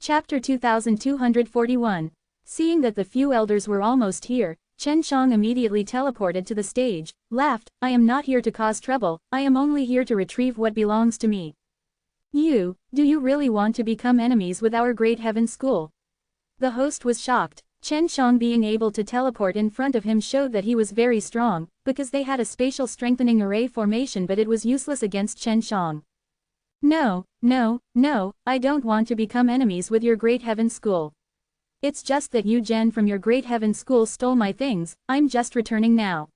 Chapter 2241. Seeing that the few elders were almost here, Chen Shang immediately teleported to the stage, laughed, "I am not here to cause trouble, I am only here to retrieve what belongs to me." Do you really want to become enemies with our great heaven school? The host was shocked. Chen Shang being able to teleport in front of him showed that he was very strong, because they had a spatial strengthening array formation, but it was useless against Chen Shang. No, I don't want to become enemies with your great heaven school. It's just that Yu Zhen from your great heaven school stole my things, I'm just returning now.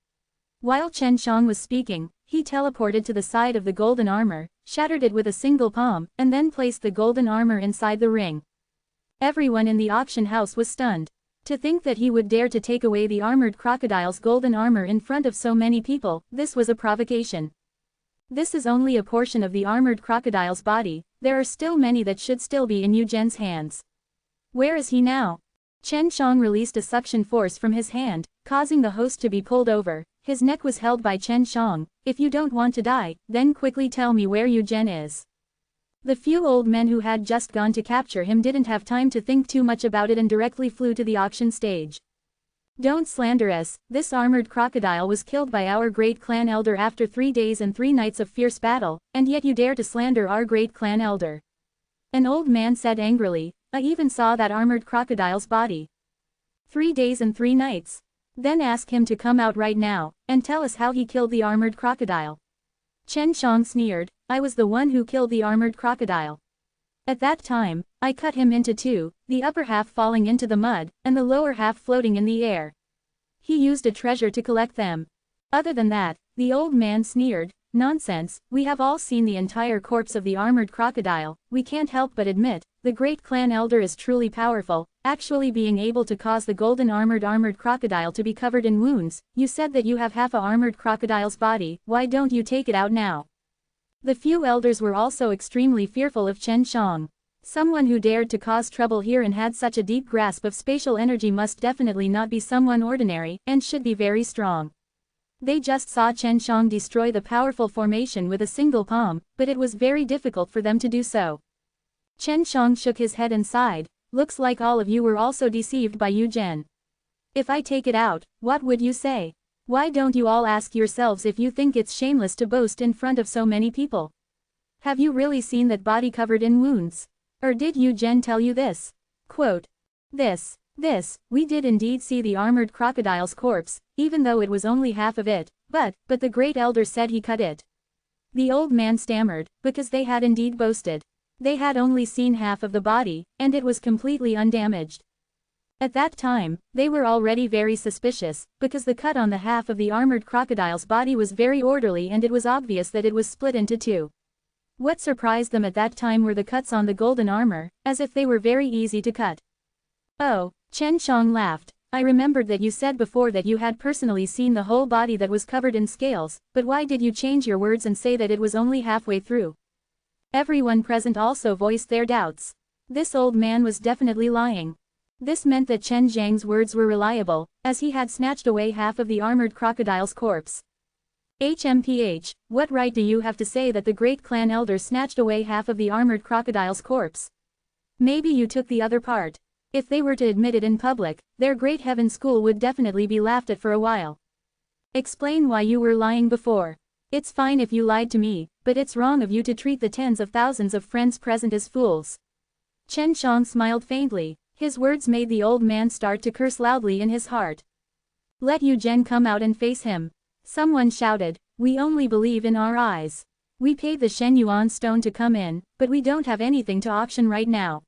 While Chen Shang was speaking, he teleported to the side of the golden armor, shattered it with a single palm, and then placed the golden armor inside the ring. Everyone in the auction house was stunned. To think that he would dare to take away the armored crocodile's golden armor in front of so many people, this was a provocation. This is only a portion of the armored crocodile's body, there are still many that should still be in Yu Zhen's hands. Where is he now? Chen Shang released a suction force from his hand, causing the host to be pulled over. His neck was held by Chen Shang. If you don't want to die, then quickly tell me where Yu Zhen is. The few old men who had just gone to capture him didn't have time to think too much about it and directly flew to the auction stage. Don't slander us, this armored crocodile was killed by our great clan elder after 3 days and 3 nights of fierce battle, and yet you dare to slander our great clan elder. An old man said angrily, I even saw that armored crocodile's body. 3 days and 3 nights. Then ask him to come out right now, and tell us how he killed the armored crocodile. Chen Shang sneered, I was the one who killed the armored crocodile. At that time, I cut him into 2, the upper half falling into the mud, and the lower half floating in the air. He used a treasure to collect them. Other than that, the old man sneered, nonsense, we have all seen the entire corpse of the armored crocodile, we can't help but admit, the great clan elder is truly powerful, actually being able to cause the golden armored crocodile to be covered in wounds. You said that you have half a armored crocodile's body, why don't you take it out now? The few elders were also extremely fearful of Chen Shang. Someone who dared to cause trouble here and had such a deep grasp of spatial energy must definitely not be someone ordinary, and should be very strong. They just saw Chen Shang destroy the powerful formation with a single palm, but it was very difficult for them to do so. Chen Shang shook his head and sighed, looks like all of you were also deceived by Yu Zhen. If I take it out, what would you say? Why don't you all ask yourselves if you think it's shameless to boast in front of so many people? Have you really seen that body covered in wounds? Or did Yu Zhen tell you this? Quote. We did indeed see the armored crocodile's corpse, even though it was only half of it, but the great elder said he cut it. The old man stammered, because they had indeed boasted. They had only seen half of the body, and it was completely undamaged. At that time, they were already very suspicious, because the cut on the half of the armored crocodile's body was very orderly and it was obvious that it was split into 2. What surprised them at that time were the cuts on the golden armor, as if they were very easy to cut. Oh, Chen Shang laughed, I remembered that you said before that you had personally seen the whole body that was covered in scales, but why did you change your words and say that it was only halfway through? Everyone present also voiced their doubts. This old man was definitely lying. This meant that Chen Zhang's words were reliable, as he had snatched away half of the armored crocodile's corpse. HMPH, what right do you have to say that the great clan elder snatched away half of the armored crocodile's corpse? Maybe you took the other part. If they were to admit it in public, their great heaven school would definitely be laughed at for a while. Explain why you were lying before. It's fine if you lied to me, but it's wrong of you to treat the tens of thousands of friends present as fools. Chen Shang smiled faintly. His words made the old man start to curse loudly in his heart. Let Yu Zhen come out and face him. Someone shouted, we only believe in our eyes. We paid the Shen Yuan stone to come in, but we don't have anything to auction right now.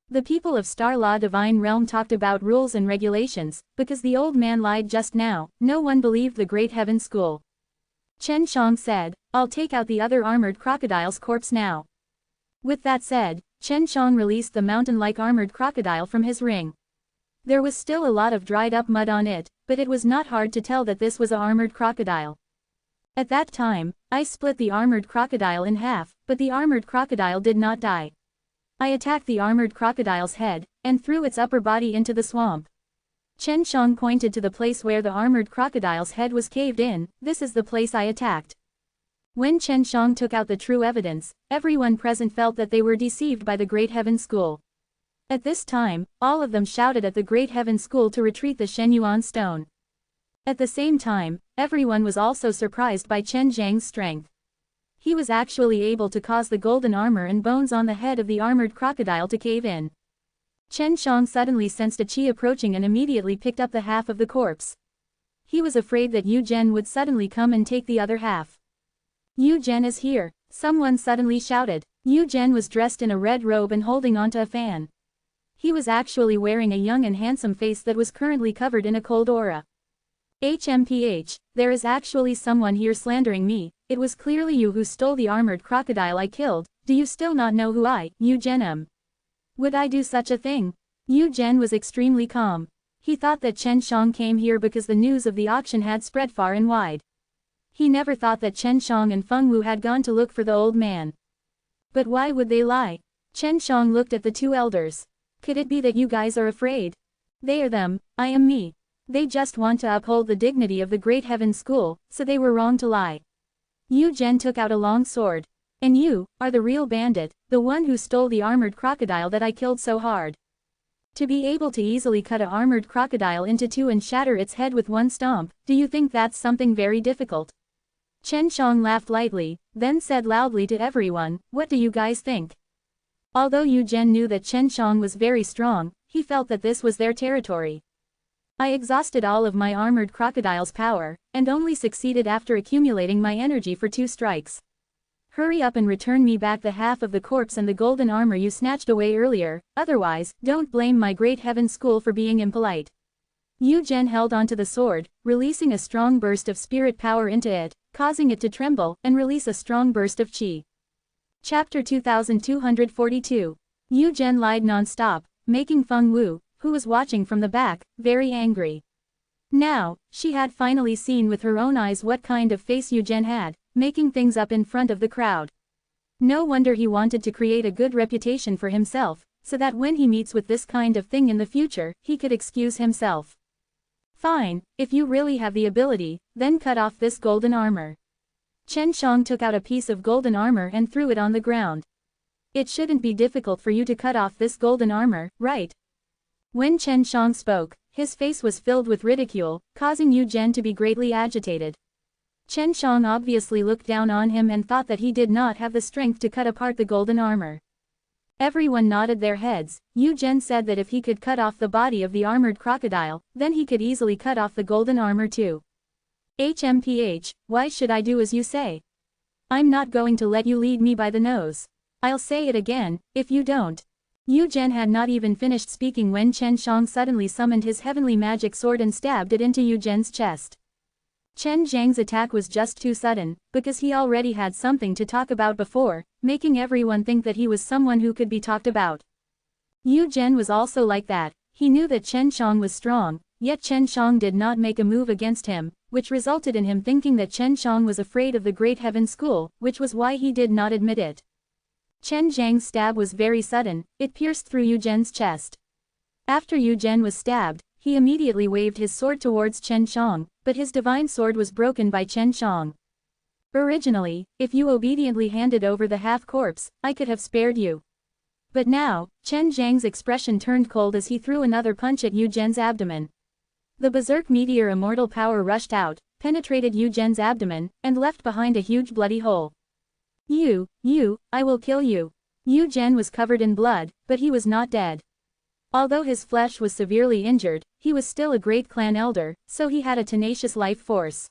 The people of Star Law Divine Realm talked about rules and regulations, because the old man lied just now, no one believed the great heaven school. Chen Shang said, I'll take out the other armored crocodile's corpse now. With that said, Chen Shang released the mountain-like armored crocodile from his ring. There was still a lot of dried-up mud on it, but it was not hard to tell that this was an armored crocodile. At that time, I split the armored crocodile in half, but the armored crocodile did not die. I attacked the armored crocodile's head, and threw its upper body into the swamp. Chen Shang pointed to the place where the armored crocodile's head was caved in, this is the place I attacked. When Chen Shang took out the true evidence, everyone present felt that they were deceived by the great heaven school. At this time, all of them shouted at the Great Heaven School to retreat the Shenyuan stone. At the same time, everyone was also surprised by Chen Zhang's strength. He was actually able to cause the golden armor and bones on the head of the armored crocodile to cave in. Chen Shang suddenly sensed a qi approaching and immediately picked up the half of the corpse. He was afraid that Yu Zhen would suddenly come and take the other half. Yu Zhen is here, someone suddenly shouted. Yu Zhen was dressed in a red robe and holding onto a fan. He was actually wearing a young and handsome face that was currently covered in a cold aura. HMPH, there is actually someone here slandering me. It was clearly you who stole the armored crocodile I killed. Do you still not know who I, Yu Zhen, am? Would I do such a thing? Yu Zhen was extremely calm. He thought that Chen Shang came here because the news of the auction had spread far and wide. He never thought that Chen Shang and Feng Wu had gone to look for the old man. But why would they lie? Chen Shang looked at the two elders. Could it be that you guys are afraid? They are them, I am me. They just want to uphold the dignity of the Great Heaven School, so they were wrong to lie. Yu Zhen took out a long sword. And you are the real bandit, the one who stole the armored crocodile that I killed so hard. To be able to easily cut an armored crocodile into two and shatter its head with one stomp, do you think that's something very difficult? Chen Shang laughed lightly, then said loudly to everyone, what do you guys think? Although Yu Zhen knew that Chen Shang was very strong, he felt that this was their territory. I exhausted all of my armored crocodile's power, and only succeeded after accumulating my energy for 2 strikes. Hurry up and return me back the half of the corpse and the golden armor you snatched away earlier, otherwise, don't blame my Great Heaven School for being impolite. Yu Zhen held onto the sword, releasing a strong burst of spirit power into it, causing it to tremble, and release a strong burst of qi. Chapter 2242. Yu Zhen lied non-stop, making Feng Wu, who was watching from the back, very angry. Now, she had finally seen with her own eyes what kind of face Yu Zhen had, making things up in front of the crowd. No wonder he wanted to create a good reputation for himself, so that when he meets with this kind of thing in the future, he could excuse himself. Fine, if you really have the ability, then cut off this golden armor. Chen Shang took out a piece of golden armor and threw it on the ground. It shouldn't be difficult for you to cut off this golden armor, right? When Chen Shang spoke, his face was filled with ridicule, causing Yu Zhen to be greatly agitated. Chen Shang obviously looked down on him and thought that he did not have the strength to cut apart the golden armor. Everyone nodded their heads. Yu Zhen said that if he could cut off the body of the armored crocodile, then he could easily cut off the golden armor too. HMPH, why should I do as you say? I'm not going to let you lead me by the nose. I'll say it again, if you don't. Yu Zhen had not even finished speaking when Chen Shang suddenly summoned his heavenly magic sword and stabbed it into Yu Zhen's chest. Chen Zhang's attack was just too sudden, because he already had something to talk about before, making everyone think that he was someone who could be talked about. Yu Zhen was also like that. He knew that Chen Shang was strong, yet Chen Shang did not make a move against him, which resulted in him thinking that Chen Shang was afraid of the Great Heaven School, which was why he did not admit it. Chen Zhang's stab was very sudden, it pierced through Yu Zhen's chest. After Yu Zhen was stabbed, he immediately waved his sword towards Chen Shang, but his divine sword was broken by Chen Shang. Originally, if you obediently handed over the half-corpse, I could have spared you. But now, Chen Zhang's expression turned cold as he threw another punch at Yu Zhen's abdomen. The berserk meteor immortal power rushed out, penetrated Yu Zhen's abdomen, and left behind a huge bloody hole. I will kill you. Yu Zhen was covered in blood, but he was not dead. Although his flesh was severely injured, he was still a great clan elder, so he had a tenacious life force.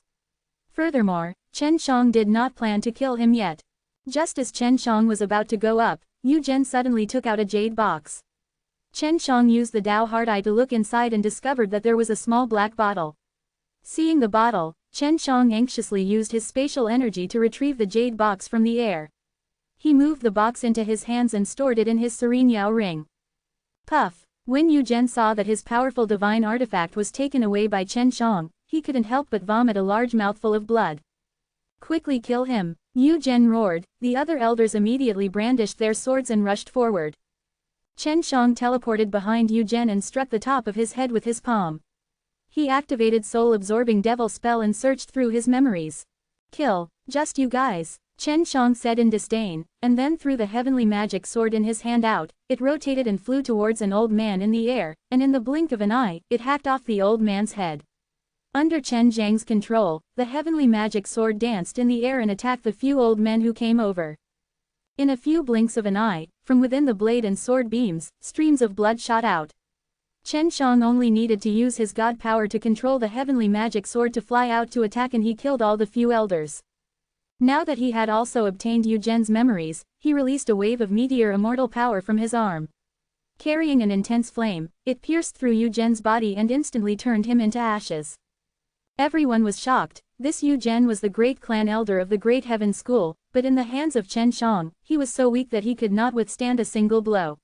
Furthermore, Chen Shang did not plan to kill him yet. Just as Chen Shang was about to go up, Yu Zhen suddenly took out a jade box. Chen Shang used the Dao Heart Eye to look inside and discovered that there was a small black bottle. Seeing the bottle, Chen Shang anxiously used his spatial energy to retrieve the jade box from the air. He moved the box into his hands and stored it in his serene Yao ring. Puff! When Yu Zhen saw that his powerful divine artifact was taken away by Chen Shang, he couldn't help but vomit a large mouthful of blood. Quickly kill him! Yu Zhen roared. The other elders immediately brandished their swords and rushed forward. Chen Shang teleported behind Yu Zhen and struck the top of his head with his palm. He activated soul-absorbing devil spell and searched through his memories. Kill, just you guys. Chen Shang said in disdain, and then threw the heavenly magic sword in his hand out. It rotated and flew towards an old man in the air, and in the blink of an eye, it hacked off the old man's head. Under Chen Zhang's control, the heavenly magic sword danced in the air and attacked the few old men who came over. In a few blinks of an eye, from within the blade and sword beams, streams of blood shot out. Chen Shang only needed to use his god power to control the heavenly magic sword to fly out to attack, and he killed all the few elders. Now that he had also obtained Yu Zhen's memories, he released a wave of meteor immortal power from his arm. Carrying an intense flame, it pierced through Yu Zhen's body and instantly turned him into ashes. Everyone was shocked. This Yu Zhen was the great clan elder of the Great Heaven School, but in the hands of Chen Shang, he was so weak that he could not withstand a single blow.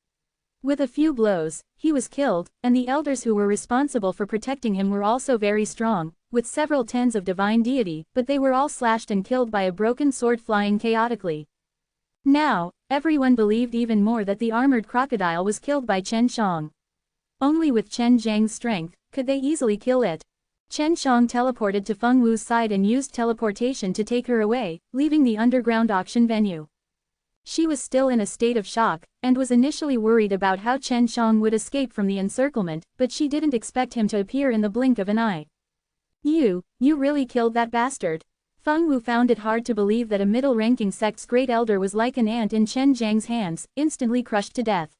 With a few blows, he was killed, and the elders who were responsible for protecting him were also very strong, with several tens of divine deity, but they were all slashed and killed by a broken sword flying chaotically. Now, everyone believed even more that the armored crocodile was killed by Chen Shang. Only with Chen Zhang's strength could they easily kill it. Chen Shang teleported to Feng Wu's side and used teleportation to take her away, leaving the underground auction venue. She was still in a state of shock, and was initially worried about how Chen Shang would escape from the encirclement, but she didn't expect him to appear in the blink of an eye. You really killed that bastard. Feng Wu found it hard to believe that a middle-ranking sect's great elder was like an ant in Chen Zhang's hands, instantly crushed to death.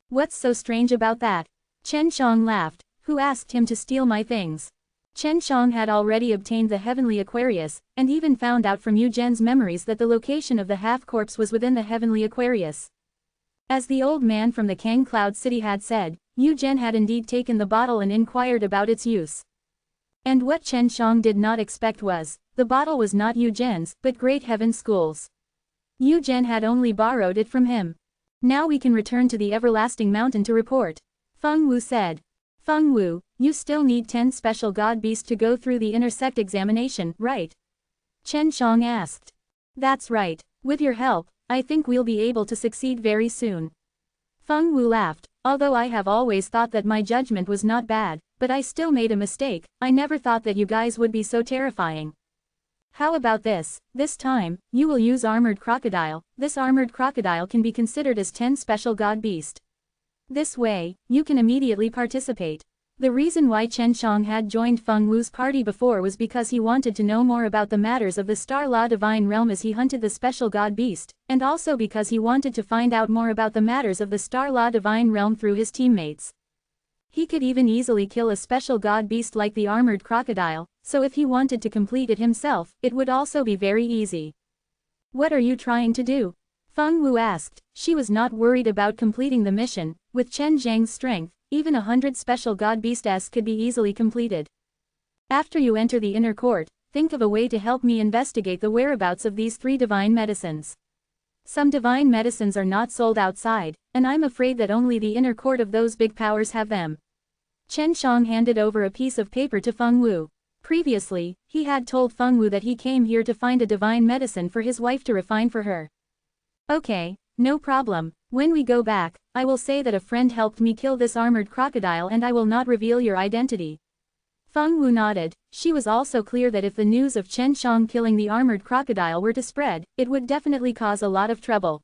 What's so strange about that? Chen Shang laughed. Who asked him to steal my things? Chen Shang had already obtained the heavenly Aquarius, and even found out from Yu Zhen's memories that the location of the half-corpse was within the heavenly Aquarius. As the old man from the Kang Cloud City had said, Yu Zhen had indeed taken the bottle and inquired about its use. And what Chen Shang did not expect was, the bottle was not Yu Zhen's, but Great Heaven School's. Yu Zhen had only borrowed it from him. Now we can return to the Everlasting Mountain to report. Feng Wu said. Feng Wu, you still need 10 special god beasts to go through the intersect examination, right? Chen Shang asked. That's right. With your help, I think we'll be able to succeed very soon. Feng Wu laughed. Although I have always thought that my judgment was not bad, but I still made a mistake. I never thought that you guys would be so terrifying. How about this? This time, you will use Armored Crocodile. This Armored Crocodile can be considered as 10 special god beast. This way, you can immediately participate. The reason why Chen Shang had joined Feng Wu's party before was because he wanted to know more about the matters of the Star Law Divine Realm as he hunted the special god beast, and also because he wanted to find out more about the matters of the Star Law Divine Realm through his teammates. He could even easily kill a special god beast like the Armored Crocodile, so if he wanted to complete it himself, it would also be very easy. What are you trying to do? Feng Wu asked. She was not worried about completing the mission. With Chen Zhang's strength, even 100 special god beasts could be easily completed. After you enter the inner court, think of a way to help me investigate the whereabouts of these 3 divine medicines. Some divine medicines are not sold outside, and I'm afraid that only the inner court of those big powers have them. Chen Shang handed over a piece of paper to Feng Wu. Previously, he had told Feng Wu that he came here to find a divine medicine for his wife to refine for her. Okay, no problem. When we go back, I will say that a friend helped me kill this armored crocodile and I will not reveal your identity. Feng Wu nodded. She was also clear that if the news of Chen Shang killing the armored crocodile were to spread, it would definitely cause a lot of trouble.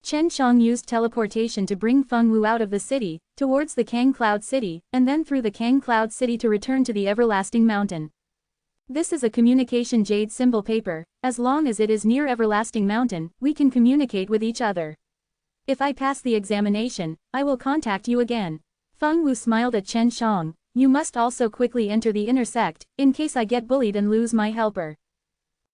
Chen Shang used teleportation to bring Feng Wu out of the city, towards the Kang Cloud City, and then through the Kang Cloud City to return to the Everlasting Mountain. This is a communication jade symbol paper. As long as it is near Everlasting Mountain, we can communicate with each other. If I pass the examination, I will contact you again. Feng Wu smiled at Chen Shang. You must also quickly enter the inner sect, in case I get bullied and lose my helper.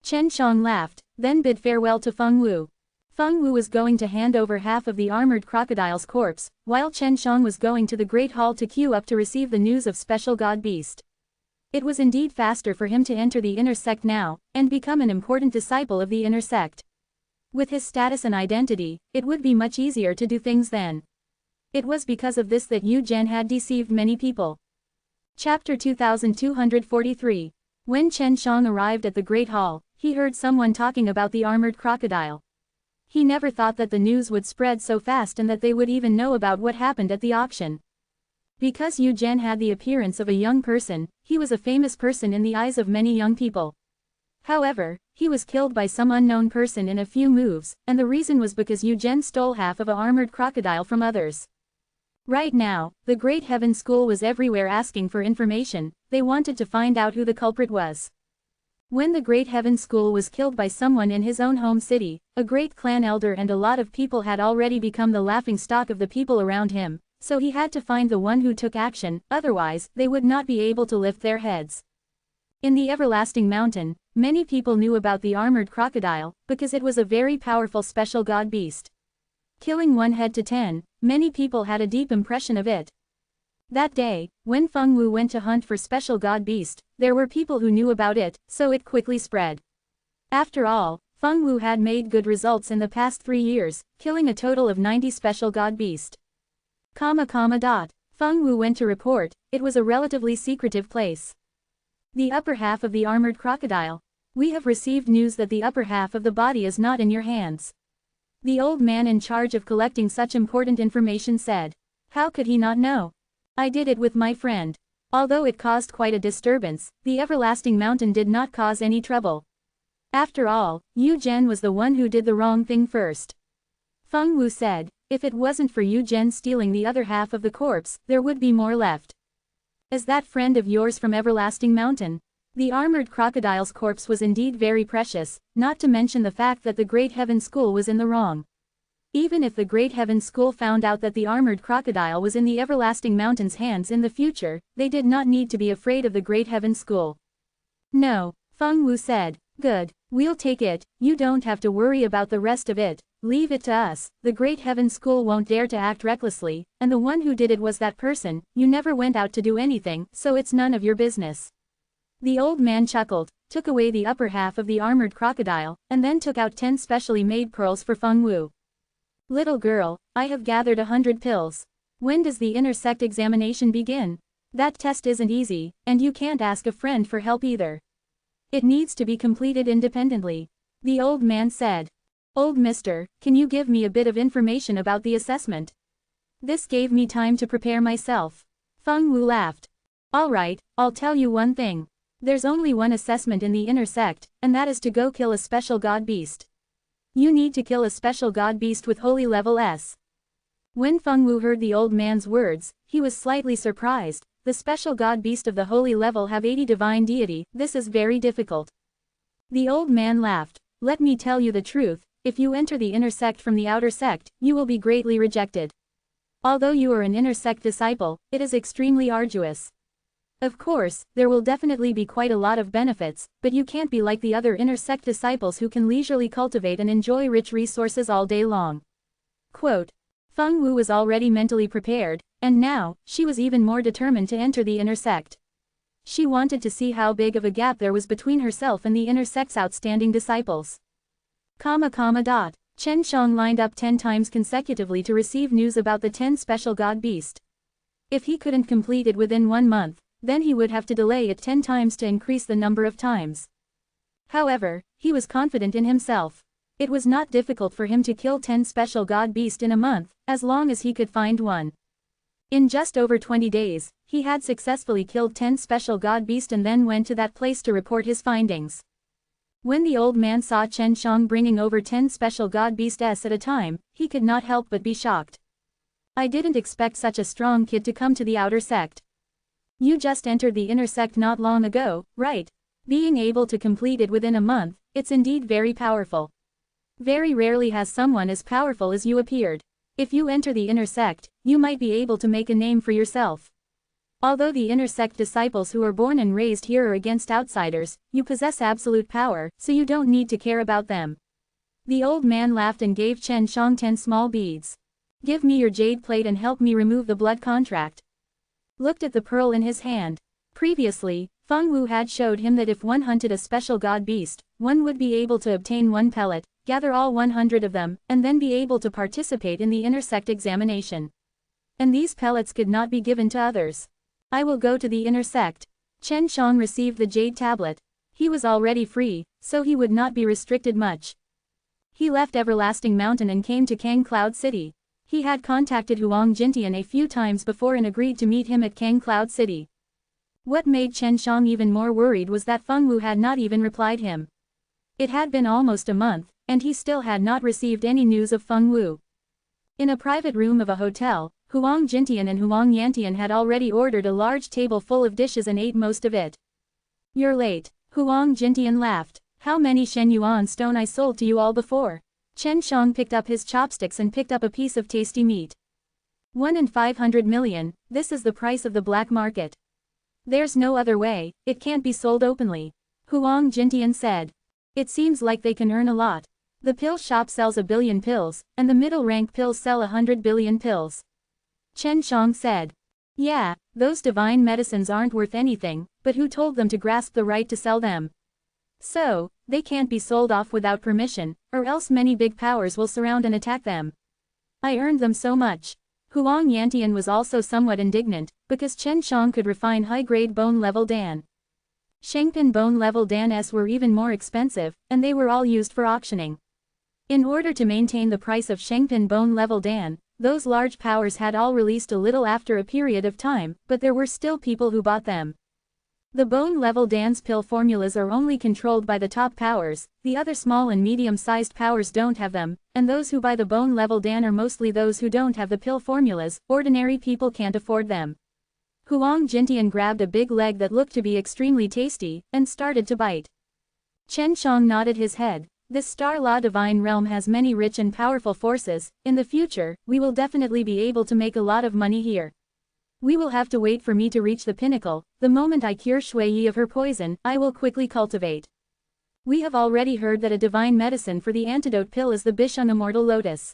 Chen Shang laughed, then bid farewell to Feng Wu. Feng Wu was going to hand over half of the armored crocodile's corpse, while Chen Shang was going to the Great Hall to queue up to receive the news of Special God Beast. It was indeed faster for him to enter the inner sect now, and become an important disciple of the inner sect. With his status and identity, it would be much easier to do things then. It was because of this that Yu Zhen had deceived many people. Chapter 2243. When Chen Shang arrived at the Great Hall, he heard someone talking about the armored crocodile. He never thought that the news would spread so fast and that they would even know about what happened at the auction. Because Yu Zhen had the appearance of a young person, he was a famous person in the eyes of many young people. However, he was killed by some unknown person in a few moves, and the reason was because Yu Zhen stole half of a armored crocodile from others. Right now, the Great Heaven School was everywhere asking for information. They wanted to find out who the culprit was. When the Great Heaven School was killed by someone in his own home city, a great clan elder and a lot of people had already become the laughingstock of the people around him, so he had to find the one who took action, otherwise, they would not be able to lift their heads. In the Everlasting Mountain, many people knew about the armored crocodile, because it was a very powerful special god beast. Killing one head to 10, many people had a deep impression of it. That day, when Feng Wu went to hunt for special god beast, there were people who knew about it, so it quickly spread. After all, Feng Wu had made good results in the past 3 years, killing a total of 90 special god beast. Feng Wu went to report. It was a relatively secretive place. The upper half of the armored crocodile. We have received news that the upper half of the body is not in your hands. The old man in charge of collecting such important information said. How could he not know? I did it with my friend. Although it caused quite a disturbance, the Everlasting Mountain did not cause any trouble. After all, Yu Zhen was the one who did the wrong thing first. Feng Wu said, if it wasn't for Yu Zhen stealing the other half of the corpse, there would be more left. Is that friend of yours from Everlasting Mountain? The armored crocodile's corpse was indeed very precious, not to mention the fact that the Great Heaven School was in the wrong. Even if the Great Heaven School found out that the armored crocodile was in the Everlasting Mountain's hands in the future, they did not need to be afraid of the Great Heaven School. No, Feng Wu said, good, we'll take it, you don't have to worry about the rest of it, leave it to us, the Great Heaven School won't dare to act recklessly, and the one who did it was that person, you never went out to do anything, so it's none of your business. The old man chuckled, took away the upper half of the armored crocodile, and then took out 10 specially made pearls for Feng Wu. Little girl, I have gathered 100 pills. When does the inner sect examination begin? That test isn't easy, and you can't ask a friend for help either. It needs to be completed independently. The old man said. Old mister, can you give me a bit of information about the assessment? This gave me time to prepare myself. Feng Wu laughed. Alright, I'll tell you one thing. There's only one assessment in the inner sect, and that is to go kill a special god beast. You need to kill a special god beast with holy level S. When Feng Wu heard the old man's words, he was slightly surprised. The special god beast of the holy level have 80 divine deity, this is very difficult. The old man laughed. Let me tell you the truth, if you enter the inner sect from the outer sect, you will be greatly rejected. Although you are an inner sect disciple, it is extremely arduous. Of course, there will definitely be quite a lot of benefits, but you can't be like the other inner sect disciples who can leisurely cultivate and enjoy rich resources all day long. Quote. Feng Wu was already mentally prepared, and now, she was even more determined to enter the inner sect. She wanted to see how big of a gap there was between herself and the inner sect's outstanding disciples. Chen Shang lined up 10 times consecutively to receive news about the 10 special god beast. If he couldn't complete it within 1 month, then he would have to delay it 10 times to increase the number of times. However, he was confident in himself. It was not difficult for him to kill 10 special god beast in a month, as long as he could find one. In just over 20 days, he had successfully killed 10 special god beast and then went to that place to report his findings. When the old man saw Chen Shang bringing over 10 special god beasts at a time, he could not help but be shocked. I didn't expect such a strong kid to come to the outer sect. You just entered the inner sect not long ago, right? Being able to complete it within a month, it's indeed very powerful. Very rarely has someone as powerful as you appeared. If you enter the inner sect, you might be able to make a name for yourself. Although the inner sect disciples who are born and raised here are against outsiders, you possess absolute power, so you don't need to care about them. The old man laughed and gave Chen Shang 10 small beads. Give me your jade plate and help me remove the blood contract. Looked at the pearl in his hand. Previously, Feng Wu had showed him that if one hunted a special god beast, one would be able to obtain 1 pellet, gather all 100 of them, and then be able to participate in the inner sect examination. And these pellets could not be given to others. I will go to the inner sect. Chen Shang received the jade tablet. He was already free, so he would not be restricted much. He left Everlasting Mountain and came to Kang Cloud City. He had contacted Huang Jintian a few times before and agreed to meet him at Kang Cloud City. What made Chen Shang even more worried was that Feng Wu had not even replied him. It had been almost a month, and he still had not received any news of Feng Wu. In a private room of a hotel, Huang Jintian and Huang Yantian had already ordered a large table full of dishes and ate most of it. "You're late," Huang Jintian laughed. "How many Shen Yuan stone I sold to you all before?" Chen Shang picked up his chopsticks and picked up a piece of tasty meat. 1 in 500 million, this is the price of the black market. There's no other way, it can't be sold openly. Huang Jintian said. It seems like they can earn a lot. The pill shop sells 1 billion pills, and the middle rank pills sell 100 billion pills. Chen Shang said. Yeah, those divine medicines aren't worth anything, but who told them to grasp the right to sell them? So, they can't be sold off without permission, or else many big powers will surround and attack them. I earned them so much. Huang Yantian was also somewhat indignant, because Chen Shang could refine high-grade bone-level Dan. Shengpin bone-level Dan-s were even more expensive, and they were all used for auctioning. In order to maintain the price of Shengpin bone-level Dan, those large powers had all released a little after a period of time, but there were still people who bought them. The bone-level Dan's pill formulas are only controlled by the top powers, the other small and medium-sized powers don't have them, and those who buy the bone-level Dan are mostly those who don't have the pill formulas, ordinary people can't afford them. Huang Jintian grabbed a big leg that looked to be extremely tasty, and started to bite. Chen Shang nodded his head. This Star Law Divine Realm has many rich and powerful forces. In the future, we will definitely be able to make a lot of money here. We will have to wait for me to reach the pinnacle. The moment I cure Shui Yi of her poison, I will quickly cultivate. We have already heard that a divine medicine for the antidote pill is the Bishun Immortal Lotus.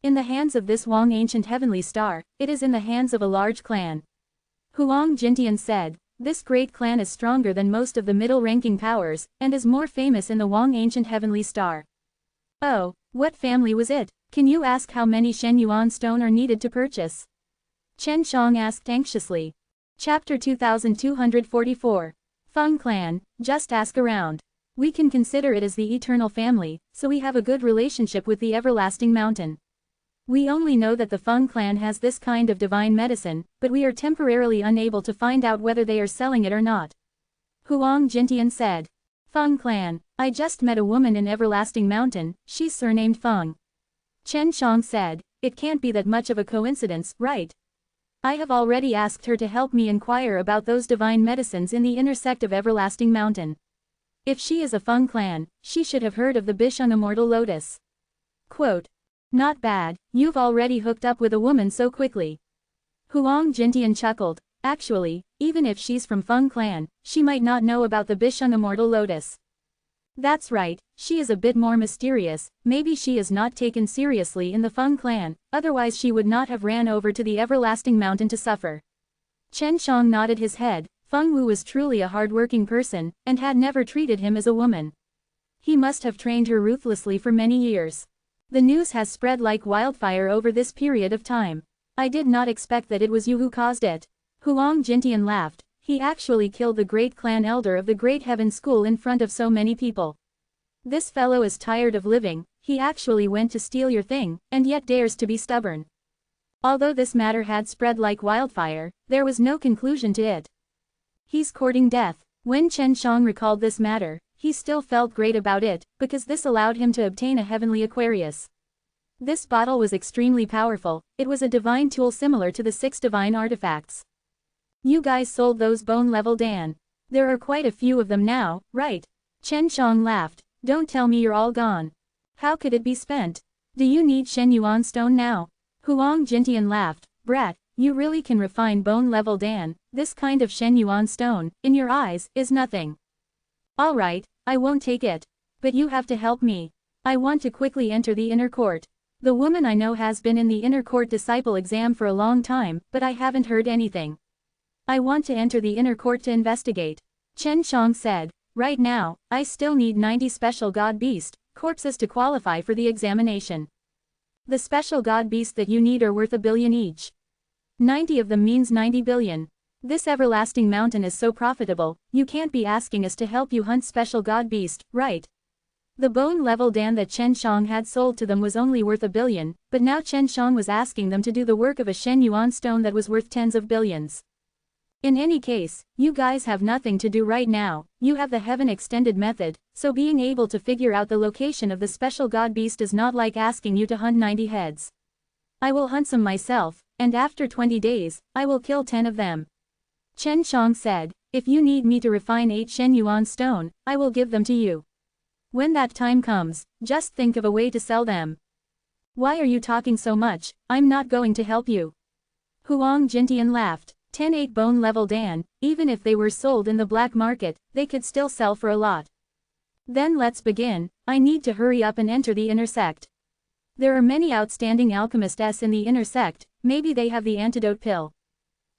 In the hands of this Wang ancient heavenly star, it is in the hands of a large clan. Huang Jintian said. This great clan is stronger than most of the middle-ranking powers, and is more famous in the Wang ancient heavenly star. Oh, what family was it? Can you ask how many Shen Yuan stone are needed to purchase? Chen Shang asked anxiously. Chapter 2244. Feng Clan, just ask around. We can consider it as the eternal family, so we have a good relationship with the everlasting mountain. We only know that the Feng clan has this kind of divine medicine, but we are temporarily unable to find out whether they are selling it or not. Huang Jintian said. Feng clan, I just met a woman in Everlasting Mountain, she's surnamed Feng. Chen Shang said, it can't be that much of a coincidence, right? I have already asked her to help me inquire about those divine medicines in the inner sect of Everlasting Mountain. If she is a Feng clan, she should have heard of the Bishun Immortal Lotus. Quote. Not bad, you've already hooked up with a woman so quickly. Huang Jintian chuckled. Actually, even if she's from Feng clan, she might not know about the Bishun Immortal Lotus. That's right, she is a bit more mysterious, maybe she is not taken seriously in the Feng clan, otherwise she would not have ran over to the Everlasting Mountain to suffer. Chen Shang nodded his head. Feng Wu was truly a hard-working person, and had never treated him as a woman. He must have trained her ruthlessly for many years. The news has spread like wildfire over this period of time. I did not expect that it was you who caused it. Huang Jintian laughed. He actually killed the great clan elder of the Great Heaven School in front of so many people. This fellow is tired of living, he actually went to steal your thing, and yet dares to be stubborn. Although this matter had spread like wildfire, there was no conclusion to it. He's courting death. When Chen Shang recalled this matter, he still felt great about it, because this allowed him to obtain a heavenly Aquarius. This bottle was extremely powerful, it was a divine tool similar to the 6 divine artifacts. You guys sold those bone-level Dan. There are quite a few of them now, right? Chen Shang laughed. Don't tell me you're all gone. How could it be spent? Do you need Shen Yuan stone now? Huang Jintian laughed. Brat, you really can refine bone-level Dan, this kind of Shen Yuan stone, in your eyes, is nothing. Alright, I won't take it. But you have to help me. I want to quickly enter the inner court. The woman I know has been in the inner court disciple exam for a long time, but I haven't heard anything. I want to enter the inner court to investigate. Chen Shang said. Right now, I still need 90 special god beast corpses to qualify for the examination. The special god beasts that you need are worth 1 billion each. 90 of them means 90 billion. This everlasting mountain is so profitable, you can't be asking us to help you hunt special god beast, right? The bone-level Dan that Chen Shang had sold to them was only worth 1 billion, but now Chen Shang was asking them to do the work of a Shen Yuan stone that was worth tens of billions. In any case, you guys have nothing to do right now, you have the heaven extended method, so being able to figure out the location of the special god beast is not like asking you to hunt 90 heads. I will hunt some myself, and after 20 days, I will kill 10 of them. Chen Shang said, if you need me to refine 8 Shen Yuan stone, I will give them to you. When that time comes, just think of a way to sell them. Why are you talking so much? I'm not going to help you. Huang Jintian laughed. 10 8-bone level Dan, even if they were sold in the black market, they could still sell for a lot. Then let's begin, I need to hurry up and enter the inner sect. There are many outstanding alchemists in the inner sect, maybe they have the antidote pill.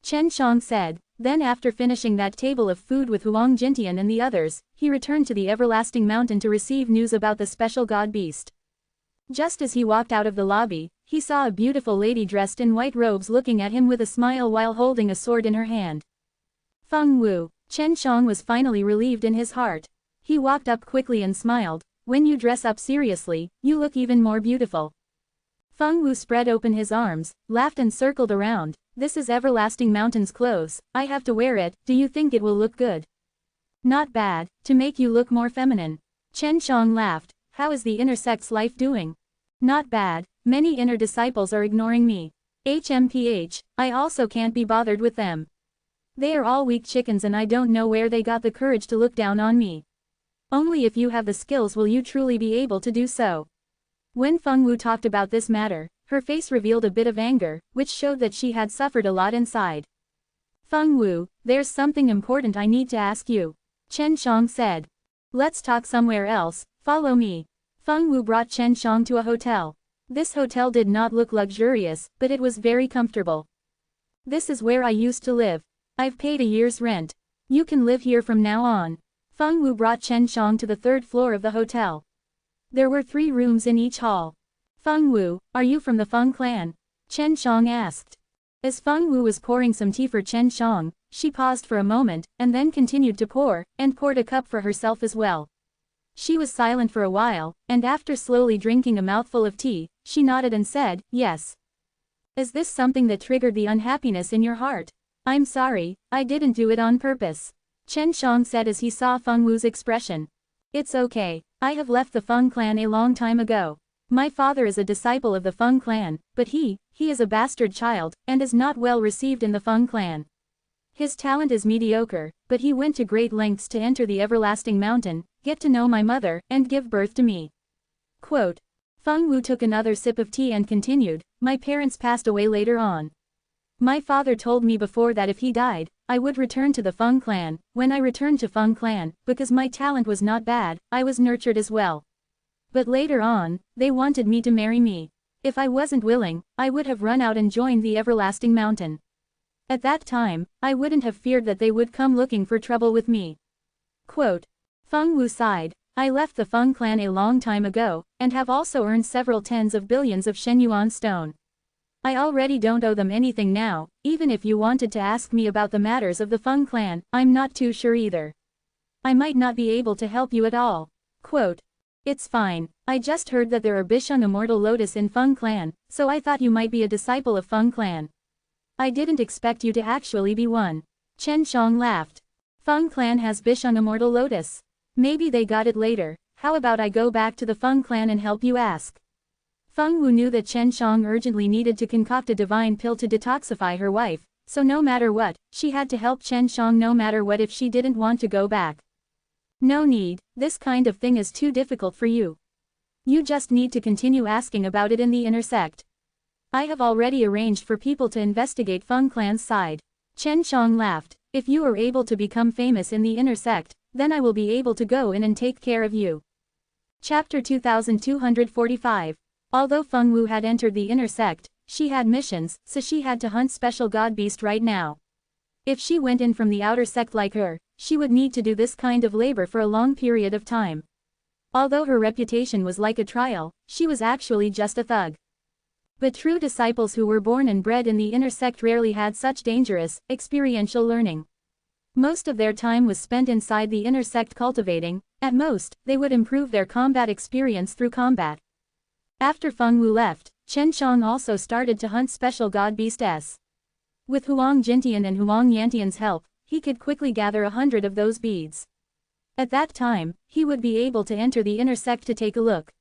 Chen Shang said, then after finishing that table of food with Huang Jintian and the others, he returned to the everlasting mountain to receive news about the special god beast. Just as he walked out of the lobby, he saw a beautiful lady dressed in white robes looking at him with a smile while holding a sword in her hand. Feng Wu. Chen Shang was finally relieved in his heart. He walked up quickly and smiled, when you dress up seriously, you look even more beautiful. Feng Wu spread open his arms, laughed and circled around, this is Everlasting Mountain's clothes, I have to wear it, do you think it will look good? Not bad, to make you look more feminine. Chen Shang laughed, how is the inner sect's life doing? Not bad, many inner disciples are ignoring me. HMPH, I also can't be bothered with them. They are all weak chickens and I don't know where they got the courage to look down on me. Only if you have the skills will you truly be able to do so. When Feng Wu talked about this matter, her face revealed a bit of anger, which showed that she had suffered a lot inside. Feng Wu, there's something important I need to ask you. Chen Shang said. Let's talk somewhere else, follow me. Feng Wu brought Chen Shang to a hotel. This hotel did not look luxurious, but it was very comfortable. This is where I used to live. I've paid a year's rent. You can live here from now on. Feng Wu brought Chen Shang to the 3rd floor of the hotel. There were 3 rooms in each hall. Feng Wu, are you from the Feng clan? Chen Shang asked. As Feng Wu was pouring some tea for Chen Shang, she paused for a moment, and then continued to pour, and poured a cup for herself as well. She was silent for a while, and after slowly drinking a mouthful of tea, she nodded and said, yes. Is this something that triggered the unhappiness in your heart? I'm sorry, I didn't do it on purpose. Chen Shang said as he saw Feng Wu's expression. It's okay, I have left the Feng clan a long time ago. My father is a disciple of the Feng clan, but he is a bastard child, and is not well received in the Feng clan. His talent is mediocre, but he went to great lengths to enter the Everlasting Mountain, get to know my mother, and give birth to me. Quote. Feng Wu took another sip of tea and continued, my parents passed away later on. My father told me before that if he died, I would return to the Feng clan. When I returned to Feng clan, because my talent was not bad, I was nurtured as well. But later on, they wanted me to marry me. If I wasn't willing, I would have run out and joined the Everlasting Mountain. At that time, I wouldn't have feared that they would come looking for trouble with me. Quote. Feng Wu sighed, I left the Feng clan a long time ago, and have also earned several tens of billions of Shen Yuan stone. I already don't owe them anything now, even if you wanted to ask me about the matters of the Feng clan, I'm not too sure either. I might not be able to help you at all. Quote. It's fine, I just heard that there are Bisheng Immortal Lotus in Feng clan, so I thought you might be a disciple of Feng clan. I didn't expect you to actually be one. Chen Shang laughed. Feng clan has Bisheng Immortal Lotus. Maybe they got it later, how about I go back to the Feng clan and help you ask? Feng Wu knew that Chen Shang urgently needed to concoct a divine pill to detoxify her wife, so no matter what, she had to help Chen Shang no matter what if she didn't want to go back. No need, this kind of thing is too difficult for you. You just need to continue asking about it in the inner sect. I have already arranged for people to investigate Feng clan's side. Chen Shang laughed, if you are able to become famous in the inner sect, then I will be able to go in and take care of you. Chapter 2245. Although Feng Wu had entered the inner sect, she had missions, so she had to hunt special god beast right now. If she went in from the outer sect like her, she would need to do this kind of labor for a long period of time. Although her reputation was like a trial, she was actually just a thug. But true disciples who were born and bred in the inner sect rarely had such dangerous, experiential learning. Most of their time was spent inside the inner sect cultivating, at most, they would improve their combat experience through combat. After Feng Wu left, Chen Shang also started to hunt special god beasts. With Huang Jintian and Huang Yantian's help, he could quickly gather 100 of those beads. At that time, he would be able to enter the inner sect to take a look.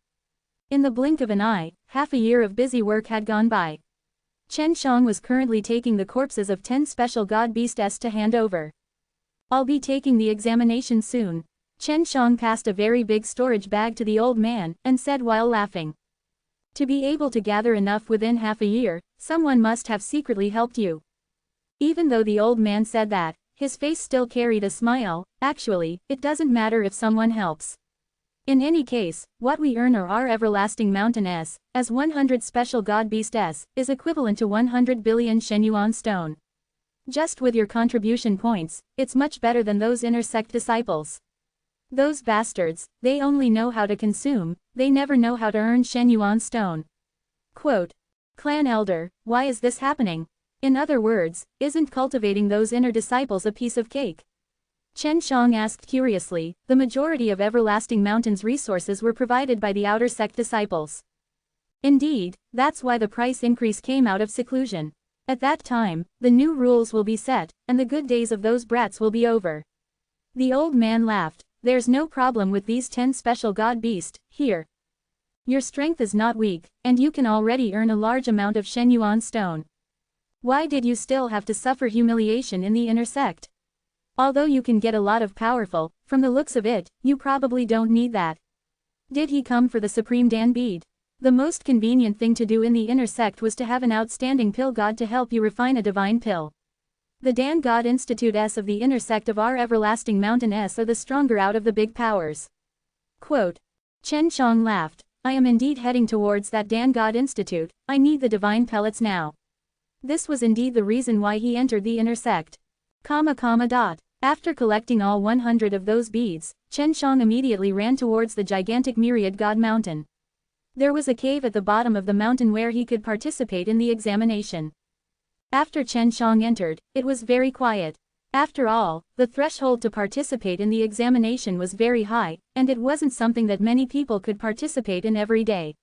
In the blink of an eye, half a year of busy work had gone by. Chen Shang was currently taking the corpses of 10 special god beasts to hand over. I'll be taking the examination soon. Chen Shang passed a very big storage bag to the old man, and said while laughing. To be able to gather enough within half a year, someone must have secretly helped you. Even though the old man said that, his face still carried a smile. Actually, it doesn't matter if someone helps. In any case, what we earn or our everlasting mountain as 100 special god beasts, is equivalent to 100 billion Shenyuan stone. Just with your contribution points, it's much better than those inner sect disciples. Those bastards, they only know how to consume, they never know how to earn Shenyuan stone. Quote. Clan Elder, why is this happening? In other words, isn't cultivating those inner disciples a piece of cake? Chen Shang asked curiously. The majority of Everlasting Mountain's resources were provided by the outer sect disciples. Indeed, that's why the price increase came out of seclusion. At that time, the new rules will be set, and the good days of those brats will be over. The old man laughed. There's no problem with these 10 special god beasts, here. Your strength is not weak, and you can already earn a large amount of Shenyuan stone. Why did you still have to suffer humiliation in the inner sect? Although you can get a lot of powerful, from the looks of it, you probably don't need that. Did he come for the supreme Dan bead? The most convenient thing to do in the inner sect was to have an outstanding pill god to help you refine a divine pill. The Dan God Institute S of the inner sect of our everlasting mountain S are the stronger out of the big powers. Quote. Chen Shang laughed. I am indeed heading towards that Dan God Institute. I need the divine pellets now. This was indeed the reason why he entered the inner sect. After collecting all 100 of those beads, Chen Shang immediately ran towards the gigantic myriad god mountain. There was a cave at the bottom of the mountain where he could participate in the examination. After Chen Shang entered, it was very quiet. After all, the threshold to participate in the examination was very high, and it wasn't something that many people could participate in every day.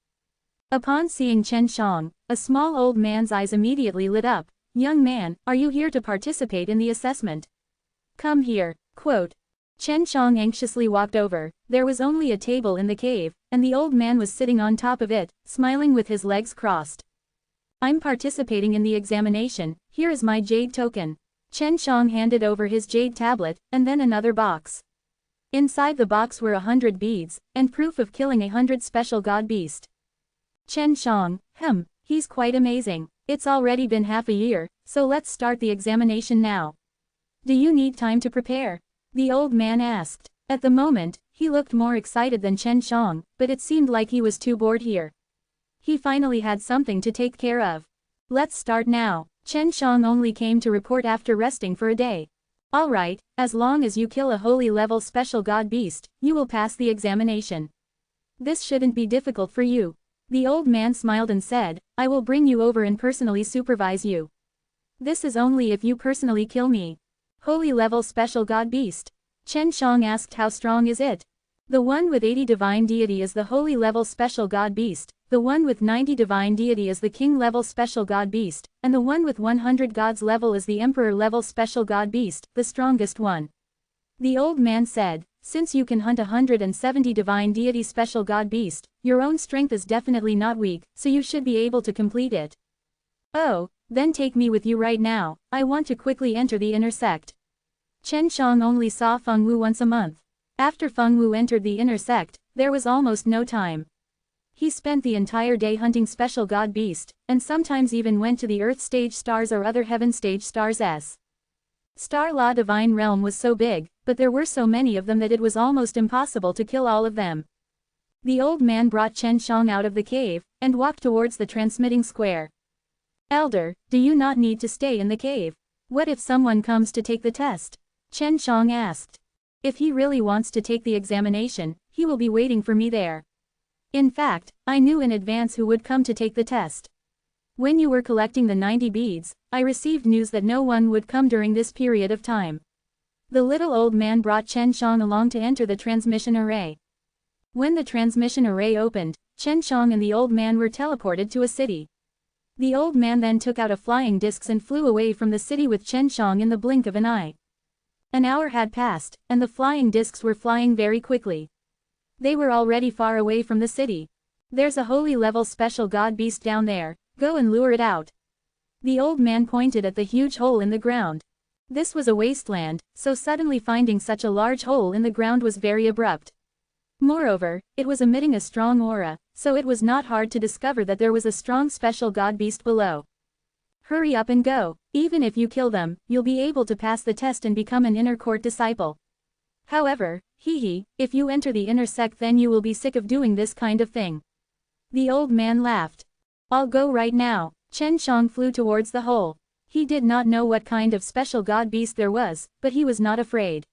Upon seeing Chen Shang, a small old man's eyes immediately lit up. Young man, are you here to participate in the assessment? Come here. Quote. Chen Shang anxiously walked over. There was only a table in the cave, and the old man was sitting on top of it, smiling with his legs crossed. I'm participating in the examination, here is my jade token. Chen Shang handed over his jade tablet, and then another box. Inside the box were 100 beads, and proof of killing 100 special god beast. Chen Shang, he's quite amazing. It's already been half a year, so let's start the examination now. Do you need time to prepare? The old man asked. At the moment, he looked more excited than Chen Shang, but it seemed like he was too bored here. He finally had something to take care of. Let's start now. Chen Shang only came to report after resting for a day. Alright, as long as you kill a holy level special god beast, you will pass the examination. This shouldn't be difficult for you. The old man smiled and said, I will bring you over and personally supervise you. This is only if you personally kill me. Holy level special god beast. Chen Shang asked how strong is it? The one with 80 divine deity is the holy level special god beast, the one with 90 divine deity is the king level special god beast, and the one with 100 gods level is the emperor level special god beast, the strongest one. The old man said, since you can hunt 170 divine deity special god beast, your own strength is definitely not weak, so you should be able to complete it. Oh, then take me with you right now, I want to quickly enter the inner sect. Chen Shang only saw Feng Wu once a month. After Feng Wu entered the inner sect, there was almost no time. He spent the entire day hunting special god beast, and sometimes even went to the earth stage stars or other heaven stage stars. Star Law Divine Realm was so big, but there were so many of them that it was almost impossible to kill all of them. The old man brought Chen Shang out of the cave, and walked towards the transmitting square. Elder, do you not need to stay in the cave? What if someone comes to take the test? Chen Shang asked. If he really wants to take the examination, he will be waiting for me there. In fact, I knew in advance who would come to take the test. When you were collecting the 90 beads, I received news that no one would come during this period of time. The little old man brought Chen Shang along to enter the transmission array. When the transmission array opened, Chen Shang and the old man were teleported to a city. The old man then took out a flying discs and flew away from the city with Chen Shang in the blink of an eye. An hour had passed, and the flying discs were flying very quickly. They were already far away from the city. There's a holy level special god beast down there, go and lure it out. The old man pointed at the huge hole in the ground. This was a wasteland, so suddenly finding such a large hole in the ground was very abrupt. Moreover, it was emitting a strong aura, so it was not hard to discover that there was a strong special god beast below. Hurry up and go, even if you kill them, you'll be able to pass the test and become an inner court disciple. However, if you enter the inner sect then you will be sick of doing this kind of thing. The old man laughed. I'll go right now. Chen Shang flew towards the hole. He did not know what kind of special god beast there was, but he was not afraid.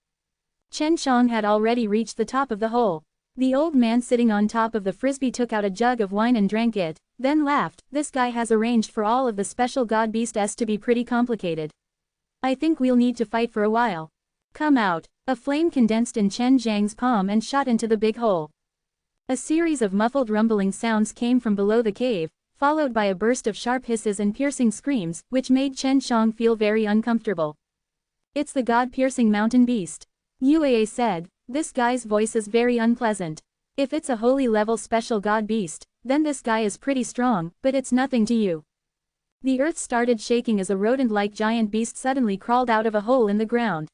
Chen Shang had already reached the top of the hole. The old man sitting on top of the frisbee took out a jug of wine and drank it, then laughed. This guy has arranged for all of the special god beasts to be pretty complicated. I think we'll need to fight for a while. Come out. A flame condensed in Chen Zhang's palm and shot into the big hole. A series of muffled rumbling sounds came from below the cave, followed by a burst of sharp hisses and piercing screams, which made Chen Shang feel very uncomfortable. It's the god-piercing mountain beast. Yue said, this guy's voice is very unpleasant. If it's a holy level special god beast, then this guy is pretty strong, but it's nothing to you. The earth started shaking as a rodent-like giant beast suddenly crawled out of a hole in the ground.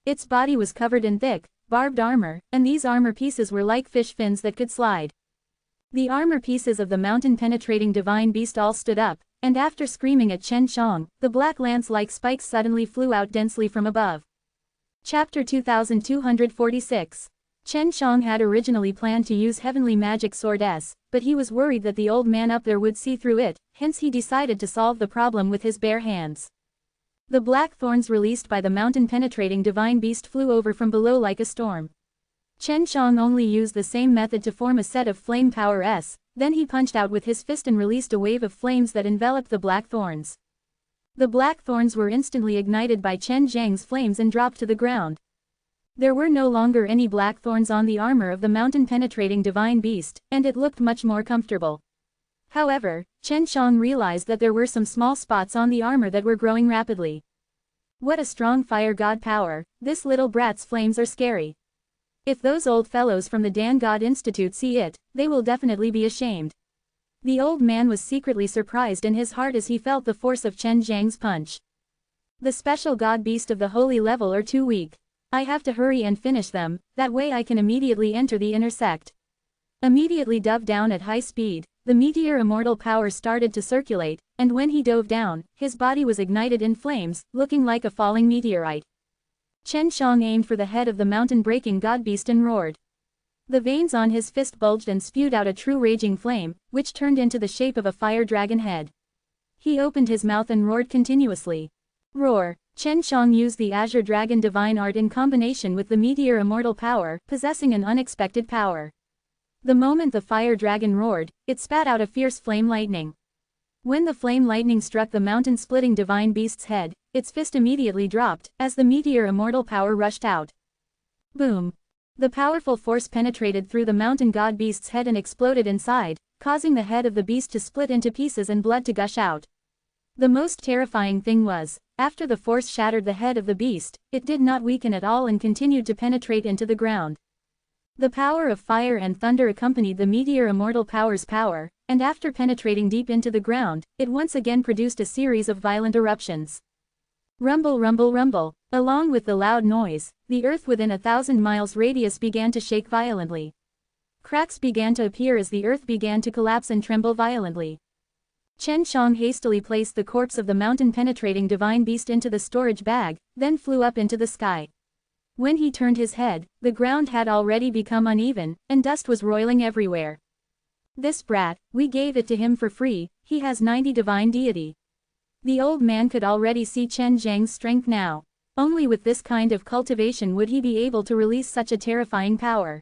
Its body was covered in thick, barbed armor, and these armor pieces were like fish fins that could slide. The armor pieces of the mountain-penetrating divine beast all stood up, and after screaming at Chen Shang, the black lance-like spikes suddenly flew out densely from above. Chapter 2246. Chen Shang had originally planned to use Heavenly Magic Sword S, but he was worried that the old man up there would see through it, hence he decided to solve the problem with his bare hands. The black thorns released by the mountain-penetrating divine beast flew over from below like a storm. Chen Shang only used the same method to form a set of flame power S, then he punched out with his fist and released a wave of flames that enveloped the black thorns. The black thorns were instantly ignited by Chen Zhang's flames and dropped to the ground. There were no longer any black thorns on the armor of the mountain-penetrating divine beast, and it looked much more comfortable. However, Chen Shang realized that there were some small spots on the armor that were growing rapidly. What a strong fire god power, this little brat's flames are scary. If those old fellows from the Dan God Institute see it, they will definitely be ashamed. The old man was secretly surprised in his heart as he felt the force of Chen Zhang's punch. The special god beast of the holy level are too weak. I have to hurry and finish them, that way I can immediately enter the inner sect. Immediately dove down at high speed, the meteor immortal power started to circulate, and when he dove down, his body was ignited in flames, looking like a falling meteorite. Chen Shang aimed for the head of the mountain-breaking god beast and roared. The veins on his fist bulged and spewed out a true raging flame, which turned into the shape of a fire dragon head. He opened his mouth and roared continuously. Roar! Chen Shang used the Azure Dragon Divine Art in combination with the Meteor Immortal power, possessing an unexpected power. The moment the fire dragon roared, it spat out a fierce flame lightning. When the flame lightning struck the mountain-splitting divine beast's head, its fist immediately dropped, as the Meteor Immortal power rushed out. Boom! The powerful force penetrated through the mountain god beast's head and exploded inside, causing the head of the beast to split into pieces and blood to gush out. The most terrifying thing was, after the force shattered the head of the beast, it did not weaken at all and continued to penetrate into the ground. The power of fire and thunder accompanied the Meteor Immortal power's power, and after penetrating deep into the ground, it once again produced a series of violent eruptions. Rumble, rumble, rumble. Along with the loud noise, the earth within 1,000 miles radius began to shake violently. Cracks began to appear as the earth began to collapse and tremble violently. Chen Shang hastily placed the corpse of the mountain-penetrating divine beast into the storage bag, then flew up into the sky. When he turned his head, the ground had already become uneven, and dust was roiling everywhere. This brat, we gave it to him for free, he has 90 divine deity. The old man could already see Chen Zhang's strength now. Only with this kind of cultivation would he be able to release such a terrifying power.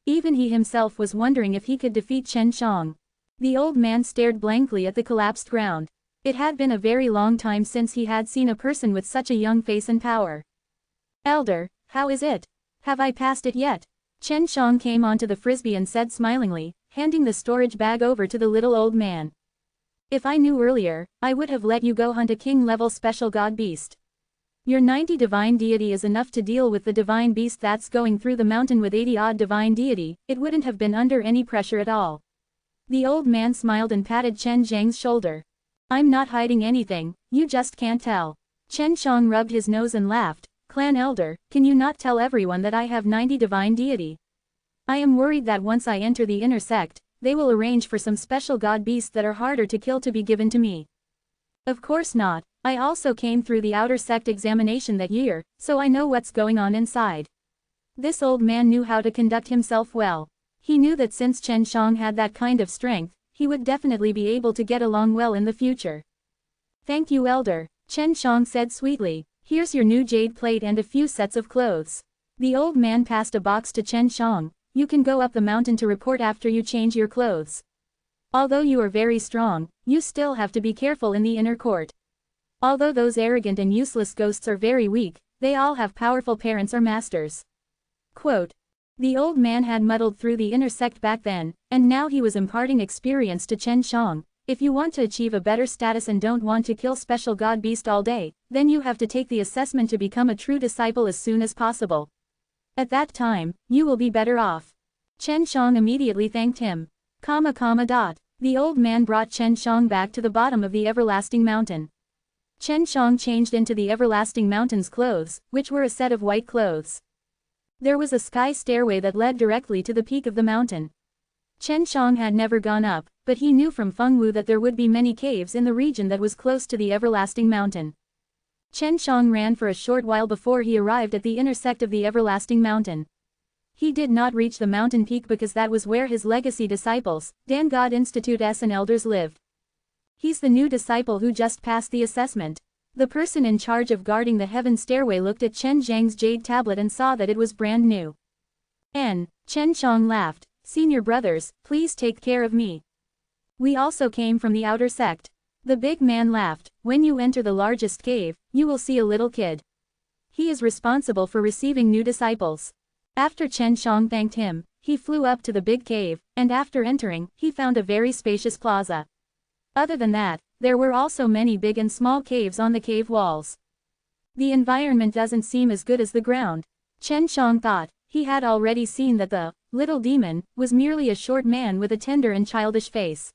Even he himself was wondering if he could defeat Chen Shang. The old man stared blankly at the collapsed ground. It had been a very long time since he had seen a person with such a young face and power. Elder, how is it? Have I passed it yet? Chen Shang came onto the frisbee and said smilingly, handing the storage bag over to the little old man. If I knew earlier, I would have let you go hunt a king-level special god beast. Your 90 divine deity is enough to deal with the divine beast that's going through the mountain with 80-odd divine deity, it wouldn't have been under any pressure at all. The old man smiled and patted Chen Zhang's shoulder. I'm not hiding anything, you just can't tell. Chen Shang rubbed his nose and laughed. Clan elder, can you not tell everyone that I have 90 divine deity? I am worried that once I enter the inner sect, they will arrange for some special god beasts that are harder to kill to be given to me. Of course not, I also came through the outer sect examination that year, so I know what's going on inside. This old man knew how to conduct himself well. He knew that since Chen Shang had that kind of strength, he would definitely be able to get along well in the future. Thank you, elder, Chen Shang said sweetly. Here's your new jade plate and a few sets of clothes. The old man passed a box to Chen Shang. You can go up the mountain to report after you change your clothes. Although you are very strong, you still have to be careful in the inner court. Although those arrogant and useless ghosts are very weak, they all have powerful parents or masters. Quote. The old man had muddled through the inner sect back then, and now he was imparting experience to Chen Shang. If you want to achieve a better status and don't want to kill special god beast all day, then you have to take the assessment to become a true disciple as soon as possible. At that time, you will be better off. Chen Shang immediately thanked him. The old man brought Chen Shang back to the bottom of the everlasting mountain. Chen Shang changed into the everlasting mountain's clothes, which were a set of white clothes. There was a sky stairway that led directly to the peak of the mountain. Chen Shang had never gone up, but he knew from Feng Wu that there would be many caves in the region that was close to the everlasting mountain. Chen Shang ran for a short while before he arrived at the intersect of the everlasting mountain. He did not reach the mountain peak because that was where his legacy disciples, Dan God Institute and elders lived. He's the new disciple who just passed the assessment. The person in charge of guarding the heaven stairway looked at Chen Zhang's jade tablet and saw that it was brand new. Chen Shang laughed. Senior brothers, please take care of me. We also came from the outer sect. The big man laughed. When you enter the largest cave, you will see a little kid. He is responsible for receiving new disciples. After Chen Shang thanked him, he flew up to the big cave, and after entering, he found a very spacious plaza. Other than that, there were also many big and small caves on the cave walls. The environment doesn't seem as good as the ground. Chen Shang thought. He had already seen that the little demon was merely a short man with a tender and childish face.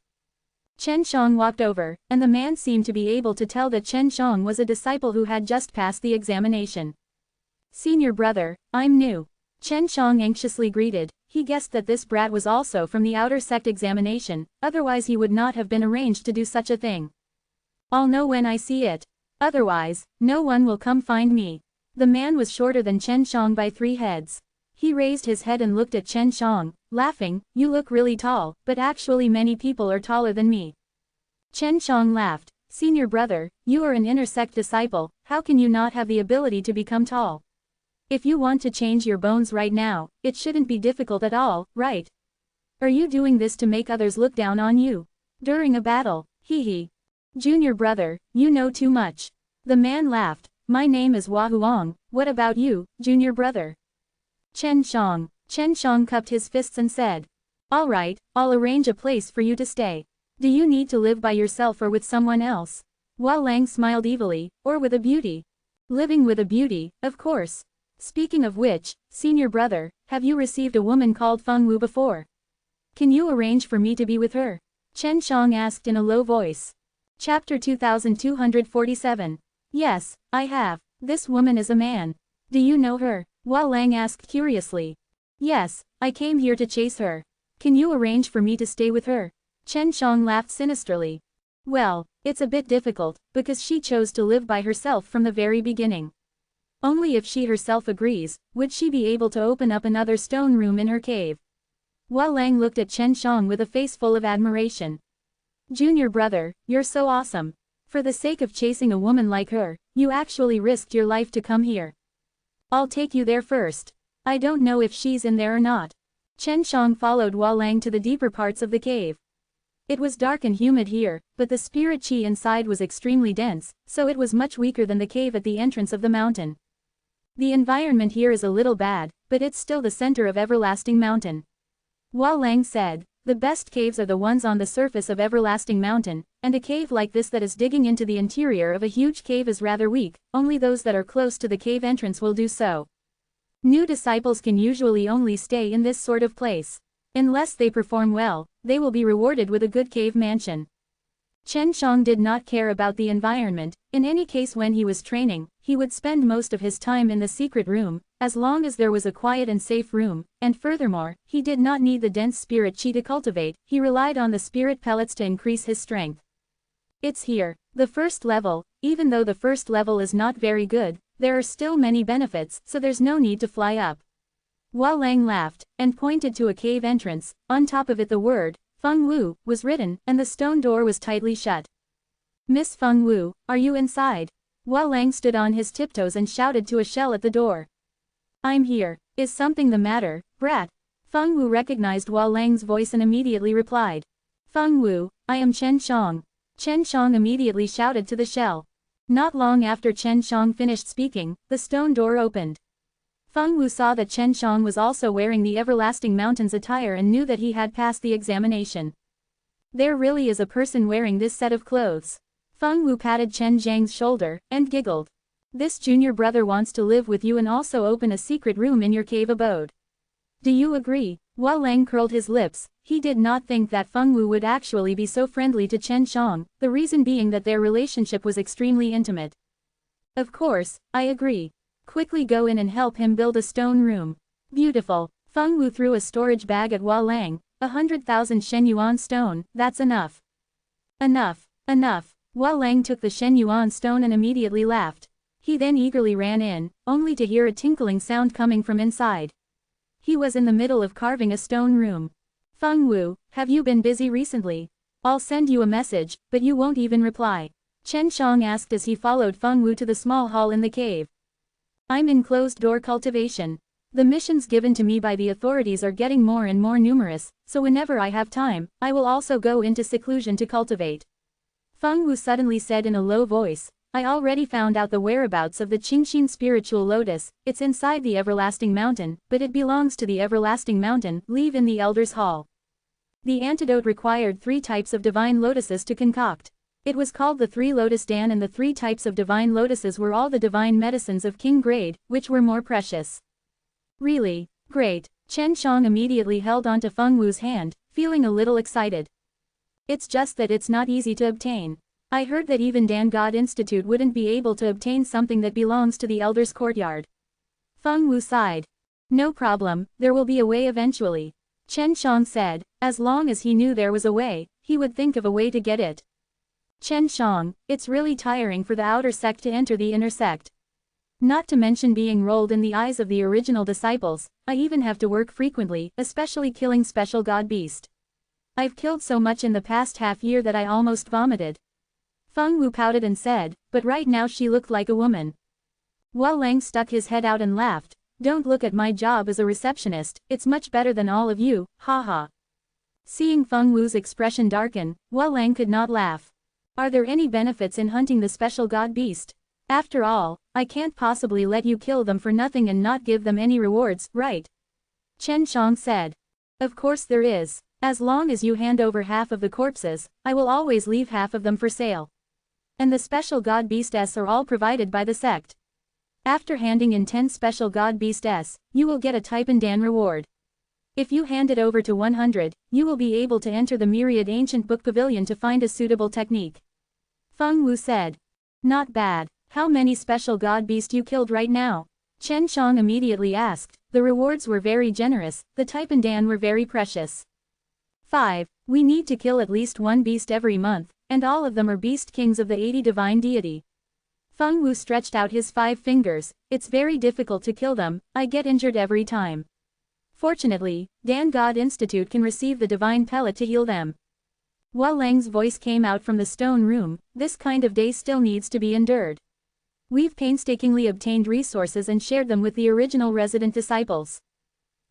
Chen Shang walked over, and the man seemed to be able to tell that Chen Shang was a disciple who had just passed the examination. Senior brother, I'm new. Chen Shang anxiously greeted. He guessed that this brat was also from the outer sect examination, otherwise he would not have been arranged to do such a thing. I'll know when I see it. Otherwise, no one will come find me. The man was shorter than Chen Shang by 3 heads. He raised his head and looked at Chen Shang, laughing. You look really tall, but actually many people are taller than me. Chen Shang laughed. Senior brother, you are an inner sect disciple, how can you not have the ability to become tall? If you want to change your bones right now, it shouldn't be difficult at all, right? Are you doing this to make others look down on you? During a battle, hee. Junior brother, you know too much. The man laughed. My name is Hua Huang, what about you, junior brother? Chen Shang cupped his fists and said. All right, I'll arrange a place for you to stay. Do you need to live by yourself or with someone else? Hua Lang smiled evilly, or with a beauty. Living with a beauty, of course. Speaking of which, senior brother, have you received a woman called Feng Wu before? Can you arrange for me to be with her? Chen Shang asked in a low voice. Chapter 2247. Yes, I have. This woman is a man. Do you know her? Hua Lang asked curiously. Yes, I came here to chase her. Can you arrange for me to stay with her? Chen Shang laughed sinisterly. Well, it's a bit difficult, because she chose to live by herself from the very beginning. Only if she herself agrees, would she be able to open up another stone room in her cave. Hua Lang looked at Chen Shang with a face full of admiration. Junior brother, you're so awesome. For the sake of chasing a woman like her, you actually risked your life to come here. I'll take you there first. I don't know if she's in there or not. Chen Shang followed Hua Lang to the deeper parts of the cave. It was dark and humid here, but the spirit qi inside was extremely dense, so it was much weaker than the cave at the entrance of the mountain. The environment here is a little bad, but it's still the center of Everlasting Mountain. Hua Lang said, The best caves are the ones on the surface of Everlasting Mountain, and a cave like this that is digging into the interior of a huge cave is rather weak, only those that are close to the cave entrance will do so. New disciples can usually only stay in this sort of place. Unless they perform well, they will be rewarded with a good cave mansion. Chen Shang did not care about the environment. In any case, when he was training, he would spend most of his time in the secret room, as long as there was a quiet and safe room, and furthermore, he did not need the dense spirit chi to cultivate, he relied on the spirit pellets to increase his strength. It's here, the first level. Even though the first level is not very good, there are still many benefits, so there's no need to fly up. Hua Lang laughed, and pointed to a cave entrance. On top of it the word, Feng Wu, was written, and the stone door was tightly shut. Miss Feng Wu, are you inside? Hua Lang stood on his tiptoes and shouted to a shell at the door. I'm here. Is something the matter, brat? Feng Wu recognized Hua Lang's voice and immediately replied. Feng Wu, I am Chen Shang. Chen Shang immediately shouted to the shell. Not long after Chen Shang finished speaking, the stone door opened. Feng Wu saw that Chen Shang was also wearing the Everlasting Mountain's attire and knew that he had passed the examination. There really is a person wearing this set of clothes. Feng Wu patted Chen Zhang's shoulder, and giggled. This junior brother wants to live with you and also open a secret room in your cave abode. Do you agree? Hua Lang curled his lips. He did not think that Feng Wu would actually be so friendly to Chen Shang, the reason being that their relationship was extremely intimate. Of course, I agree. Quickly go in and help him build a stone room. Beautiful. Feng Wu threw a storage bag at Hua Lang. 100,000 Shenyuan stone, that's enough. Enough. Enough. Hua Lang took the Shenyuan stone and immediately laughed. He then eagerly ran in, only to hear a tinkling sound coming from inside. He was in the middle of carving a stone room. Feng Wu, have you been busy recently? I'll send you a message, but you won't even reply. Chen Shang asked as he followed Feng Wu to the small hall in the cave. I'm in closed-door cultivation. The missions given to me by the authorities are getting more and more numerous, so whenever I have time, I will also go into seclusion to cultivate. Feng Wu suddenly said in a low voice, I already found out the whereabouts of the Qingxin spiritual lotus. It's inside the Everlasting Mountain, but it belongs to the Everlasting Mountain. Leave in the Elder's Hall. The antidote required 3 types of divine lotuses to concoct. It was called the 3 Lotus Dan, and the 3 types of divine lotuses were all the divine medicines of king grade, which were more precious. Really? Great. Chen Shang immediately held onto Feng Wu's hand, feeling a little excited. It's just that it's not easy to obtain. I heard that even Dan God Institute wouldn't be able to obtain something that belongs to the Elder's Courtyard. Feng Wu sighed. No problem, there will be a way eventually. Chen Shang said, as long as he knew there was a way, he would think of a way to get it. Chen Shang, it's really tiring for the outer sect to enter the inner sect. Not to mention being rolled in the eyes of the original disciples, I even have to work frequently, especially killing special god beast. I've killed so much in the past half year that I almost vomited. Feng Wu pouted and said, but right now she looked like a woman. Hua Lang stuck his head out and laughed. Don't look at my job as a receptionist, it's much better than all of you, haha. Seeing Feng Wu's expression darken, Hua Lang could not laugh. Are there any benefits in hunting the special god beast? After all, I can't possibly let you kill them for nothing and not give them any rewards, right? Chen Shang said. Of course there is. As long as you hand over half of the corpses, I will always leave half of them for sale. And the special god beasts are all provided by the sect. After handing in 10 special god beasts, you will get a Taipan Dan reward. If you hand it over to 100, you will be able to enter the Myriad Ancient Book Pavilion to find a suitable technique. Feng Wu said. Not bad. How many special god beasts you killed right now? Chen Shang immediately asked. The rewards were very generous, the Taipan Dan were very precious. 5. We need to kill at least 1 beast every month, and all of them are beast kings of the 80 divine deity. Feng Wu stretched out his 5 fingers. It's very difficult to kill them, I get injured every time. Fortunately, Dan God Institute can receive the divine pellet to heal them. Hua Lang's voice came out from the stone room. This kind of day still needs to be endured. We've painstakingly obtained resources and shared them with the original resident disciples.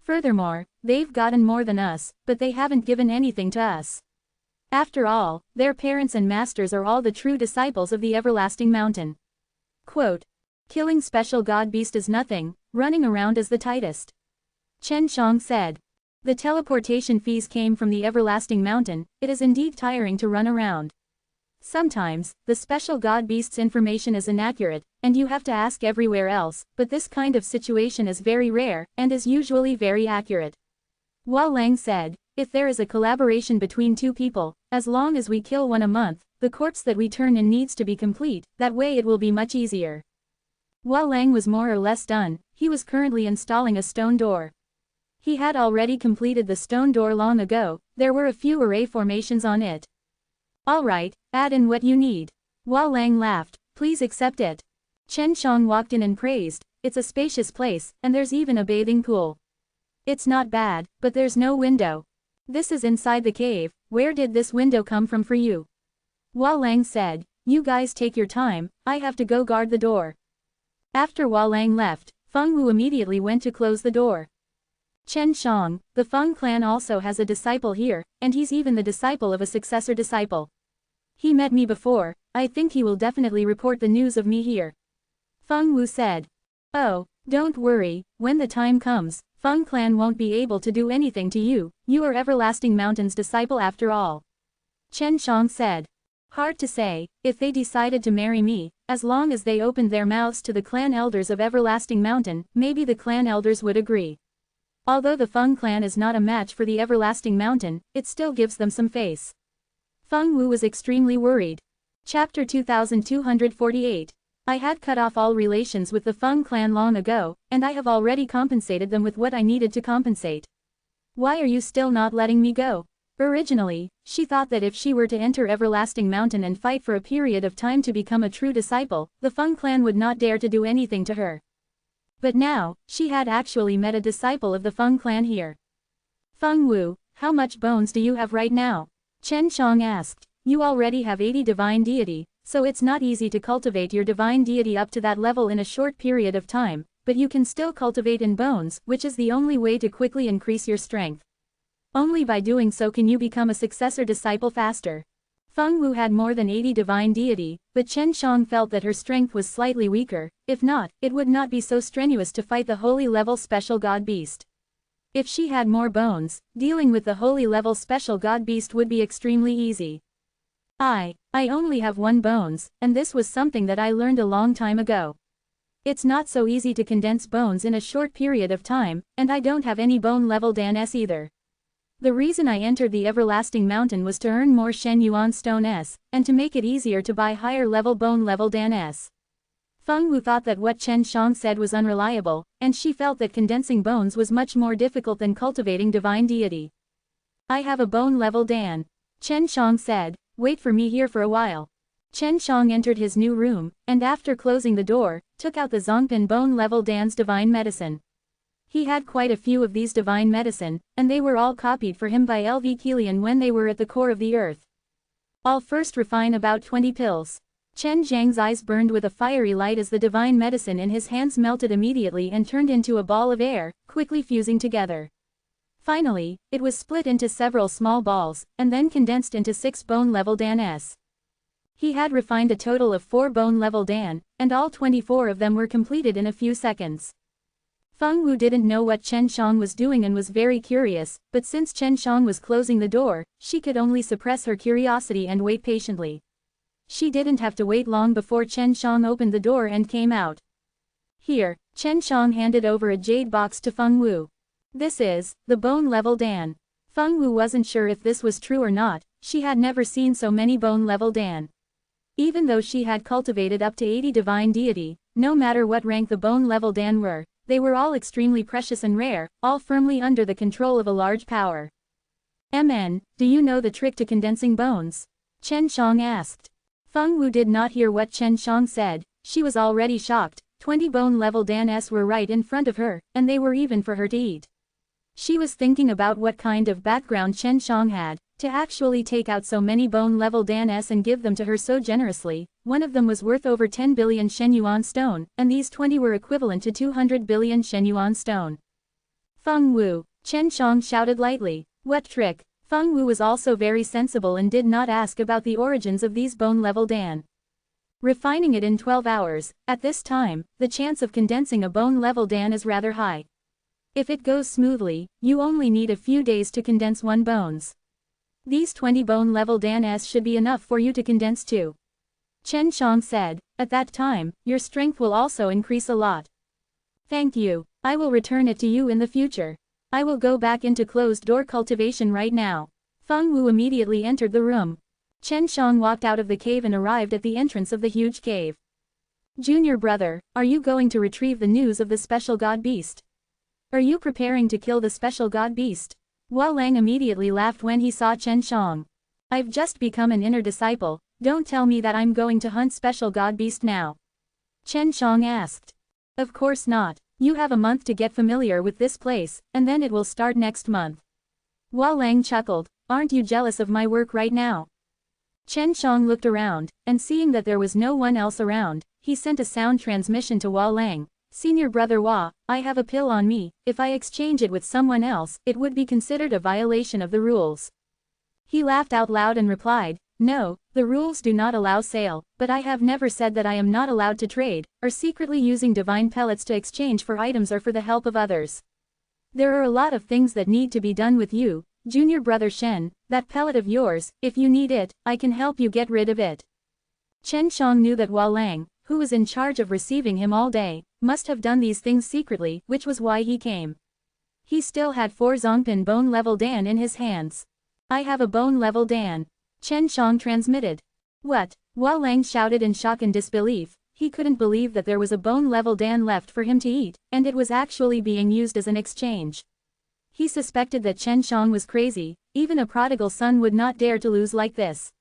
Furthermore, they've gotten more than us, but they haven't given anything to us. After all, their parents and masters are all the true disciples of the Everlasting Mountain. Quote. Killing special god beast is nothing, running around is the tightest. Chen Shang said. The teleportation fees came from the everlasting mountain. It is indeed tiring to run around. Sometimes, the special god beast's information is inaccurate, and you have to ask everywhere else, but this kind of situation is very rare, and is usually very accurate. Hua Lang said, if there is a collaboration between two people, as long as we kill one a month, the corpse that we turn in needs to be complete, that way it will be much easier. Hua Lang was more or less done. He was currently installing a stone door. He had already completed the stone door long ago. There were a few array formations on it. Alright, add in what you need. Hua Lang laughed, please accept it. Chen Shang walked in and praised, it's a spacious place, and there's even a bathing pool. It's not bad, but there's no window. This is inside the cave. Where did this window come from for you? Hua Lang said, you guys take your time, I have to go guard the door. After Hua Lang left, Feng Wu immediately went to close the door. Chen Shang, the Feng clan also has a disciple here, and he's even the disciple of a successor disciple. He met me before, I think he will definitely report the news of me here. Feng Wu said. Oh, don't worry, when the time comes, Feng clan won't be able to do anything to you, you are Everlasting Mountain's disciple after all. Chen Shang said. Hard to say, if they decided to marry me, as long as they opened their mouths to the clan elders of Everlasting Mountain, maybe the clan elders would agree. Although the Feng clan is not a match for the Everlasting Mountain, it still gives them some face. Feng Wu was extremely worried. Chapter 2248. I had cut off all relations with the Feng clan long ago, and I have already compensated them with what I needed to compensate. Why are you still not letting me go? Originally, she thought that if she were to enter Everlasting Mountain and fight for a period of time to become a true disciple, the Feng clan would not dare to do anything to her. But now, she had actually met a disciple of the Feng clan here. Feng Wu, how much bones do you have right now? Chen Shang asked. You already have 80 divine deity, so it's not easy to cultivate your divine deity up to that level in a short period of time, but you can still cultivate in bones, which is the only way to quickly increase your strength. Only by doing so can you become a successor disciple faster. Feng Wu had more than 80 divine deity, but Chen Shang felt that her strength was slightly weaker. If not, it would not be so strenuous to fight the holy level special god beast. If she had more bones, dealing with the holy level special god beast would be extremely easy. I only have 1 bones, and this was something that I learned a long time ago. It's not so easy to condense bones in a short period of time, and I don't have any bone level Dan S either. The reason I entered the Everlasting Mountain was to earn more Shen Yuan Stone S, and to make it easier to buy higher level bone level Dan S. Feng Wu thought that what Chen Shang said was unreliable, and she felt that condensing bones was much more difficult than cultivating divine deity. I have a bone level Dan. Chen Shang said. Wait for me here for a while. Chen Shang entered his new room, and after closing the door, took out the Zongpin bone level Dan's divine medicine. He had quite a few of these divine medicine, and they were all copied for him by LV Kilian when they were at the core of the earth. I'll first refine about 20 pills. Chen Zhang's eyes burned with a fiery light as the divine medicine in his hands melted immediately and turned into a ball of air, quickly fusing together. Finally, it was split into several small balls, and then condensed into 6 bone-level Dan S. He had refined a total of 4 bone-level Dan, and all 24 of them were completed in a few seconds. Feng Wu didn't know what Chen Shang was doing and was very curious, but since Chen Shang was closing the door, she could only suppress her curiosity and wait patiently. She didn't have to wait long before Chen Shang opened the door and came out. Here, Chen Shang handed over a jade box to Feng Wu. This is the bone-level Dan. Feng Wu wasn't sure if this was true or not. She had never seen so many bone-level Dan. Even though she had cultivated up to 80 divine deity, no matter what rank the bone-level Dan were, they were all extremely precious and rare, all firmly under the control of a large power. MN, do you know the trick to condensing bones? Chen Shang asked. Feng Wu did not hear what Chen Shang said. She was already shocked. 20 bone-level Dan S were right in front of her, and they were even for her to eat. She was thinking about what kind of background Chen Shang had, to actually take out so many bone-level Dan S and give them to her so generously. One of them was worth over 10 billion Shen Yuan stone, and these 20 were equivalent to 200 billion Shen Yuan stone. Feng Wu, Chen Shang shouted lightly. What trick? Feng Wu was also very sensible and did not ask about the origins of these bone-level Dan. Refining it in 12 hours, at this time, the chance of condensing a bone-level Dan is rather high. If it goes smoothly, you only need a few days to condense 1 bones. These 20 bone level dans should be enough for you to condense 2. Chen Shang said, at that time, your strength will also increase a lot. Thank you, I will return it to you in the future. I will go back into closed-door cultivation right now. Feng Wu immediately entered the room. Chen Shang walked out of the cave and arrived at the entrance of the huge cave. Junior brother, are you going to retrieve the news of the special god beast? Are you preparing to kill the special god beast? Hua Lang immediately laughed when he saw Chen Shang. I've just become an inner disciple, don't tell me that I'm going to hunt special god beast now. Chen Shang asked. Of course not, you have a month to get familiar with this place, and then it will start next month. Hua Lang chuckled, aren't you jealous of my work right now? Chen Shang looked around, and seeing that there was no one else around, he sent a sound transmission to Hua Lang. Senior brother Hua, I have a pill on me, if I exchange it with someone else, it would be considered a violation of the rules. He laughed out loud and replied, no, the rules do not allow sale, but I have never said that I am not allowed to trade, or secretly using divine pellets to exchange for items or for the help of others. There are a lot of things that need to be done with you, junior brother Shen, that pellet of yours, if you need it, I can help you get rid of it. Chen Shang knew that Hua Lang, who was in charge of receiving him all day, must have done these things secretly, which was why he came. He still had 4 Zongpin bone level Dan in his hands. I have a bone level Dan. Chen Shang transmitted. What? Hua Lang shouted in shock and disbelief. He couldn't believe that there was a bone level Dan left for him to eat, and it was actually being used as an exchange. He suspected that Chen Shang was crazy, even a prodigal son would not dare to lose like this.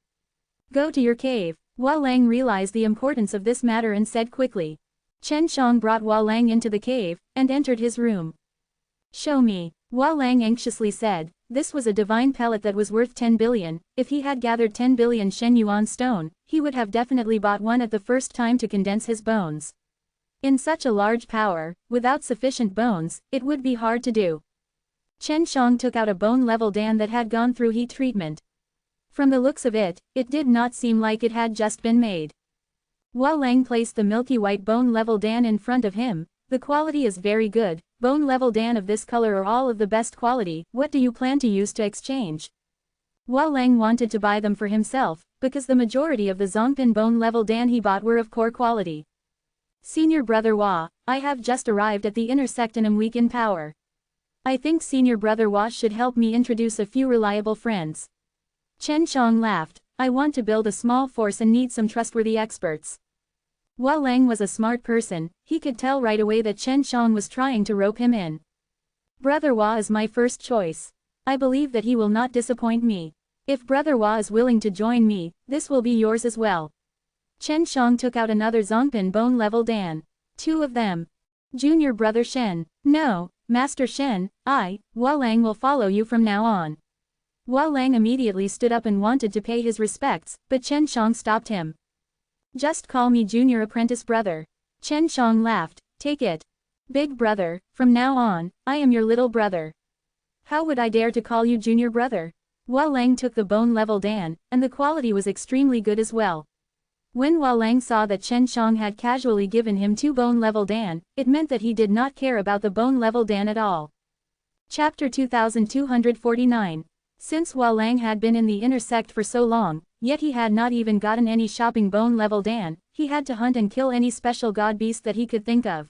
Go to your cave. Hua Lang realized the importance of this matter and said quickly. Chen Shang brought Hua Lang into the cave, and entered his room. Show me, Hua Lang anxiously said. This was a divine pellet that was worth 10 billion, if he had gathered 10 billion Shen Yuan stone, he would have definitely bought one at the first time to condense his bones. In such a large power, without sufficient bones, it would be hard to do. Chen Shang took out a bone level Dan that had gone through heat treatment. From the looks of it, it did not seem like it had just been made. Hua Lang placed the milky white bone level Dan in front of him. The quality is very good, bone level Dan of this color are all of the best quality, what do you plan to use to exchange? Hua Lang wanted to buy them for himself, because the majority of the Zongpin bone level Dan he bought were of core quality. Senior brother Hua, I have just arrived at the inner sect and am weak in power. I think senior brother Hua should help me introduce a few reliable friends. Chen Shang laughed, I want to build a small force and need some trustworthy experts. Hua Lang was a smart person, he could tell right away that Chen Shang was trying to rope him in. Brother Hua is my first choice. I believe that he will not disappoint me. If brother Hua is willing to join me, this will be yours as well. Chen Shang took out another Zongpin bone level Dan. 2 of them. Junior brother Shen. No, Master Shen, Hua Lang will follow you from now on. Hua Lang immediately stood up and wanted to pay his respects, but Chen Shang stopped him. Just call me junior apprentice brother. Chen Shang laughed, take it. Big brother, from now on, I am your little brother. How would I dare to call you junior brother? Hua Lang took the bone level Dan, and the quality was extremely good as well. When Hua Lang saw that Chen Shang had casually given him 2 bone level Dan, it meant that he did not care about the bone level Dan at all. Chapter 2249. Since Hua Lang had been in the inner sect for so long, yet he had not even gotten any shopping bone level Dan, he had to hunt and kill any special god beast that he could think of.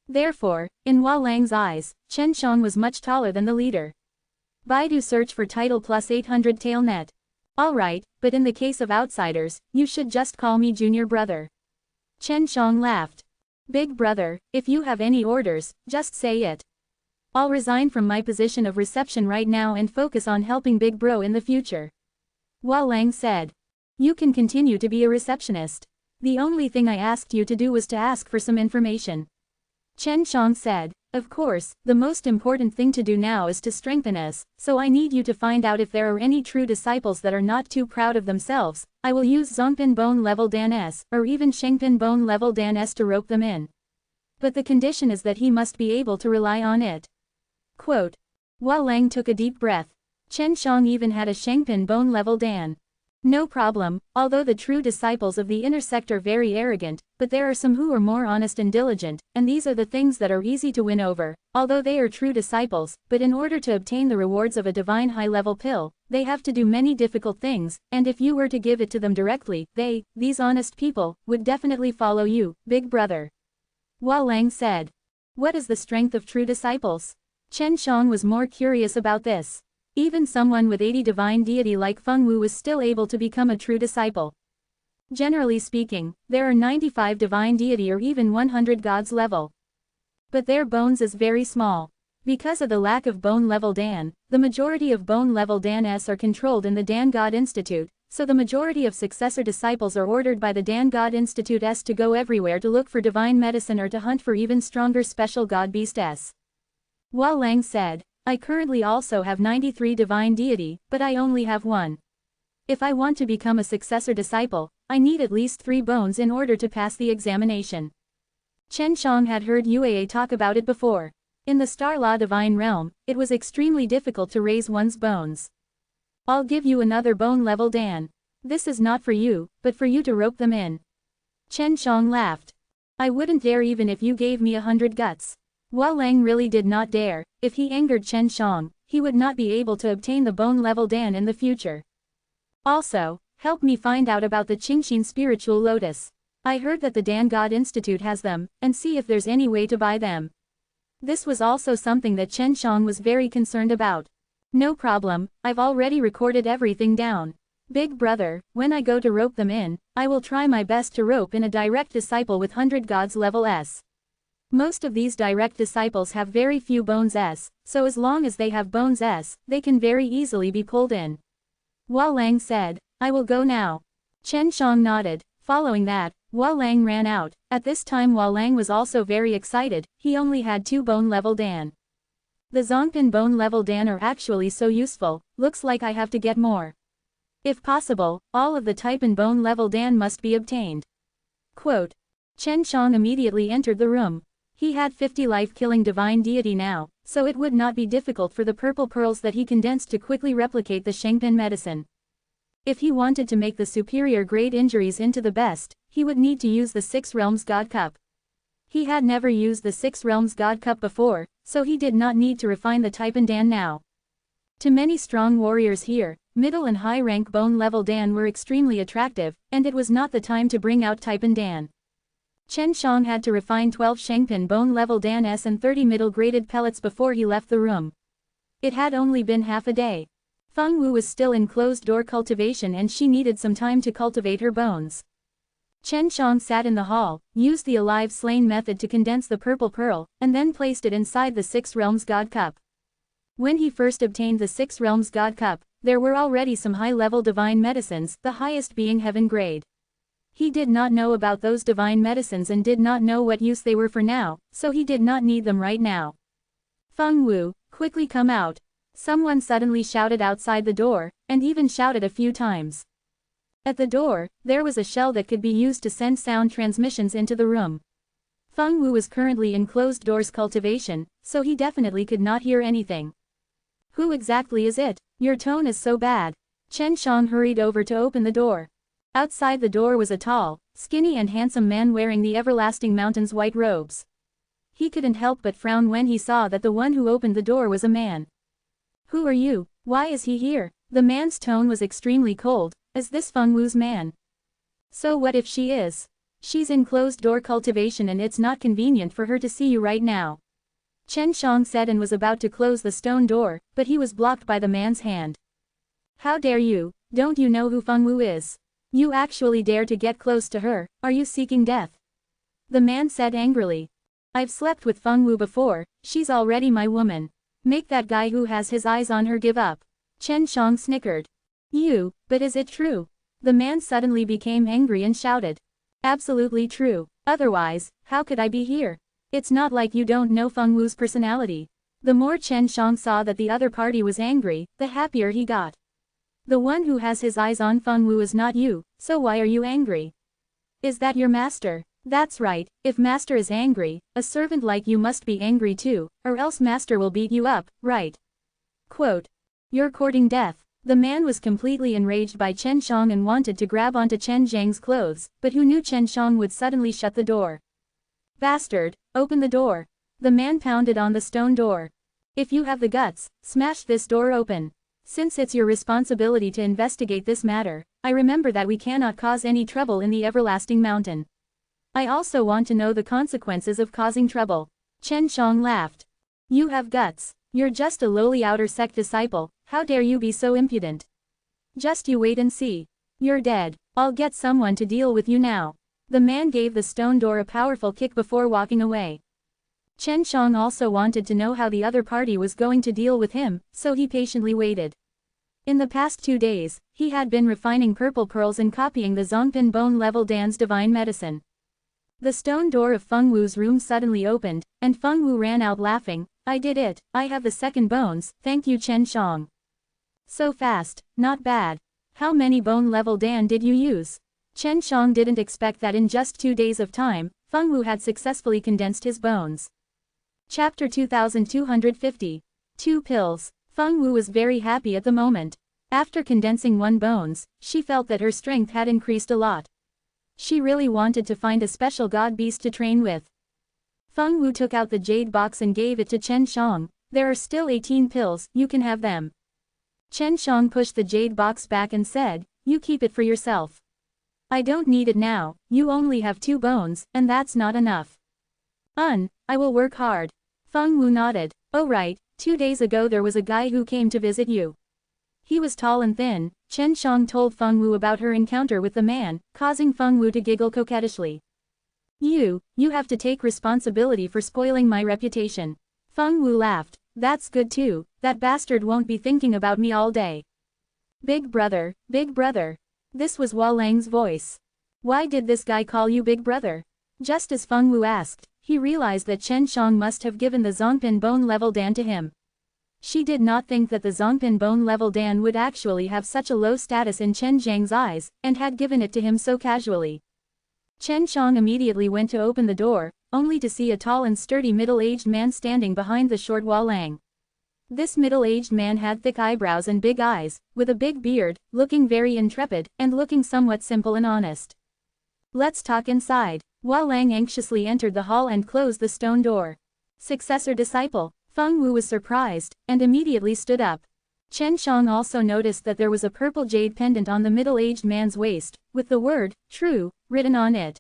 Therefore, in Hua Lang's eyes, Chen Shang was much taller than the leader. Baidu search for title plus 800 tailnet. Alright, but in the case of outsiders, you should just call me junior brother. Chen Shang laughed. Big brother, if you have any orders, just say it. I'll resign from my position of reception right now and focus on helping Big Bro in the future. Hua Lang said. You can continue to be a receptionist. The only thing I asked you to do was to ask for some information. Chen Shang said. Of course, the most important thing to do now is to strengthen us, so I need you to find out if there are any true disciples that are not too proud of themselves. I will use Zongpin bone level Dan S, or even Shengpin bone level Dan S to rope them in. But the condition is that he must be able to rely on it. Quote. Hua Lang took a deep breath. Chen Shang even had a Shengpin bone level Dan. No problem, although the true disciples of the inner sect are very arrogant, but there are some who are more honest and diligent, and these are the things that are easy to win over, although they are true disciples, but in order to obtain the rewards of a divine high-level pill, they have to do many difficult things, and if you were to give it to them directly, these honest people, would definitely follow you, big brother. Hua Lang said. What is the strength of true disciples? Chen Shang was more curious about this. Even someone with 80 divine deity like Feng Wu was still able to become a true disciple. Generally speaking, there are 95 divine deity or even 100 gods level. But their bones is very small. Because of the lack of bone level Dan, the majority of bone level Dan S are controlled in the Dan God Institute, so the majority of successor disciples are ordered by the Dan God Institute S to go everywhere to look for divine medicine or to hunt for even stronger special God Beast S. Hua Lang said. I currently also have 93 divine deity, but I only have one. If I want to become a successor disciple, I need at least 3 bones in order to pass the examination. Chen Shang had heard Yue talk about it before. In the Star Law Divine Realm, it was extremely difficult to raise one's bones. I'll give you another bone level Dan. This is not for you, but for you to rope them in. Chen Shang laughed. I wouldn't dare even if you gave me 100 guts. Hua Lang really did not dare. If he angered Chen Shang, he would not be able to obtain the bone level Dan in the future. Also, help me find out about the Qingxin spiritual lotus. I heard that the Dan God Institute has them, and see if there's any way to buy them. This was also something that Chen Shang was very concerned about. No problem, I've already recorded everything down. Big brother, when I go to rope them in, I will try my best to rope in a direct disciple with 100 gods level S. Most of these direct disciples have very few bones S, so as long as they have bones S, they can very easily be pulled in. Hua Lang said, I will go now. Chen Shang nodded. Following that, Hua Lang ran out. At this time Hua Lang was also very excited, he only had 2 bone level Dan. The Zongpin bone level Dan are actually so useful, looks like I have to get more. If possible, all of the Taipan bone level Dan must be obtained. Quote. Chen Shang immediately entered the room. He had 50 life-killing divine deity now, so it would not be difficult for the purple pearls that he condensed to quickly replicate the Shengpin medicine. If he wanted to make the superior grade injuries into the best, he would need to use the 6 Realms God Cup. He had never used the 6 Realms God Cup before, so he did not need to refine the Taipan Dan now. To many strong warriors here, middle and high rank bone level Dan were extremely attractive, and it was not the time to bring out Taipan Dan. Chen Shang had to refine 12 Shengpin bone level Dan S and 30 middle graded pellets before he left the room. It had only been half a day. Feng Wu was still in closed door cultivation and she needed some time to cultivate her bones. Chen Shang sat in the hall, used the alive slain method to condense the purple pearl, and then placed it inside the 6 Realms God Cup. When he first obtained the 6 Realms God Cup, there were already some high-level divine medicines, the highest being heaven grade. He did not know about those divine medicines and did not know what use they were for now, so he did not need them right now. Feng Wu, quickly come out. Someone suddenly shouted outside the door, and even shouted a few times. At the door, there was a shell that could be used to send sound transmissions into the room. Feng Wu was currently in closed doors cultivation, so he definitely could not hear anything. Who exactly is it? Your tone is so bad. Chen Shang hurried over to open the door. Outside the door was a tall, skinny and handsome man wearing the everlasting mountain's white robes. He couldn't help but frown when he saw that the one who opened the door was a man. Who are you? Why is he here? The man's tone was extremely cold. Is this Feng Wu's man? So what if she is? She's in closed door cultivation and it's not convenient for her to see you right now. Chen Shang said and was about to close the stone door, but he was blocked by the man's hand. How dare you? Don't you know who Feng Wu is? You actually dare to get close to her, are you seeking death? The man said angrily. I've slept with Feng Wu before, she's already my woman. Make that guy who has his eyes on her give up. Chen Shang snickered. You, but is it true? The man suddenly became angry and shouted. Absolutely true, otherwise, how could I be here? It's not like you don't know Feng Wu's personality. The more Chen Shang saw that the other party was angry, the happier he got. The one who has his eyes on Feng Wu is not you, so why are you angry? Is that your master? That's right, if master is angry, a servant like you must be angry too, or else master will beat you up, right? Quote. You're courting death. The man was completely enraged by Chen Shang and wanted to grab onto Chen Zhang's clothes, but who knew Chen Shang would suddenly shut the door. Bastard, open the door. The man pounded on the stone door. If you have the guts, smash this door open. Since it's your responsibility to investigate this matter, I remember that we cannot cause any trouble in the everlasting mountain. I also want to know the consequences of causing trouble. Chen Shang laughed. You have guts. You're just a lowly outer sect disciple, how dare you be so impudent? Just you wait and see. You're dead. I'll get someone to deal with you now. The man gave the stone door a powerful kick before walking away. Chen Shang also wanted to know how the other party was going to deal with him, so he patiently waited. In the past 2 days, he had been refining purple pearls and copying the Zongpin Bone Level Dan's divine medicine. The stone door of Feng Wu's room suddenly opened, and Feng Wu ran out laughing. I did it, I have the second bones, thank you Chen Shang. So fast, not bad. How many bone level Dan did you use? Chen Shang didn't expect that in just 2 days of time, Feng Wu had successfully condensed his bones. Chapter 2250. 2 pills. Feng Wu was very happy at the moment. After condensing 1 bones, she felt that her strength had increased a lot. She really wanted to find a special god beast to train with. Feng Wu took out the jade box and gave it to Chen Shang. There are still 18 pills, you can have them. Chen Shang pushed the jade box back and said, you keep it for yourself. I don't need it now, you only have 2 bones, and that's not enough. I will work hard. Feng Wu nodded. Oh right, 2 days ago there was a guy who came to visit you. He was tall and thin. Chen Shang told Feng Wu about her encounter with the man, causing Feng Wu to giggle coquettishly. You have to take responsibility for spoiling my reputation. Feng Wu laughed. That's good too, that bastard won't be thinking about me all day. Big brother, big brother. This was Hua Lang's voice. Why did this guy call you big brother? Just as Feng Wu asked, he realized that Chen Shang must have given the Zongpin Bone Level Dan to him. She did not think that the Zongpin Bone Level Dan would actually have such a low status in Chen Zhang's eyes, and had given it to him so casually. Chen Shang immediately went to open the door, only to see a tall and sturdy middle-aged man standing behind the short Hua Lang. This middle-aged man had thick eyebrows and big eyes, with a big beard, looking very intrepid, and looking somewhat simple and honest. Let's talk inside. Hua Lang anxiously entered the hall and closed the stone door. Successor disciple. Feng Wu was surprised, and immediately stood up. Chen Shang also noticed that there was a purple jade pendant on the middle-aged man's waist, with the word, true, written on it.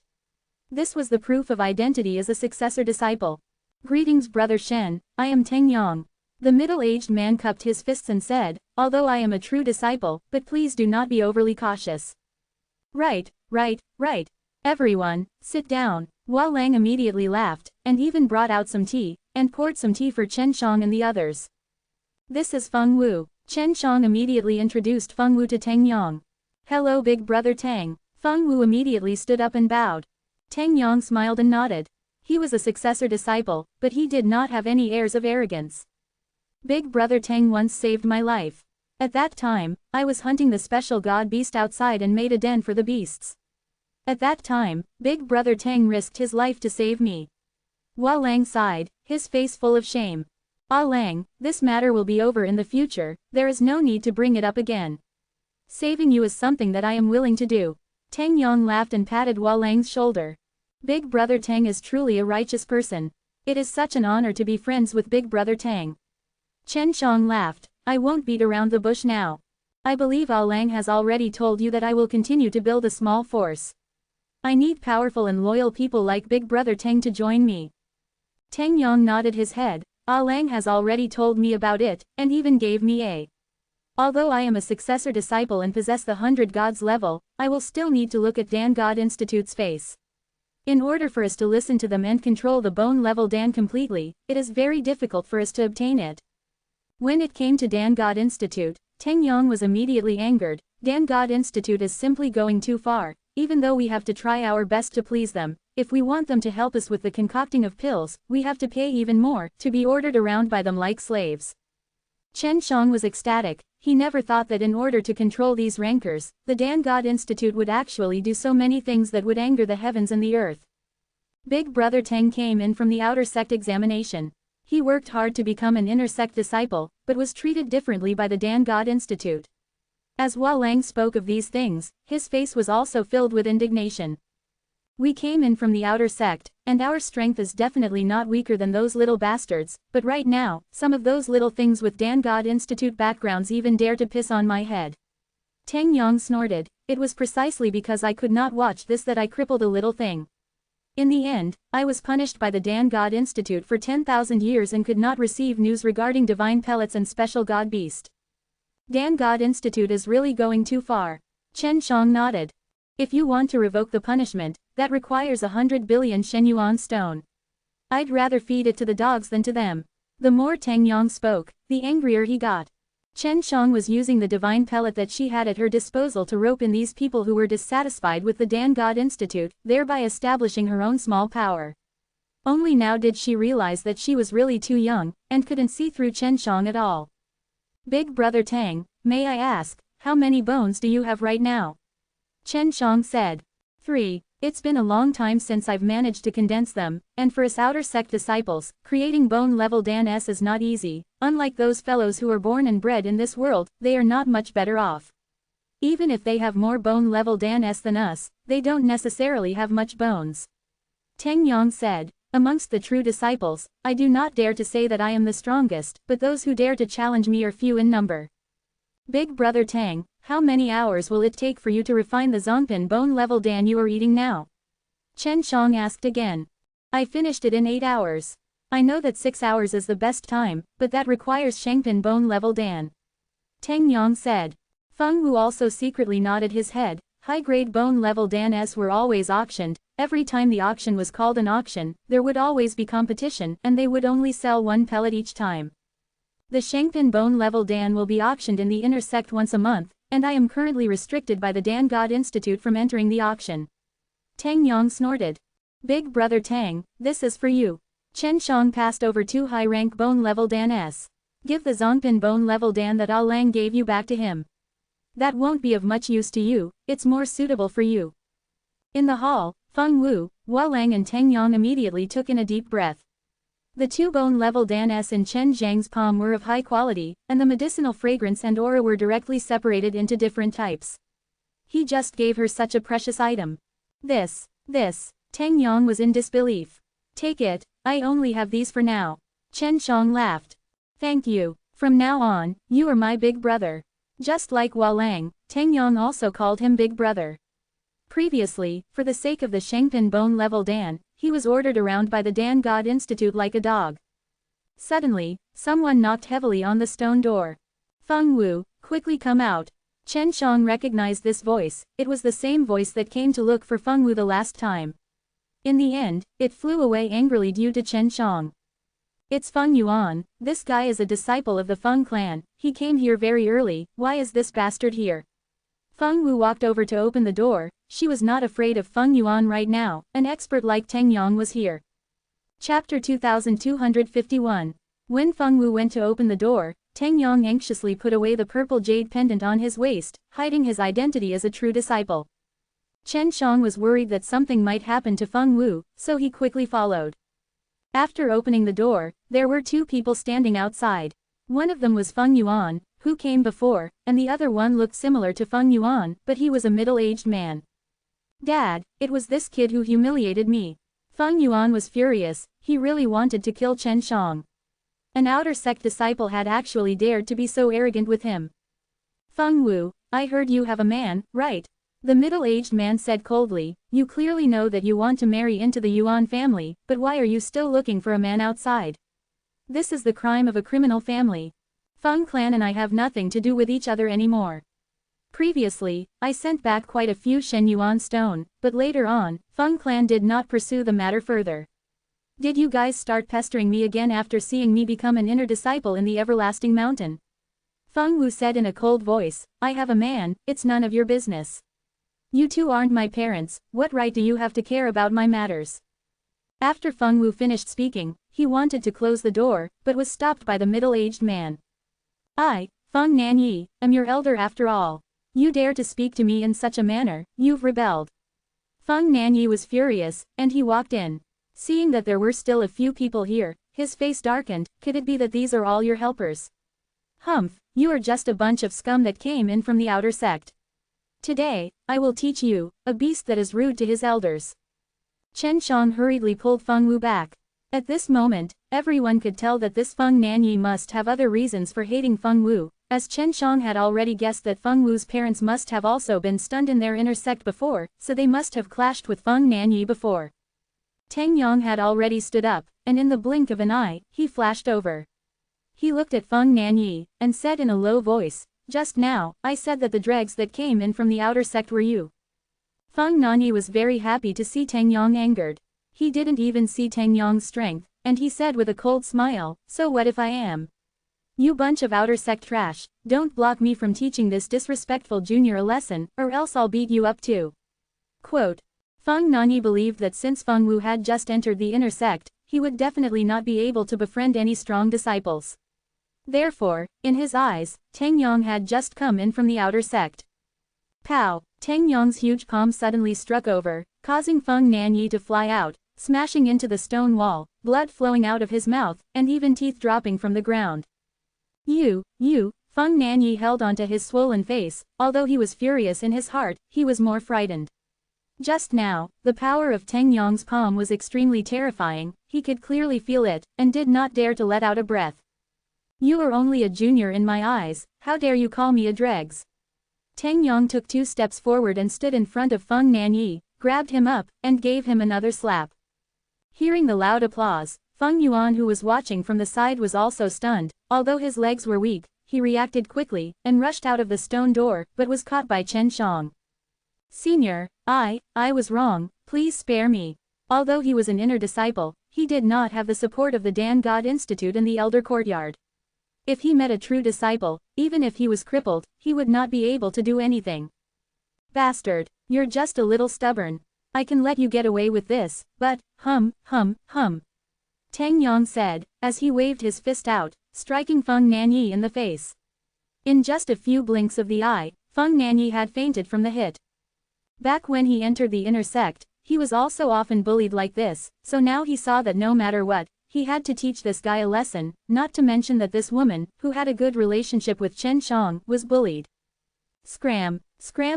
This was the proof of identity as a successor disciple. Greetings Brother Shen, I am Teng Yang. The middle-aged man cupped his fists and said, although I am a true disciple, but please do not be overly cautious. Right. Everyone, sit down. Hua Lang immediately laughed, and even brought out some tea, and poured some tea for Chen Shang and the others. This is Feng Wu. Chen Shang immediately introduced Feng Wu to Teng Yang. Hello big brother Teng. Feng Wu immediately stood up and bowed. Teng Yang smiled and nodded. He was a successor disciple, but he did not have any airs of arrogance. Big brother Teng once saved my life. At that time, I was hunting the special god beast outside and made a den for the beasts. At that time, big brother Teng risked his life to save me. Hua Lang sighed, his face full of shame. Ah Lang, this matter will be over in the future, there is no need to bring it up again. Saving you is something that I am willing to do. Teng Yang laughed and patted Hua Lang's shoulder. Big brother Teng is truly a righteous person. It is such an honor to be friends with big brother Teng. Chen Shang laughed. I won't beat around the bush now. I believe Ah Lang has already told you that I will continue to build a small force. I need powerful and loyal people like big brother Teng to join me. Teng Yang nodded his head. Ah Lang has already told me about it, and even gave me a. Although I am a successor disciple and possess the 100 gods level, I will still need to look at Dan God Institute's face. In order for us to listen to them and control the bone level Dan completely, it is very difficult for us to obtain it. When it came to Dan God Institute, Teng Yang was immediately angered. Dan God Institute is simply going too far. Even though we have to try our best to please them, if we want them to help us with the concocting of pills, we have to pay even more, to be ordered around by them like slaves. Chen Shang was ecstatic. He never thought that in order to control these rancors, the Dan God Institute would actually do so many things that would anger the heavens and the earth. Big brother Teng came in from the outer sect examination. He worked hard to become an inner sect disciple, but was treated differently by the Dan God Institute. As Hua Lang spoke of these things, his face was also filled with indignation. We came in from the outer sect, and our strength is definitely not weaker than those little bastards, but right now, some of those little things with Dan God Institute backgrounds even dare to piss on my head. Tang Yong snorted. It was precisely because I could not watch this that I crippled a little thing. In the end, I was punished by the Dan God Institute for 10,000 years and could not receive news regarding divine pellets and special god beast. Dan God Institute is really going too far. Chen Shang nodded. If you want to revoke the punishment, that requires 100 billion Shenyuan stone. I'd rather feed it to the dogs than to them. The more Tang Yong spoke, the angrier he got. Chen Shang was using the divine pellet that she had at her disposal to rope in these people who were dissatisfied with the Dan God Institute, thereby establishing her own small power. Only now did she realize that she was really too young, and couldn't see through Chen Shang at all. Big Brother Tang, may I ask, how many bones do you have right now? Chen Shang said. 3. It's been a long time since I've managed to condense them, and for us outer sect disciples, creating bone-level Dan-s is not easy. Unlike those fellows who are born and bred in this world, they are not much better off. Even if they have more bone-level Dan-s than us, they don't necessarily have much bones. Tang Yong said, amongst the true disciples, I do not dare to say that I am the strongest, but those who dare to challenge me are few in number. Big Brother Tang, how many hours will it take for you to refine the Zongpin bone-level Dan you are eating now? Chen Shang asked again. I finished it in 8 hours. I know that 6 hours is the best time, but that requires Shangpin bone-level Dan. Tang Yong said. Feng Wu also secretly nodded his head. High-grade bone-level Dan-s were always auctioned. Every time the auction was called an auction, there would always be competition, and they would only sell one pellet each time. The Shangpin bone-level Dan will be auctioned in the inner sect once a month, and I am currently restricted by the Dan God Institute from entering the auction. Tang Yong snorted. Big Brother Tang, this is for you. Chen Shang passed over 2 high-rank bone-level Dan-s. Give the Zongpin bone-level Dan that Ah Lang gave you back to him. That won't be of much use to you, it's more suitable for you. In the hall, Feng Wu, Hua Lang and Tang Yong immediately took in a deep breath. The 2 bone-level Dan-s in Chen Zhang's palm were of high quality, and the medicinal fragrance and aura were directly separated into different types. He just gave her such a precious item. This. Tang Yong was in disbelief. Take it, I only have these for now. Chen Shang laughed. Thank you. From now on, you are my big brother. Just like Hua Lang, Tang Yong also called him big brother. Previously, for the sake of the Shangpin bone-level Dan, he was ordered around by the Dan God Institute like a dog. Suddenly, someone knocked heavily on the stone door. Feng Wu, quickly come out. Chen Shang recognized this voice. It was the same voice that came to look for Feng Wu the last time. In the end, it flew away angrily due to Chen Shang. It's Feng Yuan, this guy is a disciple of the Feng clan, he came here very early, why is this bastard here? Feng Wu walked over to open the door. She was not afraid of Feng Yuan right now, an expert like Tang Yong was here. Chapter 2251. When Feng Wu went to open the door, Tang Yong anxiously put away the purple jade pendant on his waist, hiding his identity as a true disciple. Chen Shang was worried that something might happen to Feng Wu, so he quickly followed. After opening the door, there were 2 people standing outside. One of them was Feng Yuan, who came before, and the other one looked similar to Feng Yuan, but he was a middle-aged man. Dad, it was this kid who humiliated me. Feng Yuan was furious, he really wanted to kill Chen Shang. An outer sect disciple had actually dared to be so arrogant with him. Feng Wu, I heard you have a man, right? The middle-aged man said coldly, you clearly know that you want to marry into the Yuan family, but why are you still looking for a man outside? This is the crime of a criminal family. Feng clan and I have nothing to do with each other anymore. Previously, I sent back quite a few Shenyuan stone, but later on, Feng clan did not pursue the matter further. Did you guys start pestering me again after seeing me become an inner disciple in the everlasting mountain? Feng Wu said in a cold voice, I have a man, it's none of your business. You 2 aren't my parents, what right do you have to care about my matters? After Feng Wu finished speaking, he wanted to close the door, but was stopped by the middle-aged man. I, Feng Nanyi, am your elder after all. You dare to speak to me in such a manner, you've rebelled. Feng Nanyi was furious, and he walked in. Seeing that there were still a few people here, his face darkened, could it be that these are all your helpers? Humph, You are just a bunch of scum that came in from the outer sect. Today, I will teach you, a beast that is rude to his elders." Chen Shang hurriedly pulled Feng Wu back. At this moment, everyone could tell that this Feng Nanyi must have other reasons for hating Feng Wu, as Chen Shang had already guessed that Feng Wu's parents must have also been stunned in their inner sect before, so they must have clashed with Feng Nanyi before. Tang Yang had already stood up, and in the blink of an eye, he flashed over. He looked at Feng Nanyi, and said in a low voice, "Just now, I said that the dregs that came in from the outer sect were you." Feng Nanyi was very happy to see Tang Yang angered. He didn't even see Tang Yang's strength, and he said with a cold smile, "So what if I am? You bunch of outer sect trash, don't block me from teaching this disrespectful junior a lesson, or else I'll beat you up too." Quote. Feng Nanyi believed that since Feng Wu had just entered the inner sect, he would definitely not be able to befriend any strong disciples. Therefore, in his eyes, Tang Yang had just come in from the outer sect. Pow! Tang Yang's huge palm suddenly struck over, causing Feng Nanyi to fly out, smashing into the stone wall, blood flowing out of his mouth, and even teeth dropping from the ground. You, Feng Nanyi held onto his swollen face, although he was furious in his heart, he was more frightened. Just now, the power of Tang Yang's palm was extremely terrifying, he could clearly feel it, and did not dare to let out a breath. You are only a junior in my eyes, how dare you call me a dregs? Tang Yang took 2 steps forward and stood in front of Feng Nanyi, grabbed him up, and gave him another slap. Hearing the loud applause, Feng Yuan who was watching from the side was also stunned. Although his legs were weak, he reacted quickly, and rushed out of the stone door, but was caught by Chen Shang. "Senior, I was wrong, please spare me." Although he was an inner disciple, he did not have the support of the Dan God Institute in the Elder Courtyard. If he met a true disciple, even if he was crippled, he would not be able to do anything. "Bastard, you're just a little stubborn. I can let you get away with this, but, hum. Tang Yang said, as he waved his fist out, striking Feng Nanyi in the face. In just a few blinks of the eye, Feng Nanyi had fainted from the hit. Back when he entered the inner sect, he was also often bullied like this, so now he saw that no matter what, he had to teach this guy a lesson, not to mention that this woman, who had a good relationship with Chen Shang, was bullied. Scram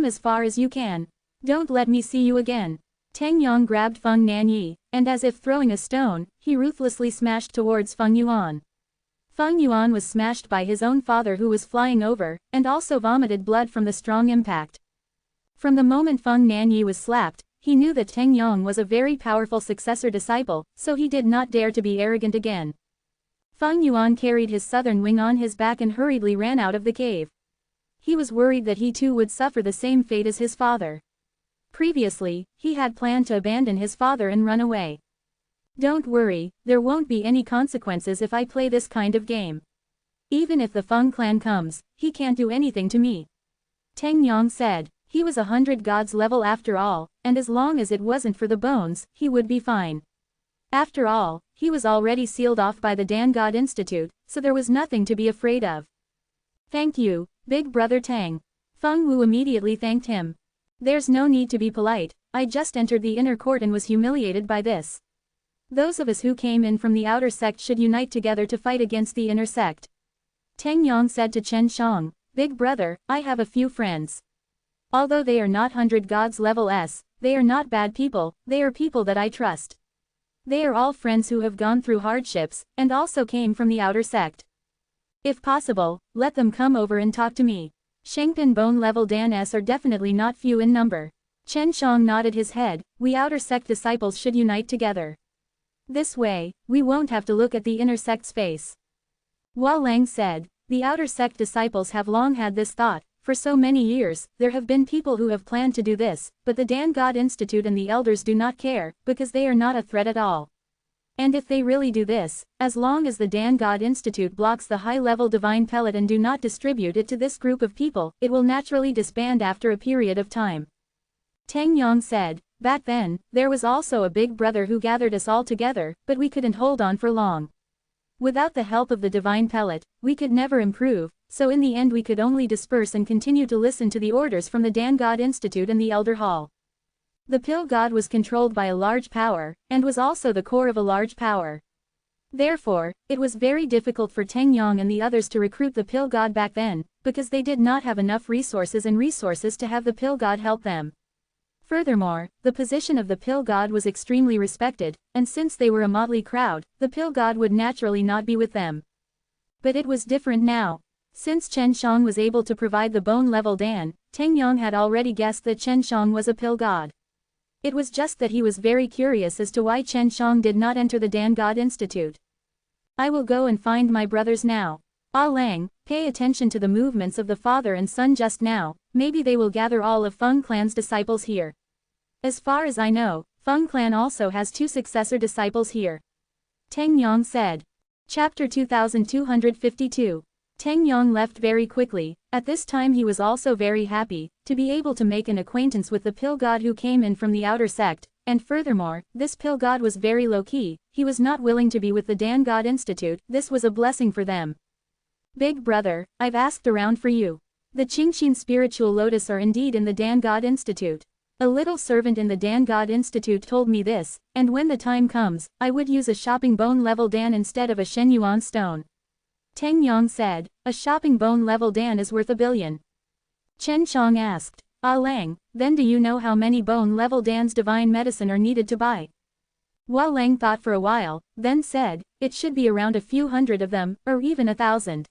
as far as you can. Don't let me see you again." Tang Yang grabbed Feng Nanyi, and as if throwing a stone, he ruthlessly smashed towards Feng Yuan. Feng Yuan was smashed by his own father who was flying over, and also vomited blood from the strong impact. From the moment Feng Nanyi was slapped, he knew that Tang Yang was a very powerful successor disciple, so he did not dare to be arrogant again. Feng Yuan carried his southern wing on his back and hurriedly ran out of the cave. He was worried that he too would suffer the same fate as his father. Previously, he had planned to abandon his father and run away. "Don't worry, there won't be any consequences if I play this kind of game. Even if the Feng clan comes, he can't do anything to me." Tang Yang said. He was 100 gods level after all, and as long as it wasn't for the bones, he would be fine. After all, he was already sealed off by the Dan God Institute, so there was nothing to be afraid of. "Thank you, Big Brother Tang." Feng Wu immediately thanked him. "There's no need to be polite, I just entered the inner court and was humiliated by this. Those of us who came in from the outer sect should unite together to fight against the inner sect." Tang Yang said to Chen Shang, "Big brother, I have a few friends. Although they are not 100 gods level S, they are not bad people, they are people that I trust. They are all friends who have gone through hardships, and also came from the outer sect. If possible, let them come over and talk to me. Shengpen bone level Dan S are definitely not few in number." Chen Shang nodded his head, "We outer sect disciples should unite together. This way, we won't have to look at the inner sect's face." Hua Lang said, "The outer sect disciples have long had this thought. For so many years, there have been people who have planned to do this, but the Dan God Institute and the elders do not care, because they are not a threat at all. And if they really do this, as long as the Dan God Institute blocks the high-level divine pellet and do not distribute it to this group of people, it will naturally disband after a period of time." Tang Yang said, "Back then, there was also a big brother who gathered us all together, but we couldn't hold on for long. Without the help of the divine pellet, we could never improve, so in the end we could only disperse and continue to listen to the orders from the Dan God Institute and the Elder Hall. The Pill God was controlled by a large power, and was also the core of a large power. Therefore, it was very difficult for Teng Yong and the others to recruit the pill god back then, because they did not have enough resources to have the pill god help them. Furthermore, the position of the pill god was extremely respected, and since they were a motley crowd, the pill god would naturally not be with them. But it was different now. Since Chen Shang was able to provide the bone-level Dan, Teng Yong had already guessed that Chen Shang was a pill god. It was just that he was very curious as to why Chen Shang did not enter the Dan God Institute. I will go and find my brothers now. Ah Lang, pay attention to the movements of the father and son just now, maybe they will gather all of Feng Clan's disciples here. As far as I know, Feng Clan also has 2 successor disciples here. Teng Yong said. Chapter 2252. Teng Yong left very quickly. At this time he was also very happy to be able to make an acquaintance with the pill god who came in from the outer sect, and furthermore, this pill god was very low-key, he was not willing to be with the Dan God Institute, this was a blessing for them. Big brother, I've asked around for you. The Qingxin spiritual lotus are indeed in the Dan God Institute. A little servant in the Dan God Institute told me this, and when the time comes, I would use a shopping bone-level Dan instead of a Shenyuan stone. Teng Yong said, a shopping bone-level Dan is worth $1 billion. Chen Shang asked, Ah Lang, then do you know how many bone-level Dan's divine medicine are needed to buy? Hua Lang thought for a while, then said, it should be around a few hundred of them, or even 1,000.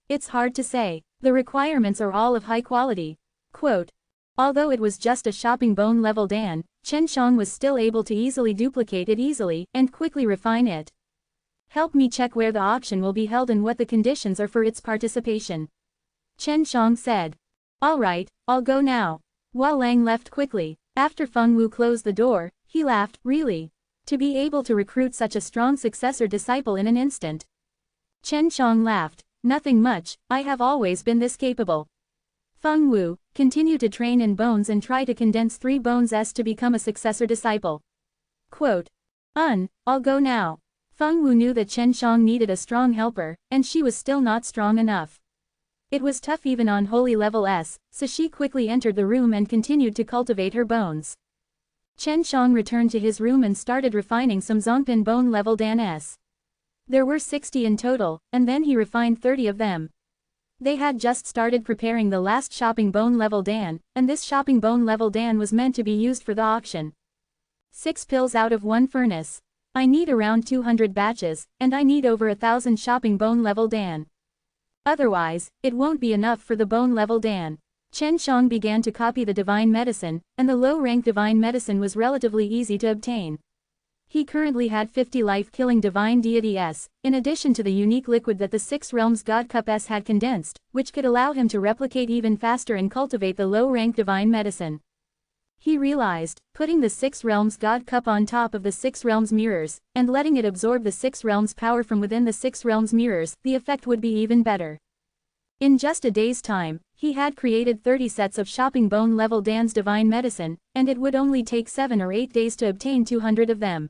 It's hard to say, the requirements are all of high quality. Quote, although it was just a shopping bone-level Dan, Chen Shang was still able to easily duplicate it and quickly refine it. Help me check where the auction will be held and what the conditions are for its participation. Chen Shang said. Alright, I'll go now. Hua Lang left quickly. After Feng Wu closed the door, he laughed, really? To be able to recruit such a strong successor disciple in an instant. Chen Shang laughed, nothing much, I have always been this capable. Feng Wu, continue to train in bones and try to condense 3 bones to become a successor disciple. Quote. I'll go now. Feng Wu knew that Chen Shang needed a strong helper, and she was still not strong enough. It was tough even on holy level S, so she quickly entered the room and continued to cultivate her bones. Chen Shang returned to his room and started refining some Zongpin bone level Dan S. There were 60 in total, and then he refined 30 of them. They had just started preparing the last shopping bone level Dan, and this shopping bone level Dan was meant to be used for the auction. 6 pills out of 1 furnace. I need around 200 batches, and I need over 1,000 shopping bone level Dan. Otherwise, it won't be enough for the bone level Dan. Chen Shang began to copy the divine medicine, and the low-rank divine medicine was relatively easy to obtain. He currently had 50 life-killing divine deity S, in addition to the unique liquid that the 6 realms God Cup S had condensed, which could allow him to replicate even faster and cultivate the low-rank divine medicine. He realized, putting the 6 realms God Cup on top of the 6 realms mirrors, and letting it absorb the 6 realms power from within the 6 realms mirrors, the effect would be even better. In just a day's time, he had created 30 sets of shopping bone level Dan's divine medicine, and it would only take 7 or 8 days to obtain 200 of them.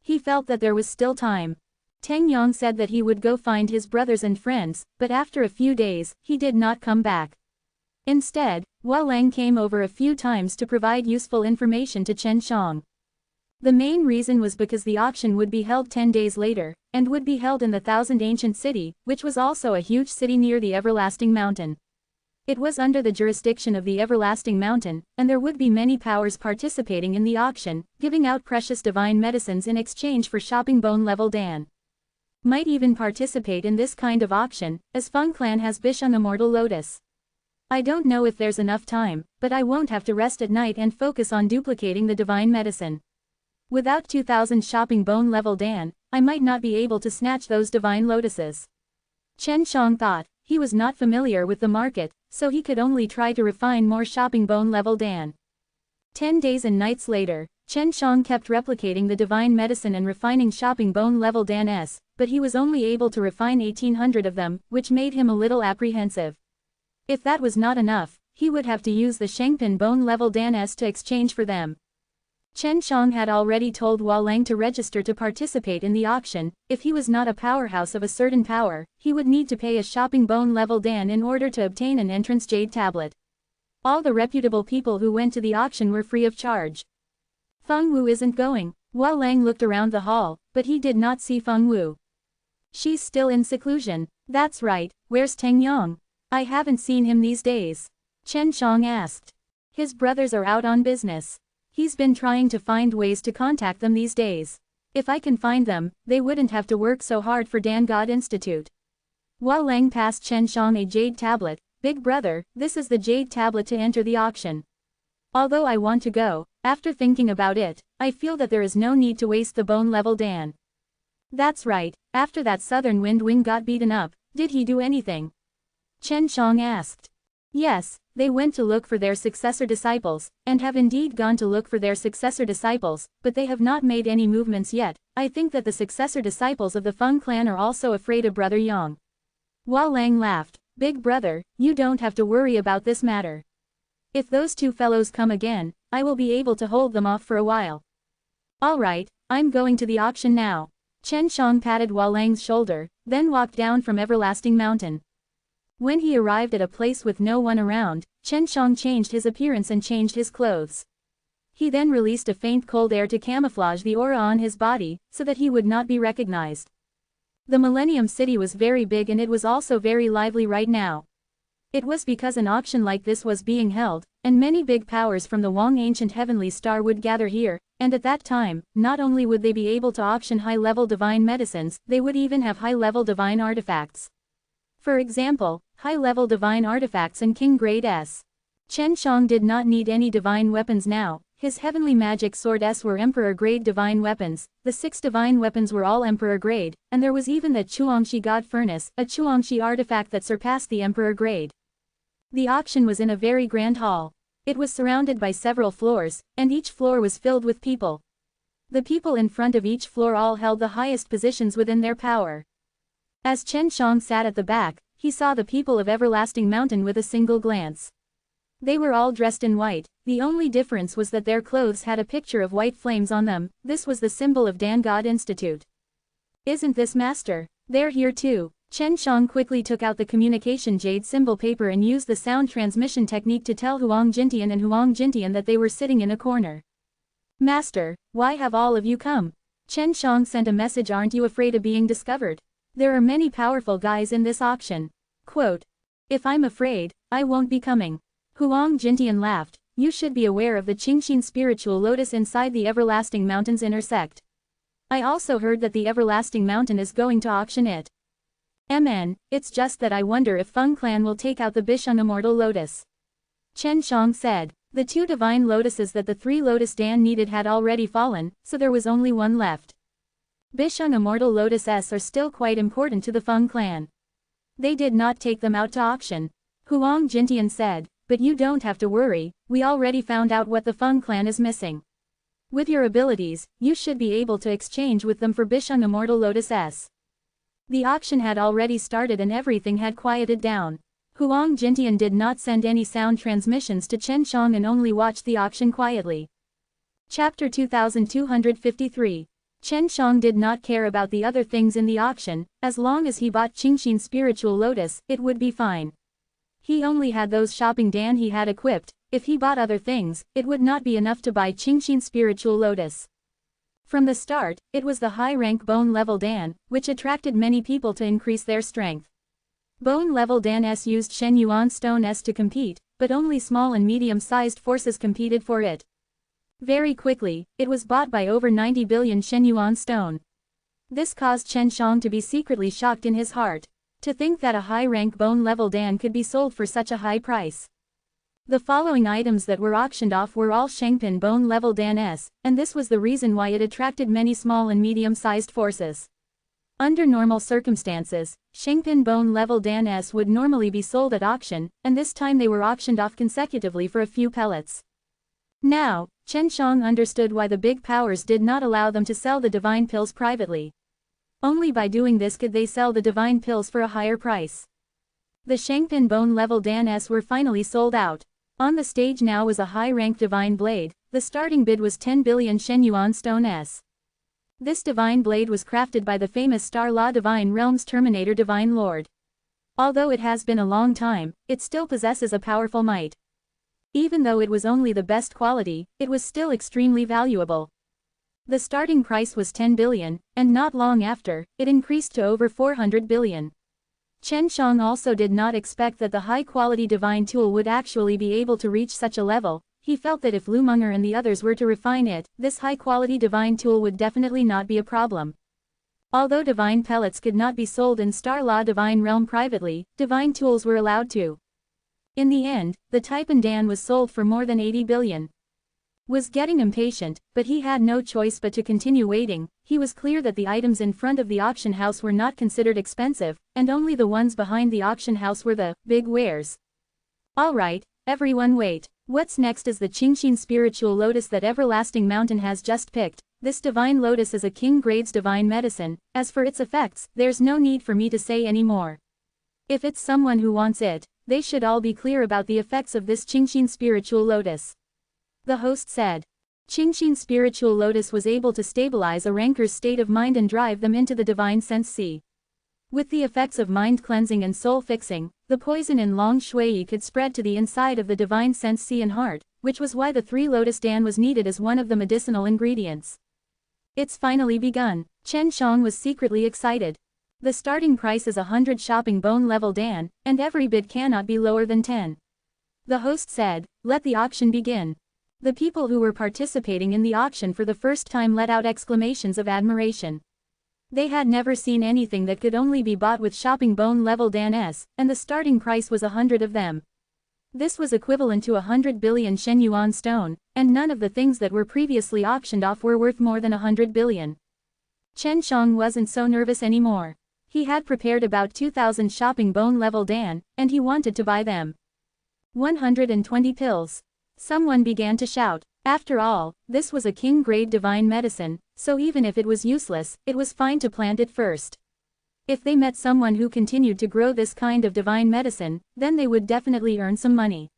He felt that there was still time. Teng Yong said that he would go find his brothers and friends, but after a few days, he did not come back. Instead, Hua Lang came over a few times to provide useful information to Chen Shang. The main reason was because the auction would be held 10 days later, and would be held in the Thousand Ancient City, which was also a huge city near the Everlasting Mountain. It was under the jurisdiction of the Everlasting Mountain, and there would be many powers participating in the auction, giving out precious divine medicines in exchange for shopping bone level Dan. Might even participate in this kind of auction, as Feng Clan has Bisheng Immortal Lotus. I don't know if there's enough time, but I won't have to rest at night and focus on duplicating the divine medicine. Without 2,000 shopping bone level Dan, I might not be able to snatch those divine lotuses. Chen Shang thought, he was not familiar with the market, so he could only try to refine more shopping bone level Dan. 10 days and nights later, Chen Shang kept replicating the divine medicine and refining shopping bone level Dan S, but he was only able to refine 1,800 of them, which made him a little apprehensive. If that was not enough, he would have to use the Shengpin bone level Dan S to exchange for them. Chen Shang had already told Hua Lang to register to participate in the auction. If he was not a powerhouse of a certain power, he would need to pay a shopping bone level Dan in order to obtain an entrance jade tablet. All the reputable people who went to the auction were free of charge. Feng Wu isn't going, Hua Lang looked around the hall, but he did not see Feng Wu. She's still in seclusion. That's right, where's Teng Yong? I haven't seen him these days. Chen Shang asked. His brothers are out on business. He's been trying to find ways to contact them these days. If I can find them, they wouldn't have to work so hard for Dan God Institute. Hua Lang passed Chen Shang a jade tablet. Big brother, this is the jade tablet to enter the auction. Although I want to go, after thinking about it, I feel that there is no need to waste the bone level Dan. That's right, after that southern wind wing got beaten up, did he do anything? Chen Shang asked. Yes, they went to look for their successor disciples, and have indeed gone to look for their successor disciples, but they have not made any movements yet. I think that the successor disciples of the Feng clan are also afraid of Brother Yang. Hua Lang laughed. Big brother, you don't have to worry about this matter. If those two fellows come again, I will be able to hold them off for a while. Alright, I'm going to the auction now. Chen Shang patted Hua Lang's shoulder, then walked down from Everlasting Mountain. When he arrived at a place with no one around, Chen Shang changed his appearance and changed his clothes. He then released a faint cold air to camouflage the aura on his body, so that he would not be recognized. The Millennium City was very big and it was also very lively right now. It was because an auction like this was being held, and many big powers from the Wang Ancient Heavenly Star would gather here, and at that time, not only would they be able to auction high-level divine medicines, they would even have high-level divine artifacts. For example, high-level divine artifacts and King Grade S. Chen Shang did not need any divine weapons now. His heavenly magic sword S were Emperor-grade divine weapons, the 6 divine weapons were all Emperor-grade, and there was even the Chuangshi God Furnace, a Chuangshi artifact that surpassed the Emperor-grade. The auction was in a very grand hall. It was surrounded by several floors, and each floor was filled with people. The people in front of each floor all held the highest positions within their power. As Chen Shang sat at the back, he saw the people of Everlasting Mountain with a single glance. They were all dressed in white, the only difference was that their clothes had a picture of white flames on them. This was the symbol of Dan God Institute. Isn't this master? They're here too. Chen Shang quickly took out the communication jade symbol paper and used the sound transmission technique to tell Huang Jintian and Huang Jintian that they were sitting in a corner. Master, why have all of you come? Chen Shang sent a message. Aren't you afraid of being discovered? There are many powerful guys in this auction. Quote. If I'm afraid, I won't be coming. Huang Jintian laughed. You should be aware of the Qingxin spiritual lotus inside the Everlasting Mountain's inner sect. I also heard that the Everlasting Mountain is going to auction it. It's just that I wonder if Feng clan will take out the Bisheng Immortal Lotus. Chen Shang said. The 2 divine lotuses that the 3 Lotus Dan needed had already fallen, so there was only one left. Bisheng Immortal Lotus S are still quite important to the Feng clan. They did not take them out to auction. Huang Jintian said. But you don't have to worry, we already found out what the Feng clan is missing. With your abilities, you should be able to exchange with them for Bisheng Immortal Lotus S. The auction had already started and everything had quieted down. Huang Jintian did not send any sound transmissions to Chen Shang and only watched the auction quietly. Chapter 2253. Chen Shang did not care about the other things in the auction. As long as he bought Qingxin Spiritual Lotus, it would be fine. He only had those shopping Dan he had equipped. If he bought other things, it would not be enough to buy Qingxin Spiritual Lotus. From the start, it was the high-rank Bone Level Dan, which attracted many people to increase their strength. Bone Level Dan S used Shen Yuan Stone S to compete, but only small and medium-sized forces competed for it. Very quickly, it was bought by over 90 billion Shen Yuan Stone. This caused Chen Shang to be secretly shocked in his heart. To think that a high-rank Bone Level Dan could be sold for such a high price. The following items that were auctioned off were all Shengpin Bone Level Dan S, and this was the reason why it attracted many small and medium-sized forces. Under normal circumstances, Shengpin Bone Level Dan S would normally be sold at auction, and this time they were auctioned off consecutively for a few pellets. Now, Chen Shang understood why the big powers did not allow them to sell the divine pills privately. Only by doing this could they sell the divine pills for a higher price. The Shengpin Bone Level Dan S were finally sold out. On the stage now was a high-rank divine blade. The starting bid was 10 billion Shen Yuan Stone S. This divine blade was crafted by the famous Star Law Divine Realms Terminator Divine Lord. Although it has been a long time, it still possesses a powerful might. Even though it was only the best quality, it was still extremely valuable. The starting price was 10 billion, and not long after, it increased to over 400 billion. Chen Shang also did not expect that the high-quality divine tool would actually be able to reach such a level. He felt that if Lu Meng'er and the others were to refine it, this high-quality divine tool would definitely not be a problem. Although divine pellets could not be sold in Star Law Divine Realm privately, divine tools were allowed to. In the end, the Taipan Dan was sold for more than 80 billion. Was getting impatient, but he had no choice but to continue waiting. He was clear that the items in front of the auction house were not considered expensive, and only the ones behind the auction house were the big wares. Alright, everyone wait. What's next is the Qingxin spiritual lotus that Everlasting Mountain has just picked. This divine lotus is a king grades divine medicine. As for its effects, there's no need for me to say any more. If it's someone who wants it, they should all be clear about the effects of this Qingxin spiritual lotus. The host said. Qingxin spiritual lotus was able to stabilize a ranker's state of mind and drive them into the divine sense sea. With the effects of mind cleansing and soul fixing, the poison in Long Shui could spread to the inside of the divine sense sea and heart, which was why the 3 lotus dan was needed as one of the medicinal ingredients. It's finally begun. Chen Shang was secretly excited. The starting price is 100 shopping bone level dan, and every bid cannot be lower than 10. The host said, "Let the auction begin." The people who were participating in the auction for the first time let out exclamations of admiration. They had never seen anything that could only be bought with shopping bone level dan s, and the starting price was 100 of them. This was equivalent to 100 billion Shen Yuan stone, and none of the things that were previously auctioned off were worth more than 100 billion. Chen Shang wasn't so nervous anymore. He had prepared about 2,000 shopping bone level dan, and he wanted to buy them. 120 pills. Someone began to shout. After all, this was a king-grade divine medicine, so even if it was useless, it was fine to plant it first. If they met someone who continued to grow this kind of divine medicine, then they would definitely earn some money.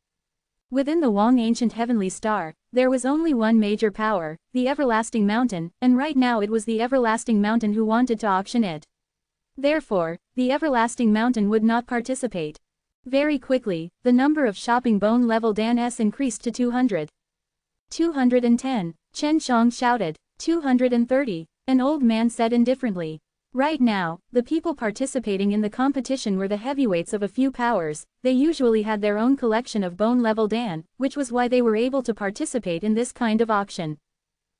Within the Wang Ancient Heavenly Star, there was only one major power, the Everlasting Mountain, and right now it was the Everlasting Mountain who wanted to auction it. Therefore, the Everlasting Mountain would not participate. Very quickly, the number of shopping bone level dan s increased to 200. 210. Chen Shang shouted. 230. An old man said indifferently. Right now, the people participating in the competition were the heavyweights of a few powers. They usually had their own collection of bone level dan, which was why they were able to participate in this kind of auction.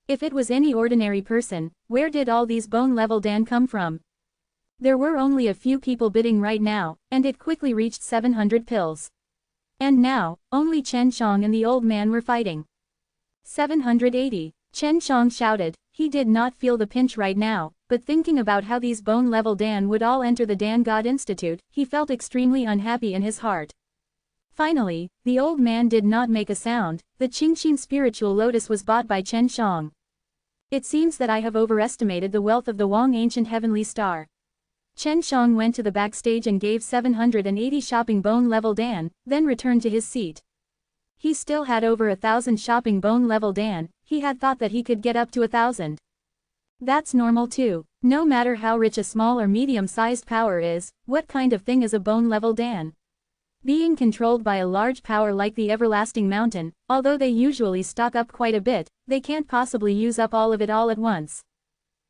If it was any ordinary person, where did all these bone level dan come from? There were only a few people bidding right now, and it quickly reached 700 pills. And now, only Chen Shang and the old man were fighting. 780. Chen Shang shouted. He did not feel the pinch right now, but thinking about how these bone level dan would all enter the Dan God Institute, he felt extremely unhappy in his heart. Finally, the old man did not make a sound. The Qingxin spiritual lotus was bought by Chen Shang. It seems that I have overestimated the wealth of the Wang Ancient Heavenly Star. Chen Shang went to the backstage and gave 780 shopping bone level dan, then returned to his seat. He still had over 1,000 shopping bone level dan. He had thought that he could get up to 1,000. That's normal too. No matter how rich a small or medium-sized power is, what kind of thing is a bone level dan? Being controlled by a large power like the Everlasting Mountain, although they usually stock up quite a bit, they can't possibly use up all of it all at once.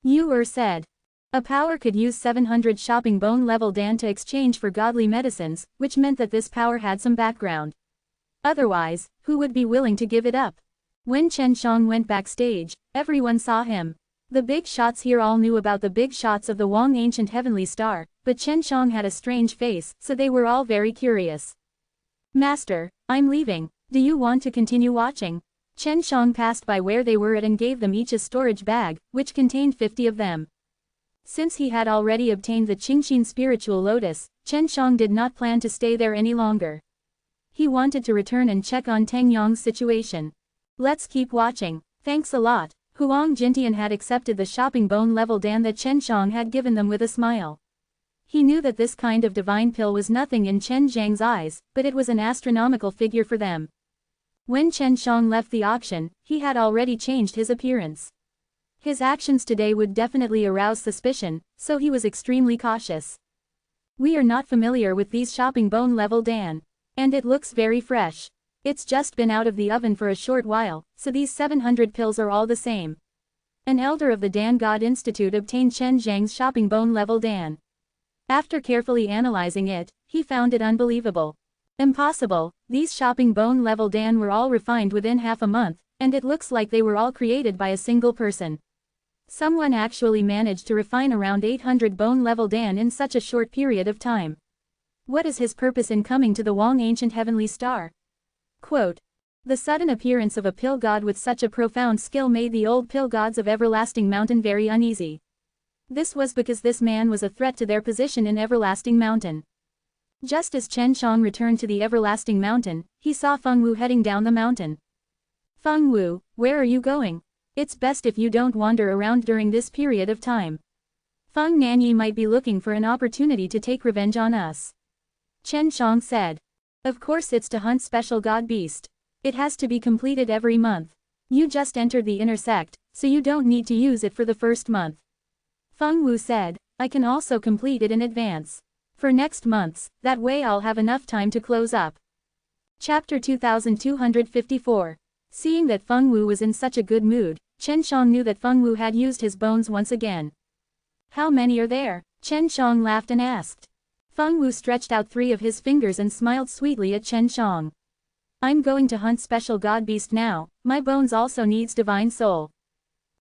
Yu said. A power could use 700 shopping bone level dan to exchange for godly medicines, which meant that this power had some background. Otherwise, who would be willing to give it up? When Chen Shang went backstage, everyone saw him. The big shots here all knew about the big shots of the Wang Ancient Heavenly Star, but Chen Shang had a strange face, so they were all very curious. Master, I'm leaving. Do you want to continue watching? Chen Shang passed by where they were at and gave them each a storage bag, which contained 50 of them. Since he had already obtained the Qingxin spiritual lotus, Chen Shang did not plan to stay there any longer. He wanted to return and check on Teng Yong's situation. Let's keep watching. Thanks a lot. Huang Jintian had accepted the shopping bone level dan that Chen Shang had given them with a smile. He knew that this kind of divine pill was nothing in Chen Zhang's eyes, but it was an astronomical figure for them. When Chen Shang left the auction, he had already changed his appearance. His actions today would definitely arouse suspicion, so he was extremely cautious. We are not familiar with these shopping bone level dan. And it looks very fresh. It's just been out of the oven for a short while, so these 700 pills are all the same. An elder of the Dan God Institute obtained Chen Zhang's shopping bone level Dan. After carefully analyzing it, he found it unbelievable. Impossible, these shopping bone level Dan were all refined within half a month, and it looks like they were all created by a single person. Someone actually managed to refine around 800 bone level Dan in such a short period of time. What is his purpose in coming to the Wang ancient heavenly star? Quote, the sudden appearance of a pill god with such a profound skill made the old pill gods of Everlasting Mountain very uneasy. This was because this man was a threat to their position in Everlasting Mountain. Just as Chen Shang returned to the Everlasting Mountain, he saw Feng Wu heading down the mountain. Feng Wu, where are you going? It's best if you don't wander around during this period of time. Feng Nanyi might be looking for an opportunity to take revenge on us. Chen Shang said. Of course it's to hunt special god beast. It has to be completed every month. You just entered the inner sect, so you don't need to use it for the first month. Feng Wu said, I can also complete it in advance. For next months, that way I'll have enough time to close up. Chapter 2254. Seeing that Feng Wu was in such a good mood, Chen Shang knew that Feng Wu had used his bones once again. How many are there? Chen Shang laughed and asked. Feng Wu stretched out 3 of his fingers and smiled sweetly at Chen Shang. I'm going to hunt special god beast now, my bones also needs divine soul.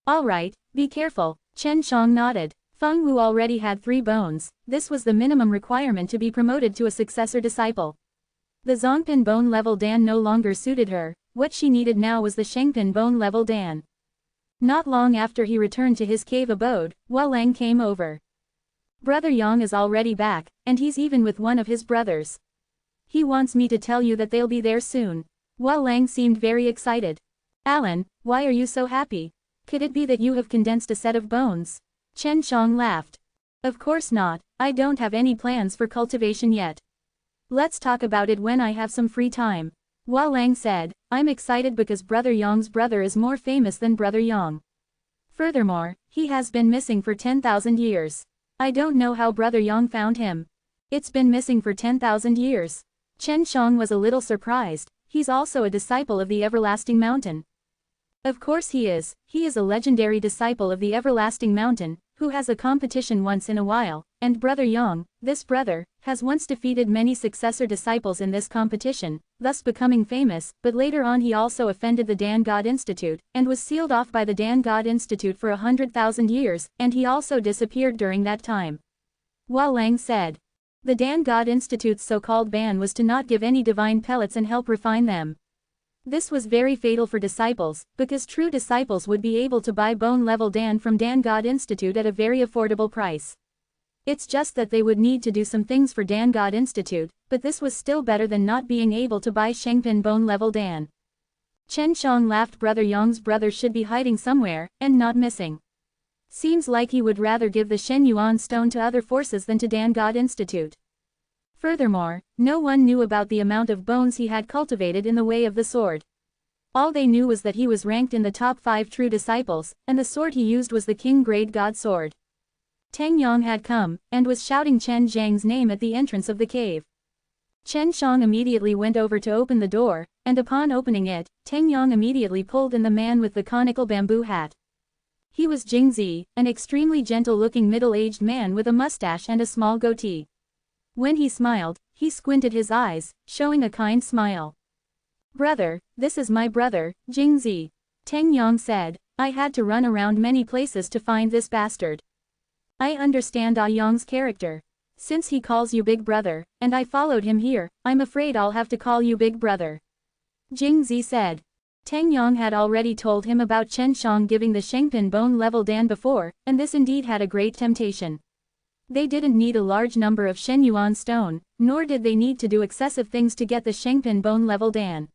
Alright, be careful, Chen Shang nodded. Feng Wu already had 3 bones, this was the minimum requirement to be promoted to a successor disciple. The Zongpin bone level Dan no longer suited her, what she needed now was the Shengpin bone level Dan. Not long after he returned to his cave abode, Hua Lang came over. Brother Yang is already back, and he's even with one of his brothers. He wants me to tell you that they'll be there soon. Hua Lang seemed very excited. Alan, why are you so happy? Could it be that you have condensed a set of bones? Chen Shang laughed. Of course not, I don't have any plans for cultivation yet. Let's talk about it when I have some free time. Hua Lang said, I'm excited because Brother Yang's brother is more famous than Brother Yang. Furthermore, he has been missing for 10,000 years. I don't know how Brother Yang found him. It's been missing for 10,000 years. Chen Shang was a little surprised, he's also a disciple of the Everlasting Mountain. Of course he is a legendary disciple of the Everlasting Mountain, who has a competition once in a while, and Brother Yang, this brother, has once defeated many successor disciples in this competition, thus becoming famous, but later on he also offended the Dan God Institute, and was sealed off by the Dan God Institute for 100,000 years, and he also disappeared during that time. Hua Lang said. The Dan God Institute's so-called ban was to not give any divine pellets and help refine them. This was very fatal for disciples, because true disciples would be able to buy bone-level Dan from Dan God Institute at a very affordable price. It's just that they would need to do some things for Dan God Institute, but this was still better than not being able to buy Shengpin bone-level Dan. Chen Shang laughed. Brother Yang's brother should be hiding somewhere, and not missing. Seems like he would rather give the Shen Yuan stone to other forces than to Dan God Institute. Furthermore, no one knew about the amount of bones he had cultivated in the way of the sword. All they knew was that he was ranked in the top 5 true disciples, and the sword he used was the King-grade God sword. Teng Yang had come, and was shouting Chen Zhang's name at the entrance of the cave. Chen Shang immediately went over to open the door, and upon opening it, Teng Yang immediately pulled in the man with the conical bamboo hat. He was Jingzi, an extremely gentle-looking middle-aged man with a mustache and a small goatee. When he smiled, he squinted his eyes, showing a kind smile. Brother, this is my brother, Jingzi. Teng Yang said, I had to run around many places to find this bastard. I understand Yang's character. Since he calls you big brother, and I followed him here, I'm afraid I'll have to call you big brother. Jingzi said. Teng Yang had already told him about Chen Shang giving the Shengpin bone-level Dan before, and this indeed had a great temptation. They didn't need a large number of Shen Yuan stone, nor did they need to do excessive things to get the Shengpin bone-level Dan.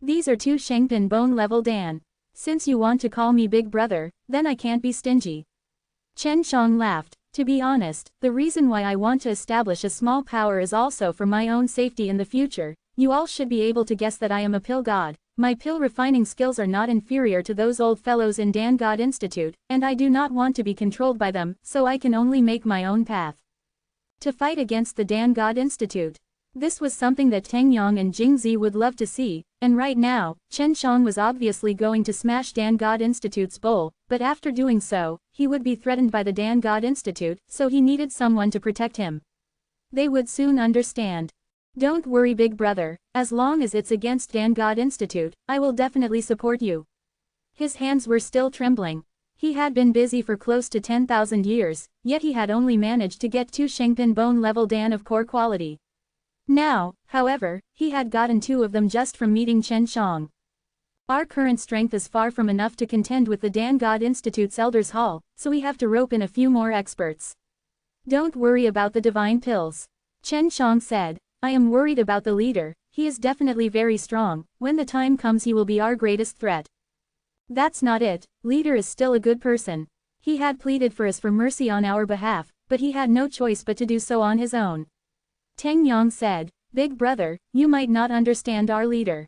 These are 2 Shengpin bone-level Dan. Since you want to call me big brother, then I can't be stingy. Chen Shang laughed. To be honest, the reason why I want to establish a small power is also for my own safety in the future. You all should be able to guess that I am a pill god. My pill refining skills are not inferior to those old fellows in Dan God Institute, and I do not want to be controlled by them, so I can only make my own path. To fight against the Dan God Institute. This was something that Tang Yang and Jingzi would love to see, and right now, Chen Shang was obviously going to smash Dan God Institute's bowl, but after doing so, he would be threatened by the Dan God Institute, so he needed someone to protect him. They would soon understand. Don't worry, big brother, as long as it's against Dan God Institute, I will definitely support you. His hands were still trembling. He had been busy for close to 10,000 years, yet he had only managed to get 2 Shengpin bone-level Dan of core quality. Now, however, he had gotten 2 of them just from meeting Chen Shang. Our current strength is far from enough to contend with the Dan God Institute's Elders Hall, so we have to rope in a few more experts. Don't worry about the divine pills. Chen Shang said, I am worried about the leader, he is definitely very strong, when the time comes he will be our greatest threat. That's not it, leader is still a good person. He had pleaded for us for mercy on our behalf, but he had no choice but to do so on his own. Tang Yang said, Big brother, you might not understand our leader.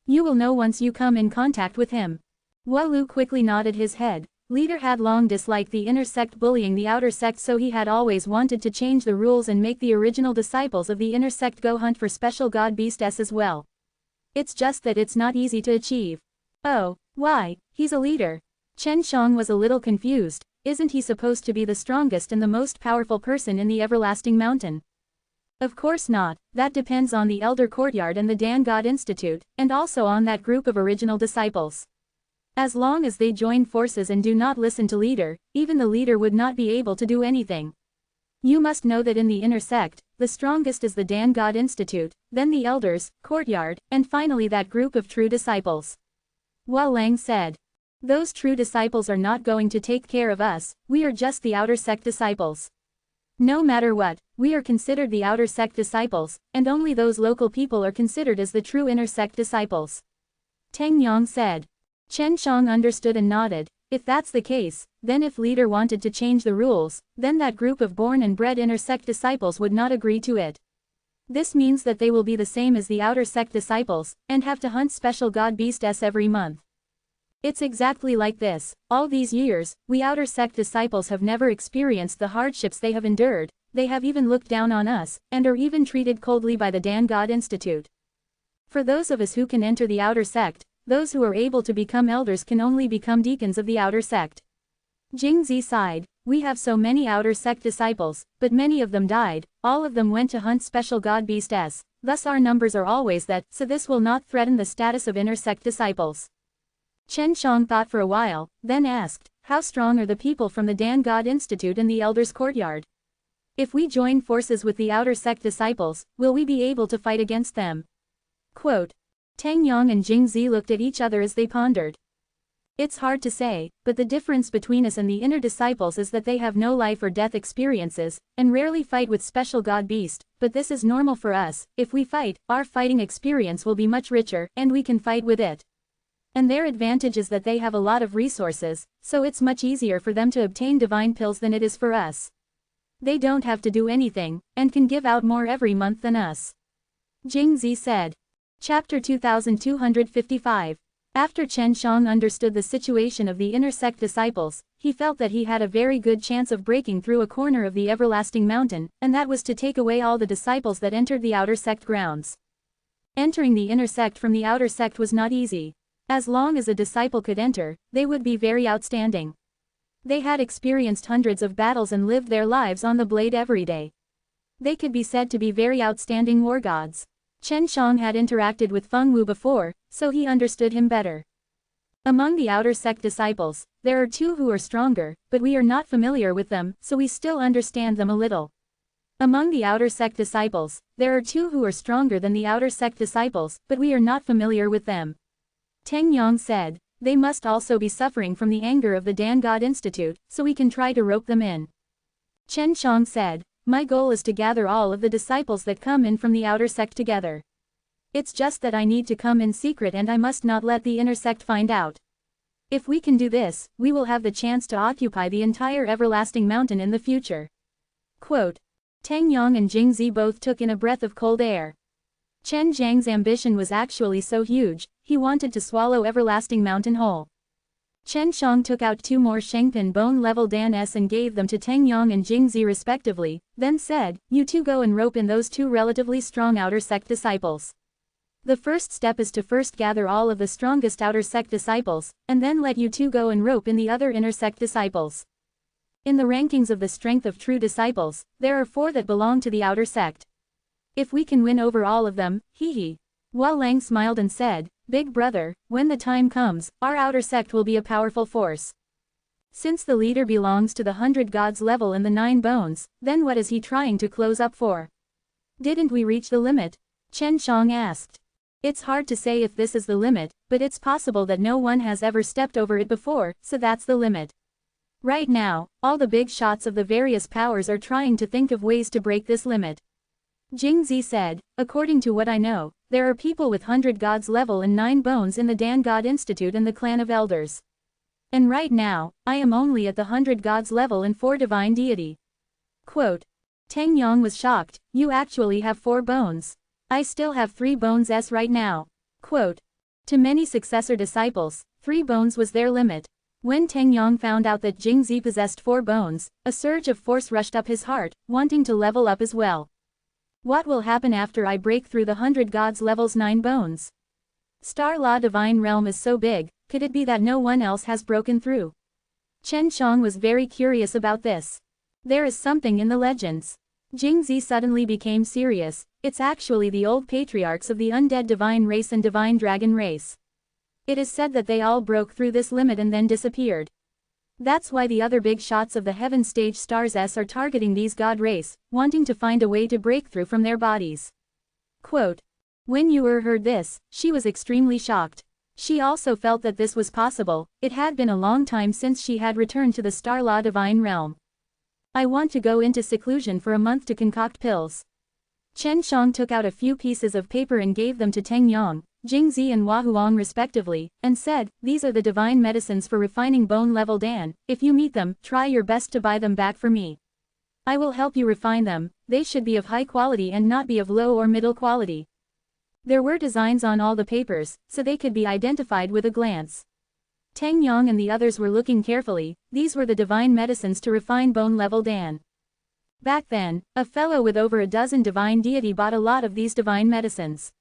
You will know once you come in contact with him. Walu quickly nodded his head. Leader had long disliked the inner sect bullying the outer sect, so he had always wanted to change the rules and make the original disciples of the inner sect go hunt for special god beasts as well. It's just that it's not easy to achieve. Oh, why, he's a leader. Chen Shang was a little confused. Isn't he supposed to be the strongest and the most powerful person in the Everlasting Mountain? Of course not, that depends on the Elder Courtyard and the Dan God Institute, and also on that group of original disciples. As long as they join forces and do not listen to leader, even the leader would not be able to do anything. You must know that in the inner sect, the strongest is the Dan God Institute, then the Elders, Courtyard, and finally that group of true disciples. Hua Lang said. Those true disciples are not going to take care of us, we are just the outer sect disciples. No matter what, we are considered the outer sect disciples, and only those local people are considered as the true inner sect disciples. Tang Yang said. Chen Shang understood and nodded. If that's the case, then if leader wanted to change the rules, then that group of born and bred inner sect disciples would not agree to it. This means that they will be the same as the outer sect disciples, and have to hunt special god beasts every month. It's exactly like this. All these years, we outer sect disciples have never experienced the hardships they have endured, they have even looked down on us, and are even treated coldly by the Dan God Institute. For those of us who can enter the outer sect, those who are able to become elders can only become deacons of the outer sect. Jingzi sighed, we have so many outer sect disciples, but many of them died, all of them went to hunt special god beasts, thus our numbers are always that, so this will not threaten the status of inner sect disciples. Chen Shang thought for a while, then asked, how strong are the people from the Dan God Institute and the Elders Courtyard? If we join forces with the outer sect disciples, will we be able to fight against them? Quote. Tang Yang and Jingzi looked at each other as they pondered. It's hard to say, but the difference between us and the inner disciples is that they have no life or death experiences, and rarely fight with special god beast, but this is normal for us. If we fight, our fighting experience will be much richer, and we can fight with it. And their advantage is that they have a lot of resources, so it's much easier for them to obtain divine pills than it is for us. They don't have to do anything, and can give out more every month than us. Jingzi said. Chapter 2255. After Chen Shang understood the situation of the inner sect disciples, he felt that he had a very good chance of breaking through a corner of the Everlasting Mountain, and that was to take away all the disciples that entered the outer sect grounds. Entering the inner sect from the outer sect was not easy. As long as a disciple could enter, they would be very outstanding. They had experienced hundreds of battles and lived their lives on the blade every day. They could be said to be very outstanding war gods. Chen Shang had interacted with Feng Wu before, so he understood him better. Among the outer sect disciples, there are 2 who are stronger, but we are not familiar with them, so we still understand them a little. Among the outer sect disciples, there are 2 who are stronger than the outer sect disciples, but we are not familiar with them. Tang Yang said, they must also be suffering from the anger of the Dan God Institute, so we can try to rope them in. Chen Shang said, my goal is to gather all of the disciples that come in from the outer sect together. It's just that I need to come in secret and I must not let the inner sect find out. If we can do this, we will have the chance to occupy the entire Everlasting Mountain in the future. Quote. Tang Yang and Jingzi both took in a breath of cold air. Chen Zhang's ambition was actually so huge, he wanted to swallow Everlasting Mountain whole. Chen Shang took out 2 more Shengpin bone-level dans and gave them to Teng Yang and Jingzi respectively, then said, "You two go and rope in those 2 relatively strong outer sect disciples. The first step is to first gather all of the strongest outer sect disciples, and then let you two go and rope in the other inner sect disciples. In the rankings of the strength of true disciples, there are 4 that belong to the outer sect. If we can win over all of them, hee. Hua Lang smiled and said, "Big brother, when the time comes, our outer sect will be a powerful force. Since the leader belongs to the 100 gods level and the 9 bones, then what is he trying to close up for? Didn't we reach the limit?" Chen Shang asked. "It's hard to say if this is the limit, but it's possible that no one has ever stepped over it before, so that's the limit. Right now, all the big shots of the various powers are trying to think of ways to break this limit." Jingzi said, "According to what I know, there are people with 100 gods level and 9 bones in the Dan God Institute and the Clan of Elders. And right now, I am only at the 100 gods level and 4 divine deity." Quote. Teng Yang was shocked, "You actually have 4 bones. I still have 3 bones right now." Quote. To many successor disciples, 3 bones was their limit. When Teng Yang found out that Jingzi possessed 4 bones, a surge of force rushed up his heart, wanting to level up as well. What will happen after I break through the 100 gods level's 9 bones? Star Law Divine Realm is so big, could it be that no one else has broken through? Chen Shang was very curious about this. There is something in the legends. Jingzi suddenly became serious. It's actually the old patriarchs of the undead divine race and divine dragon race. It is said that they all broke through this limit and then disappeared. That's why the other big shots of the heaven stage stars are targeting these god race, wanting to find a way to break through from their bodies. Quote. When Yu'er heard this, she was extremely shocked. She also felt that this was possible. It had been a long time since she had returned to the Star Law Divine Realm. "I want to go into seclusion for a month to concoct pills." Chen Shang took out a few pieces of paper and gave them to Teng Yang, Jingzi and Hua Huang respectively, and said, "These are the divine medicines for refining bone-level Dan. If you meet them, try your best to buy them back for me. I will help you refine them. They should be of high quality and not be of low or middle quality." There were designs on all the papers, so they could be identified with a glance. Teng Yang and the others were looking carefully. These were the divine medicines to refine bone-level Dan. Back then, a fellow with over a dozen divine deity bought a lot of these divine medicines.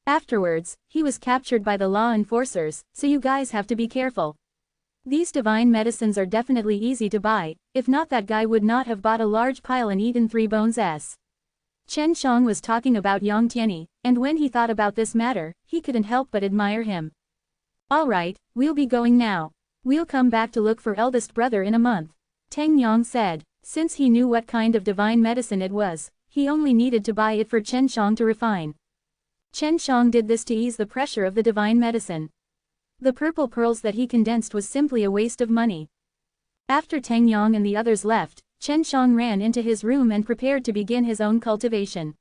Afterwards, he was captured by the law enforcers, so you guys have to be careful. These divine medicines are definitely easy to buy, if not that guy would not have bought a large pile and eaten 3 bones. Chen Shang was talking about Yang Tianyi, and when he thought about this matter, he couldn't help but admire him. "Alright, we'll be going now. We'll come back to look for eldest brother in a month," Teng Yang said. Since he knew what kind of divine medicine it was, he only needed to buy it for Chen Shang to refine. Chen Shang did this to ease the pressure of the divine medicine. The purple pearls that he condensed was simply a waste of money. After Teng Yang and the others left, Chen Shang ran into his room and prepared to begin his own cultivation.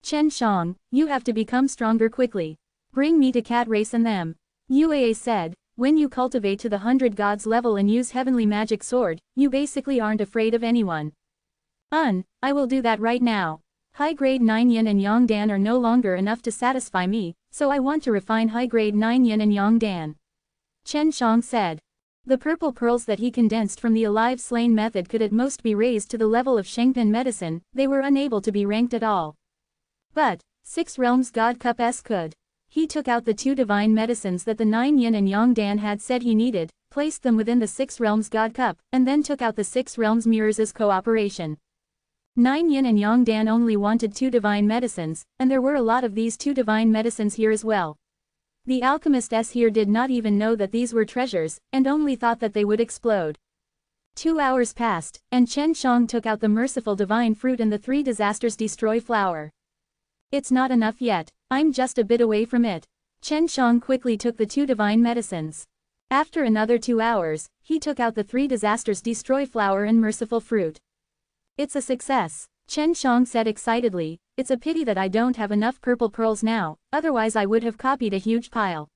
"Chen Shang, you have to become stronger quickly. Bring me to Cat Race and them," Yue said. "When you cultivate to the 100 gods level and use heavenly magic sword, you basically aren't afraid of anyone." I will do that right now. High-grade 9 yin and yang dan are no longer enough to satisfy me, so I want to refine high-grade 9 yin and yang dan," Chen Shang said. The purple pearls that he condensed from the alive slain method could at most be raised to the level of Shengpin medicine. They were unable to be ranked at all. But 6 realms God Cup could. He took out the 2 divine medicines that the 9 yin and yang dan had said he needed, placed them within the 6 realms God Cup, and then took out the 6 realms mirrors as cooperation. 9 yin and yang dan only wanted 2 divine medicines, and there were a lot of these 2 divine medicines here as well. The alchemists here did not even know that these were treasures, and only thought that they would explode. 2 hours passed, and Chen Shang took out the merciful divine fruit and the 3 disasters destroy flower. "It's not enough yet. I'm just a bit away from it." Chen Shang quickly took the 2 divine medicines. After another 2 hours, he took out the 3 disasters destroy flower and merciful fruit. "It's a success," Chen Shang said excitedly. "It's a pity that I don't have enough purple pearls now, otherwise I would have copied a huge pile.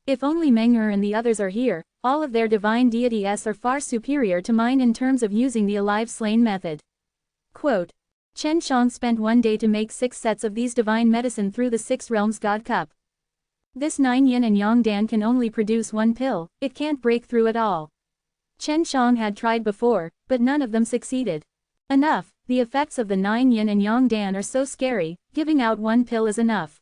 If only Meng'er and the others are here, all of their divine deities are far superior to mine in terms of using the alive slain method." Quote. Chen Shang spent 1 day to make 6 sets of these divine medicine through the 6 realms God Cup. This 9 yin and yang dan can only produce one pill, it can't break through at all. Chen Shang had tried before, but none of them succeeded. Enough, the effects of the 9 yin and yang dan are so scary, giving out one pill is enough.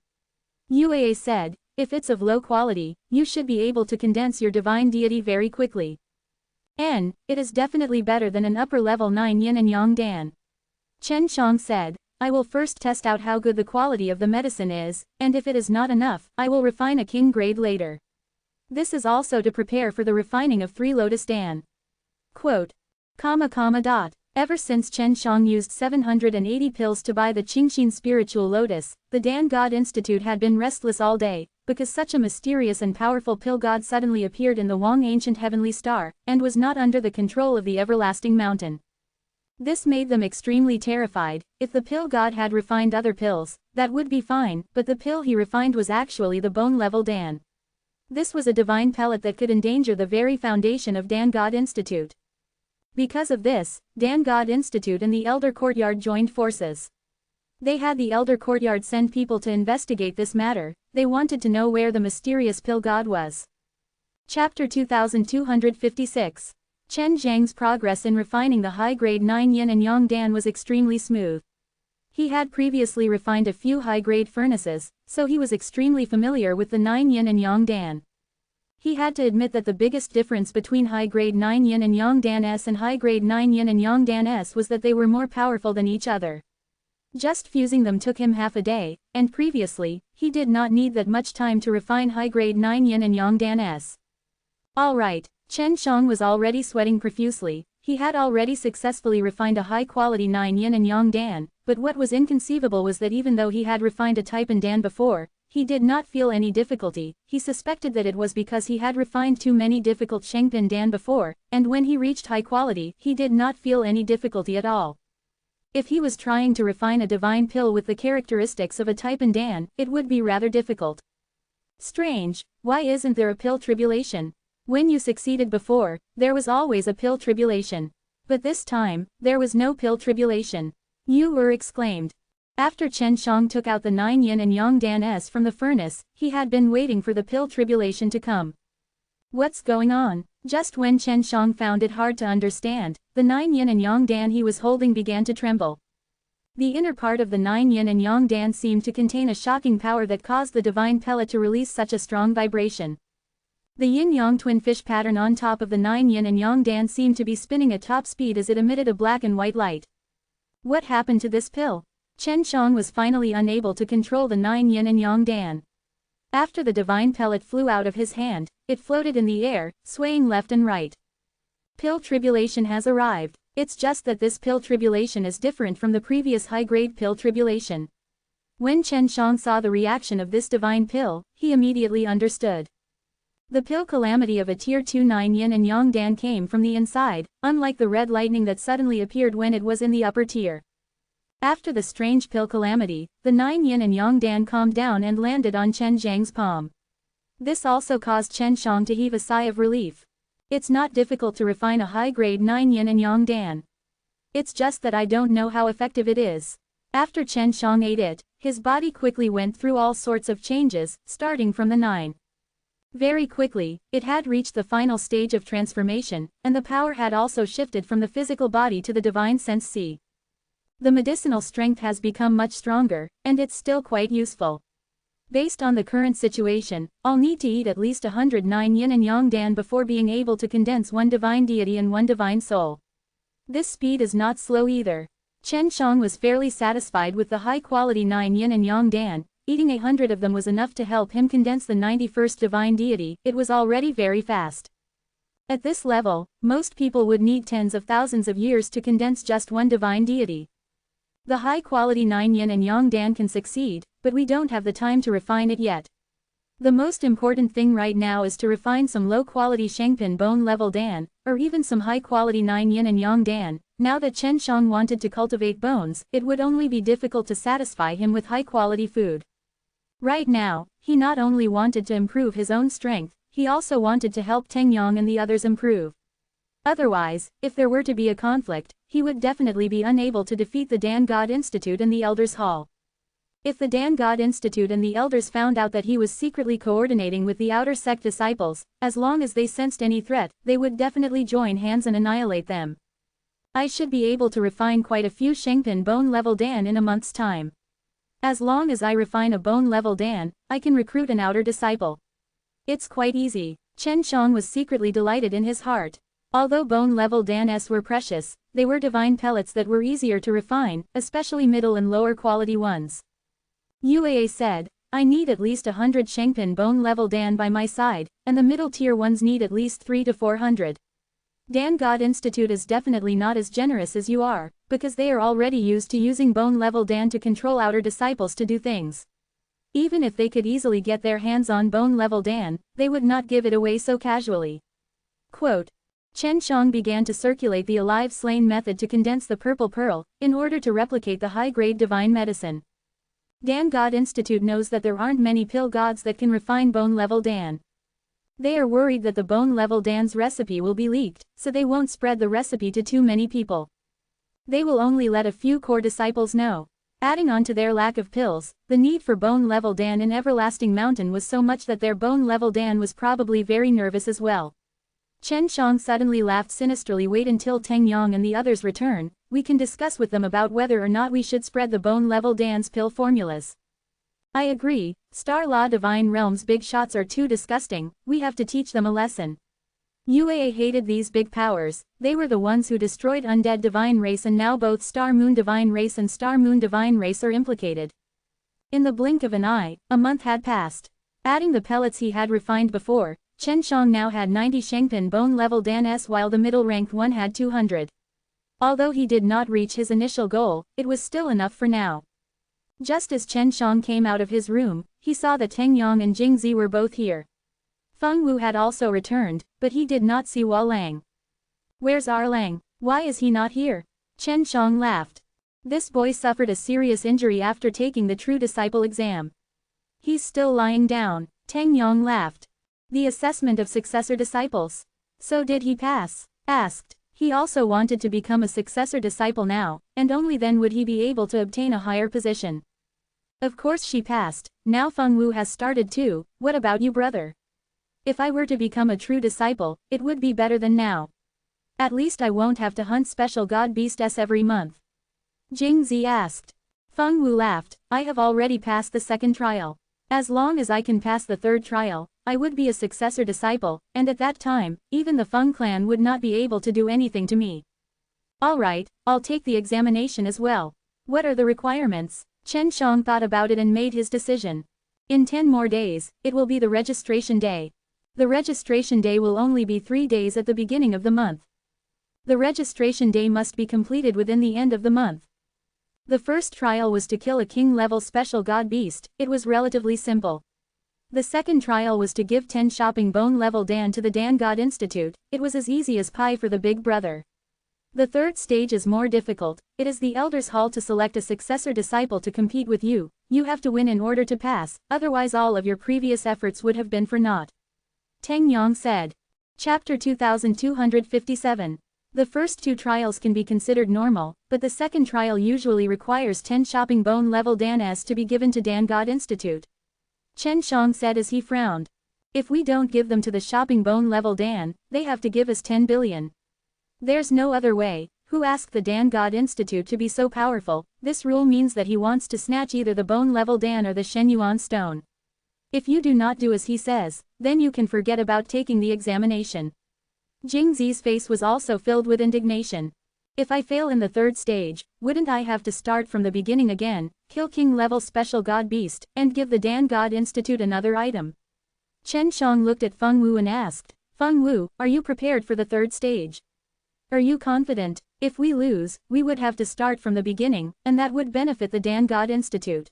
Yue said, if it's of low quality, you should be able to condense your divine deity very quickly. It is definitely better than an upper-level 9 yin and yang dan. Chen Shang said, I will first test out how good the quality of the medicine is, and if it is not enough, I will refine a king grade later. This is also to prepare for the refining of 3 lotus dan. Quote. Ever since Chen Shang used 780 pills to buy the Qingxin spiritual lotus, the Dan God Institute had been restless all day, because such a mysterious and powerful pill god suddenly appeared in the Wang ancient heavenly star, and was not under the control of the everlasting mountain. This made them extremely terrified. If the pill god had refined other pills, that would be fine, but the pill he refined was actually the bone-level Dan. This was a divine pellet that could endanger the very foundation of Dan God Institute. Because of this, Dan God Institute and the Elder Courtyard joined forces. They had the Elder Courtyard send people to investigate this matter. They wanted to know where the mysterious pill god was. Chapter 2256. Chen Zhang's progress in refining the high-grade 9 yin and yang dan was extremely smooth. He had previously refined a few high-grade furnaces, so he was extremely familiar with the 9 yin and yang dan. He had to admit that the biggest difference between high-grade 9 yin and yang dan S and high-grade 9 yin and yang dan S was that they were more powerful than each other. Just fusing them took him half a day, and previously, he did not need that much time to refine high-grade 9 yin and yang dan S. Alright, Chen Shang was already sweating profusely. He had already successfully refined a high-quality 9 yin and yang dan, but what was inconceivable was that even though he had refined a type in dan before, he did not feel any difficulty. He suspected that it was because he had refined too many difficult Shengpin dan before, and when he reached high quality, he did not feel any difficulty at all. If he was trying to refine a divine pill with the characteristics of a type in dan, it would be rather difficult. Strange, why isn't there a pill tribulation? When you succeeded before, there was always a pill tribulation. But this time, there was no pill tribulation. Yu exclaimed. After Chen Shang took out the 9 yin and yang dan S from the furnace, he had been waiting for the pill tribulation to come. What's going on? Just when Chen Shang found it hard to understand, the 9 yin and yang dan he was holding began to tremble. The inner part of the 9 yin and yang dan seemed to contain a shocking power that caused the divine pellet to release such a strong vibration. The yin-yang twin fish pattern on top of the 9 yin and yang dan seemed to be spinning at top speed as it emitted a black and white light. What happened to this pill? Chen Shang was finally unable to control the 9 yin and yang dan. After the divine pellet flew out of his hand, it floated in the air, swaying left and right. Pill tribulation has arrived. It's just that this pill tribulation is different from the previous high-grade pill tribulation. When Chen Shang saw the reaction of this divine pill, he immediately understood. The pill calamity of a tier 2 9 yin and yang dan came from the inside, unlike the red lightning that suddenly appeared when it was in the upper tier. After the strange pill calamity, the 9 yin and yang dan calmed down and landed on Chen Zhang's palm. This also caused Chen Shang to heave a sigh of relief. It's not difficult to refine a high-grade 9 yin and yang dan. It's just that I don't know how effective it is. After Chen Shang ate it, his body quickly went through all sorts of changes, starting from the 9. Very quickly, it had reached the final stage of transformation, and the power had also shifted from the physical body to the divine sense C. The medicinal strength has become much stronger, and it's still quite useful. Based on the current situation, I'll need to eat at least 109 yin and yang dan before being able to condense one divine deity and one divine soul. This speed is not slow either. Chen Shang was fairly satisfied with the high-quality 9 yin and yang dan. Eating 100 of them was enough to help him condense the 91st divine deity. It was already very fast. At this level, most people would need tens of thousands of years to condense just one divine deity. The high-quality 9 yin and yang dan can succeed, but we don't have the time to refine it yet. The most important thing right now is to refine some low-quality Shengpin bone-level dan, or even some high-quality 9 yin and yang dan. Now that Chen Shang wanted to cultivate bones, it would only be difficult to satisfy him with high-quality food. Right now, he not only wanted to improve his own strength, he also wanted to help Teng Yang and the others improve. Otherwise, if there were to be a conflict, he would definitely be unable to defeat the Dan God Institute and the Elders' Hall. If the Dan God Institute and the elders found out that he was secretly coordinating with the outer sect disciples, as long as they sensed any threat, they would definitely join hands and annihilate them. I should be able to refine quite a few Shengpin bone-level Dan in a month's time. As long as I refine a bone-level Dan, I can recruit an outer disciple. It's quite easy. Chen Shang was secretly delighted in his heart. Although bone-level Dans were precious, they were divine pellets that were easier to refine, especially middle and lower quality ones. Uaa said, I need at least 100 Shengpin bone-level Dan by my side, and the middle-tier ones need at least 300 to 400. Dan God Institute is definitely not as generous as you are, because they are already used to using bone-level Dan to control outer disciples to do things. Even if they could easily get their hands on bone-level Dan, they would not give it away so casually. Quote, Chen Shang began to circulate the alive slain method to condense the purple pearl, in order to replicate the high-grade divine medicine. Dan God Institute knows that there aren't many pill gods that can refine bone-level Dan. They are worried that the bone-level Dan's recipe will be leaked, so they won't spread the recipe to too many people. They will only let a few core disciples know. Adding on to their lack of pills, the need for bone-level Dan in Everlasting Mountain was so much that their bone-level Dan was probably very nervous as well. Chen Shang suddenly laughed sinisterly. Wait until Teng Yang and the others return, we can discuss with them about whether or not we should spread the bone-level Dan's pill formulas. I agree, Star Law Divine Realm's big shots are too disgusting, we have to teach them a lesson. Uaa hated these big powers, they were the ones who destroyed Undead Divine Race, and now both Star Moon Divine Race and Star Moon Divine Race are implicated. In the blink of an eye, a month had passed. Adding the pellets he had refined before, Chen Shang now had 90 Shengpin bone-level Dan-s while the middle-ranked one had 200. Although he did not reach his initial goal, it was still enough for now. Just as Chen Shang came out of his room, he saw that Teng Yang and Jingzi were both here. Feng Wu had also returned, but he did not see Hua Lang. Where's Lang? Why is he not here? Chen Shang laughed. This boy suffered a serious injury after taking the True Disciple exam. He's still lying down. Teng Yang laughed. The assessment of successor disciples. So did he pass? Asked. He also wanted to become a successor disciple now, and only then would he be able to obtain a higher position. Of course she passed. Now Feng Wu has started too. What about you, brother? If I were to become a true disciple, it would be better than now. At least I won't have to hunt special god beasts every month. Jingzi asked. Feng Wu laughed. I have already passed the second trial. As long as I can pass the third trial, I would be a successor disciple, and at that time, even the Feng clan would not be able to do anything to me. Alright, I'll take the examination as well. What are the requirements? Chen Shang thought about it and made his decision. In 10 more days, it will be the registration day. The registration day will only be 3 days at the beginning of the month. The registration day must be completed within the end of the month. The first trial was to kill a king-level special god beast. It was relatively simple. The second trial was to give 10 shopping bone-level Dan to the Dan God Institute. It was as easy as pie for the big brother. The third stage is more difficult. It is the Elder's Hall to select a successor disciple to compete with you. You have to win in order to pass, otherwise all of your previous efforts would have been for naught. Teng Yang said. Chapter 2257. The first 2 trials can be considered normal, but the second trial usually requires 10 shopping bone-level Dan-s to be given to Dan God Institute. Chen Shang said as he frowned. If we don't give them to the shopping bone-level Dan, they have to give us 10 billion. There's no other way. Who asked the Dan God Institute to be so powerful? This rule means that he wants to snatch either the bone-level Dan or the Shenyuan stone. If you do not do as he says, then you can forget about taking the examination. Jingzi's face was also filled with indignation. If I fail in the third stage, wouldn't I have to start from the beginning again, kill king-level special god beast, and give the Dan God Institute another item? Chen Shang looked at Feng Wu and asked, Feng Wu, are you prepared for the third stage? Are you confident? If we lose, we would have to start from the beginning, and that would benefit the Dan God Institute.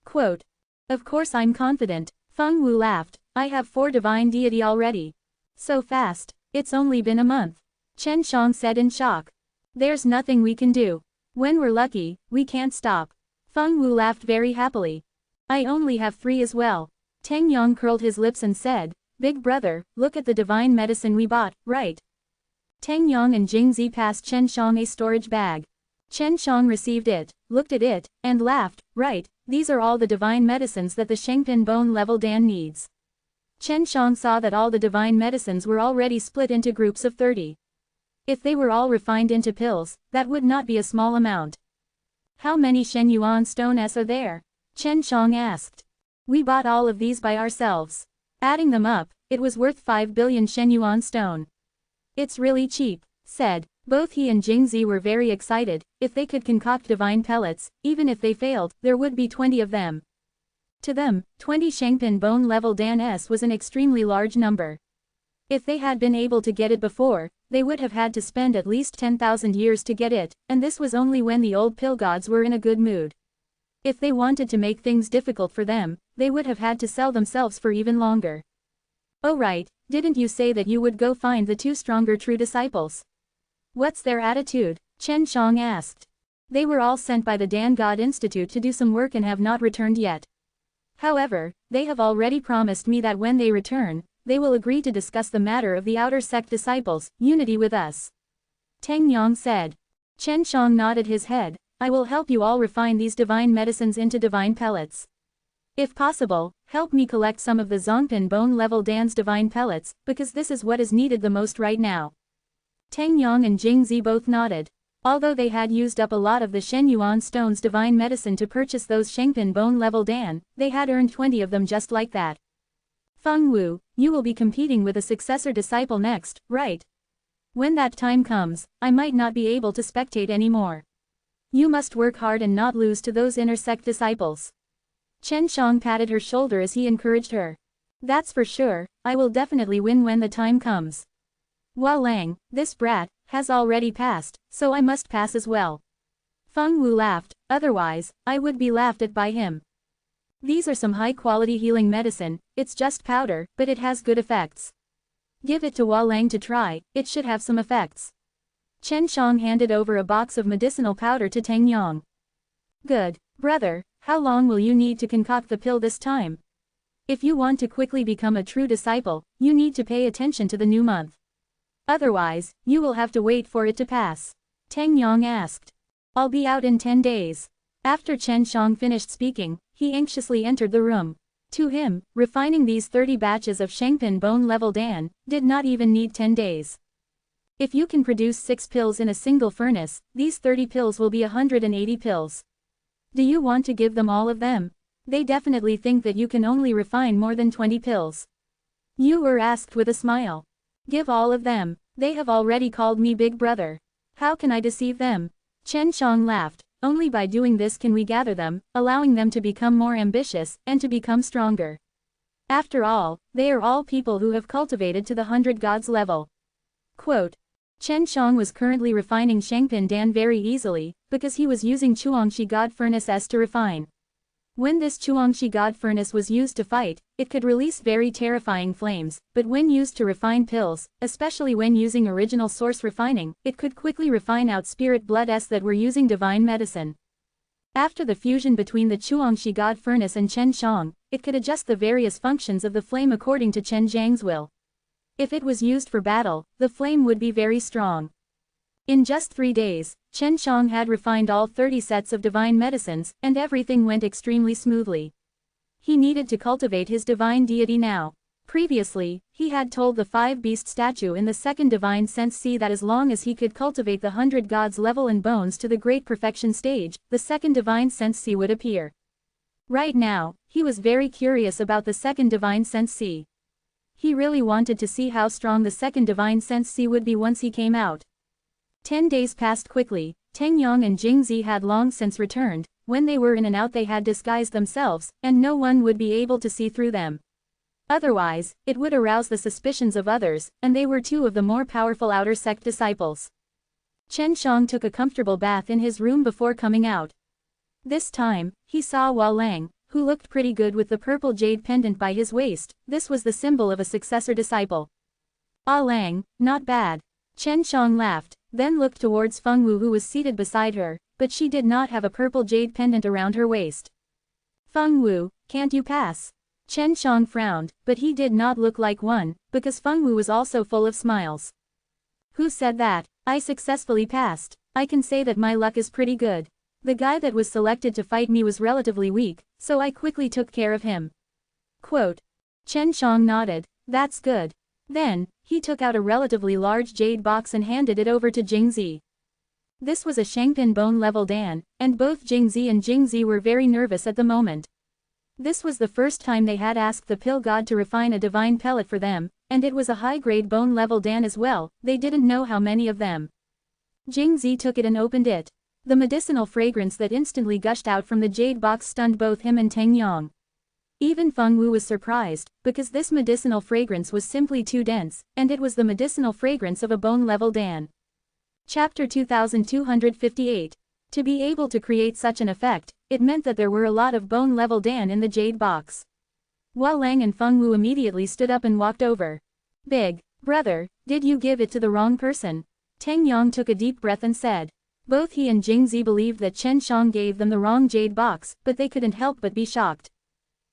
Quote. Of course I'm confident. Feng Wu laughed. I have 4 divine deity already. So fast. It's only been a month. Chen Shang said in shock. There's nothing we can do. When we're lucky, we can't stop. Feng Wu laughed very happily. I only have 3 as well. Teng Yang curled his lips and said, Big brother, look at the divine medicine we bought, right? Teng Yang and Jingzi passed Chen Shang a storage bag. Chen Shang received it, looked at it, and laughed, right, these are all the divine medicines that the Shengpin Bone Level Dan needs. Chen Shang saw that all the divine medicines were already split into groups of 30. If they were all refined into pills, that would not be a small amount. How many Shen Yuan stones are there? Chen Shang asked. We bought all of these by ourselves. Adding them up, it was worth 5 billion Shen Yuan stone. It's really cheap, said. Both he and Jingzi were very excited. If they could concoct divine pellets, even if they failed, there would be 20 of them. To them, 20 Shengpin Bone Level Dan S was an extremely large number. If they had been able to get it before, they would have had to spend at least 10,000 years to get it, and this was only when the old pill gods were in a good mood. If they wanted to make things difficult for them, they would have had to sell themselves for even longer. Oh right, didn't you say that you would go find the 2 stronger true disciples? What's their attitude? Chen Shang asked. They were all sent by the Dan God Institute to do some work and have not returned yet. However, they have already promised me that when they return, they will agree to discuss the matter of the outer sect disciples, unity with us. Teng Yang said. Chen Shang nodded his head. I will help you all refine these divine medicines into divine pellets. If possible, help me collect some of the Zongpin Bone Level Dan's divine pellets, because this is what is needed the most right now. Teng Yang and Jingzi both nodded. Although they had used up a lot of the Shen Yuan Stone's divine medicine to purchase those Shengpin Bone Level Dan, they had earned 20 of them just like that. Feng Wu, you will be competing with a successor disciple next, right? When that time comes, I might not be able to spectate anymore. You must work hard and not lose to those inner sect disciples. Chen Shang patted her shoulder as he encouraged her. That's for sure, I will definitely win when the time comes. Hua Lang, this brat, has already passed, so I must pass as well. Feng Wu laughed, otherwise, I would be laughed at by him. These are some high-quality healing medicine, it's just powder, but it has good effects. Give it to Hua Lang to try, it should have some effects. Chen Shang handed over a box of medicinal powder to Teng Yang. Good, brother, how long will you need to concoct the pill this time? If you want to quickly become a true disciple, you need to pay attention to the new month. Otherwise, you will have to wait for it to pass. Teng Yang asked. I'll be out in 10 days. After Chen Shang finished speaking, he anxiously entered the room. To him, refining these 30 batches of Shengpin Bone Level Dan did not even need 10 days. If you can produce 6 pills in a single furnace, these 30 pills will be 180 pills. Do you want to give them all of them? They definitely think that you can only refine more than 20 pills. You were asked with a smile. Give all of them, they have already called me big brother. How can I deceive them? Chen Shang laughed, only by doing this can we gather them, allowing them to become more ambitious, and to become stronger. After all, they are all people who have cultivated to the 100 gods level. Quote. Chen Shang was currently refining Shengpin Dan very easily, because he was using Chuangshi God Furnace S to refine. When this Chuangshi God Furnace was used to fight, it could release very terrifying flames, but when used to refine pills, especially when using original source refining, it could quickly refine out spirit blood S that were using divine medicine. After the fusion between the Chuangshi God Furnace and Chen Shang, it could adjust the various functions of the flame according to Chen Zhang's will. If it was used for battle, the flame would be very strong. In just 3 days, Chen Shang had refined all 30 sets of divine medicines, and everything went extremely smoothly. He needed to cultivate his divine deity now. Previously, he had told the 5-beast statue in the second divine sense C that as long as he could cultivate the 100 gods level and bones to the great perfection stage, the second divine sense C would appear. Right now, he was very curious about the second divine sense C. He really wanted to see how strong the second divine sense C would be once he came out. 10 days passed quickly. Teng Yang and Jingzi had long since returned. When they were in and out they had disguised themselves, and no one would be able to see through them. Otherwise, it would arouse the suspicions of others, and they were 2 of the more powerful outer sect disciples. Chen Shang took a comfortable bath in his room before coming out. This time, he saw Hua Lang, who looked pretty good with the purple jade pendant by his waist. This was the symbol of a successor disciple. Ah Lang, not bad. Chen Shang laughed, then looked towards Feng Wu who was seated beside her, but she did not have a purple jade pendant around her waist. Feng Wu, can't you pass? Chen Shang frowned, but he did not look like one, because Feng Wu was also full of smiles. Who said that? I successfully passed. I can say that my luck is pretty good. The guy that was selected to fight me was relatively weak, so I quickly took care of him. Quote. Chen Shang nodded. That's good. Then, he took out a relatively large jade box and handed it over to Jingzi. This was a Shangpin bone level Dan, and both Jingzi and Jingzi were very nervous at the moment. This was the first time they had asked the pill god to refine a divine pellet for them, and it was a high-grade bone level Dan as well. They didn't know how many of them. Jingzi took it and opened it. The medicinal fragrance that instantly gushed out from the jade box stunned both him and Teng Yang. Even Feng Wu was surprised, because this medicinal fragrance was simply too dense, and it was the medicinal fragrance of a bone level Dan. Chapter 2258. To be able to create such an effect, it meant that there were a lot of bone level Dan in the jade box. Hua Lang and Feng Wu immediately stood up and walked over. Big brother, did you give it to the wrong person? Teng Yang took a deep breath and said. Both he and Jingzi believed that Chen Shang gave them the wrong jade box, but they couldn't help but be shocked.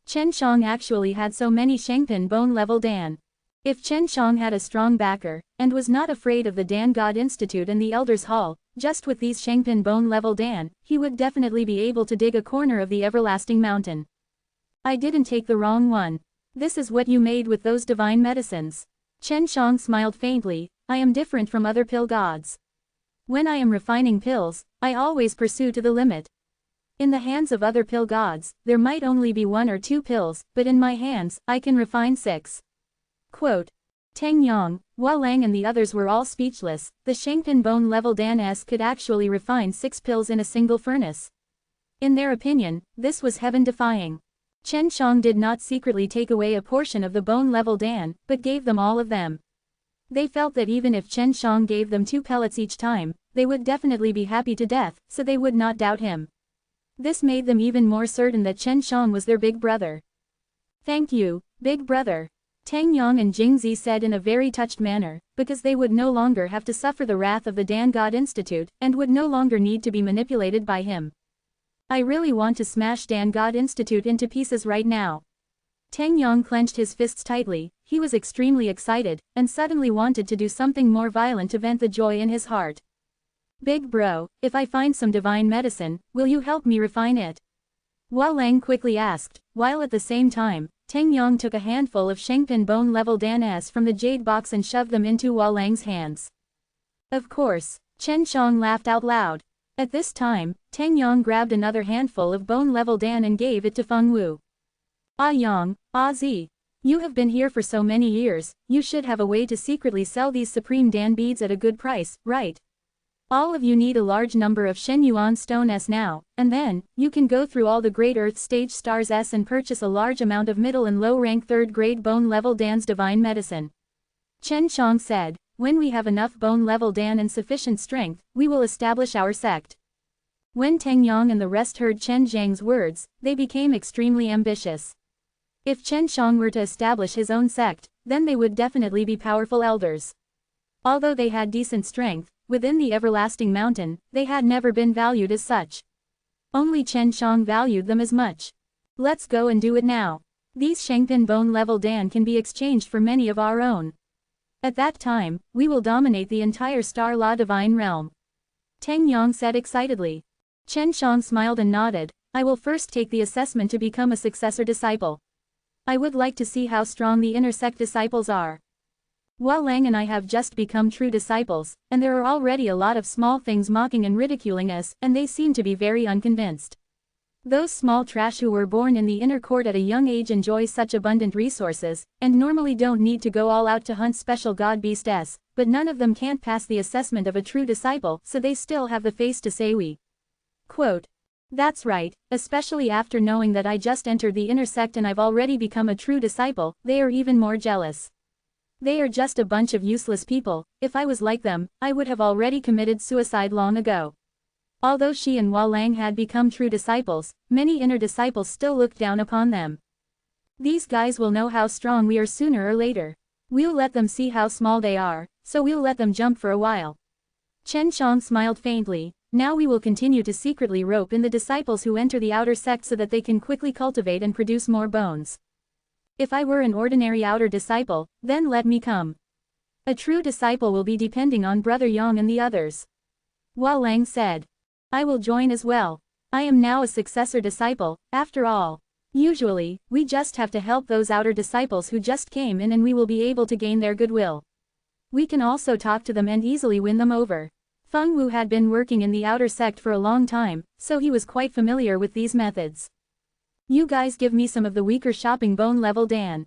Chen Shang actually had so many Shangpin bone level Dan. If Chen Shang had a strong backer, and was not afraid of the Dan God Institute and the Elders Hall, just with these Shangpin bone level Dan, he would definitely be able to dig a corner of the everlasting mountain. I didn't take the wrong one. This is what you made with those divine medicines. Chen Shang smiled faintly. I am different from other pill gods. When I am refining pills, I always pursue to the limit. In the hands of other pill gods, there might only be 1 or 2 pills, but in my hands, I can refine 6. Quote. Teng Yang, Hua Lang and the others were all speechless. The Shangpin bone level Dan S could actually refine 6 pills in a single furnace. In their opinion, this was heaven-defying. Chen Shang did not secretly take away a portion of the bone level Dan, but gave them all of them. They felt that even if Chen Shang gave them 2 pellets each time, they would definitely be happy to death, so they would not doubt him. This made them even more certain that Chen Shang was their big brother. Thank you, big brother. Teng Yang and Jingzi said in a very touched manner, because they would no longer have to suffer the wrath of the Dan God Institute, and would no longer need to be manipulated by him. I really want to smash Dan God Institute into pieces right now. Teng Yang clenched his fists tightly. He was extremely excited, and suddenly wanted to do something more violent to vent the joy in his heart. Big bro, if I find some divine medicine, will you help me refine it? Hua Lang quickly asked, while at the same time, Teng Yang took a handful of Shangpin bone level Dan S from the jade box and shoved them into Hua Lang's hands. Of course, Chen Shang laughed out loud. At this time, Teng Yang grabbed another handful of bone level Dan and gave it to Feng Wu. Ah Yang, Ah Zi. You have been here for so many years, you should have a way to secretly sell these supreme Dan beads at a good price, right? All of you need a large number of Shen Yuan Stone S now, and then, you can go through all the Great Earth Stage Stars S and purchase a large amount of middle and low rank 3rd grade bone level Dan's divine medicine. Chen Shang said, when we have enough bone level Dan and sufficient strength, we will establish our sect. When Teng Yang and the rest heard Chen Zhang's words, they became extremely ambitious. If Chen Shang were to establish his own sect, then they would definitely be powerful elders. Although they had decent strength, within the everlasting mountain, they had never been valued as such. Only Chen Shang valued them as much. Let's go and do it now. These Shangpin bone level Dan can be exchanged for many of our own. At that time, we will dominate the entire Star Law Divine Realm. Teng Yang said excitedly. Chen Shang smiled and nodded. I will first take the assessment to become a successor disciple. I would like to see how strong the inner sect disciples are. Hua Lang and I have just become true disciples, and there are already a lot of small things mocking and ridiculing us, and they seem to be very unconvinced. Those small trash who were born in the inner court at a young age enjoy such abundant resources, and normally don't need to go all out to hunt special god beasts, but none of them can't pass the assessment of a true disciple, so they still have the face to say we. Quote. That's right, especially after knowing that I just entered the inner sect and I've already become a true disciple, they are even more jealous. They are just a bunch of useless people. If I was like them, I would have already committed suicide long ago. Although she and Hua Lang had become true disciples, many inner disciples still looked down upon them. These guys will know how strong we are sooner or later. We'll let them see how small they are, so we'll let them jump for a while. Chen Shang smiled faintly. Now we will continue to secretly rope in the disciples who enter the outer sect so that they can quickly cultivate and produce more bones. If I were an ordinary outer disciple, then let me come. A true disciple will be depending on Brother Yang and the others. Hua Lang said. I will join as well. I am now a successor disciple, after all. Usually, we just have to help those outer disciples who just came in and we will be able to gain their goodwill. We can also talk to them and easily win them over. Feng Wu had been working in the outer sect for a long time, so he was quite familiar with these methods. You guys give me some of the weaker shopping bone level Dan.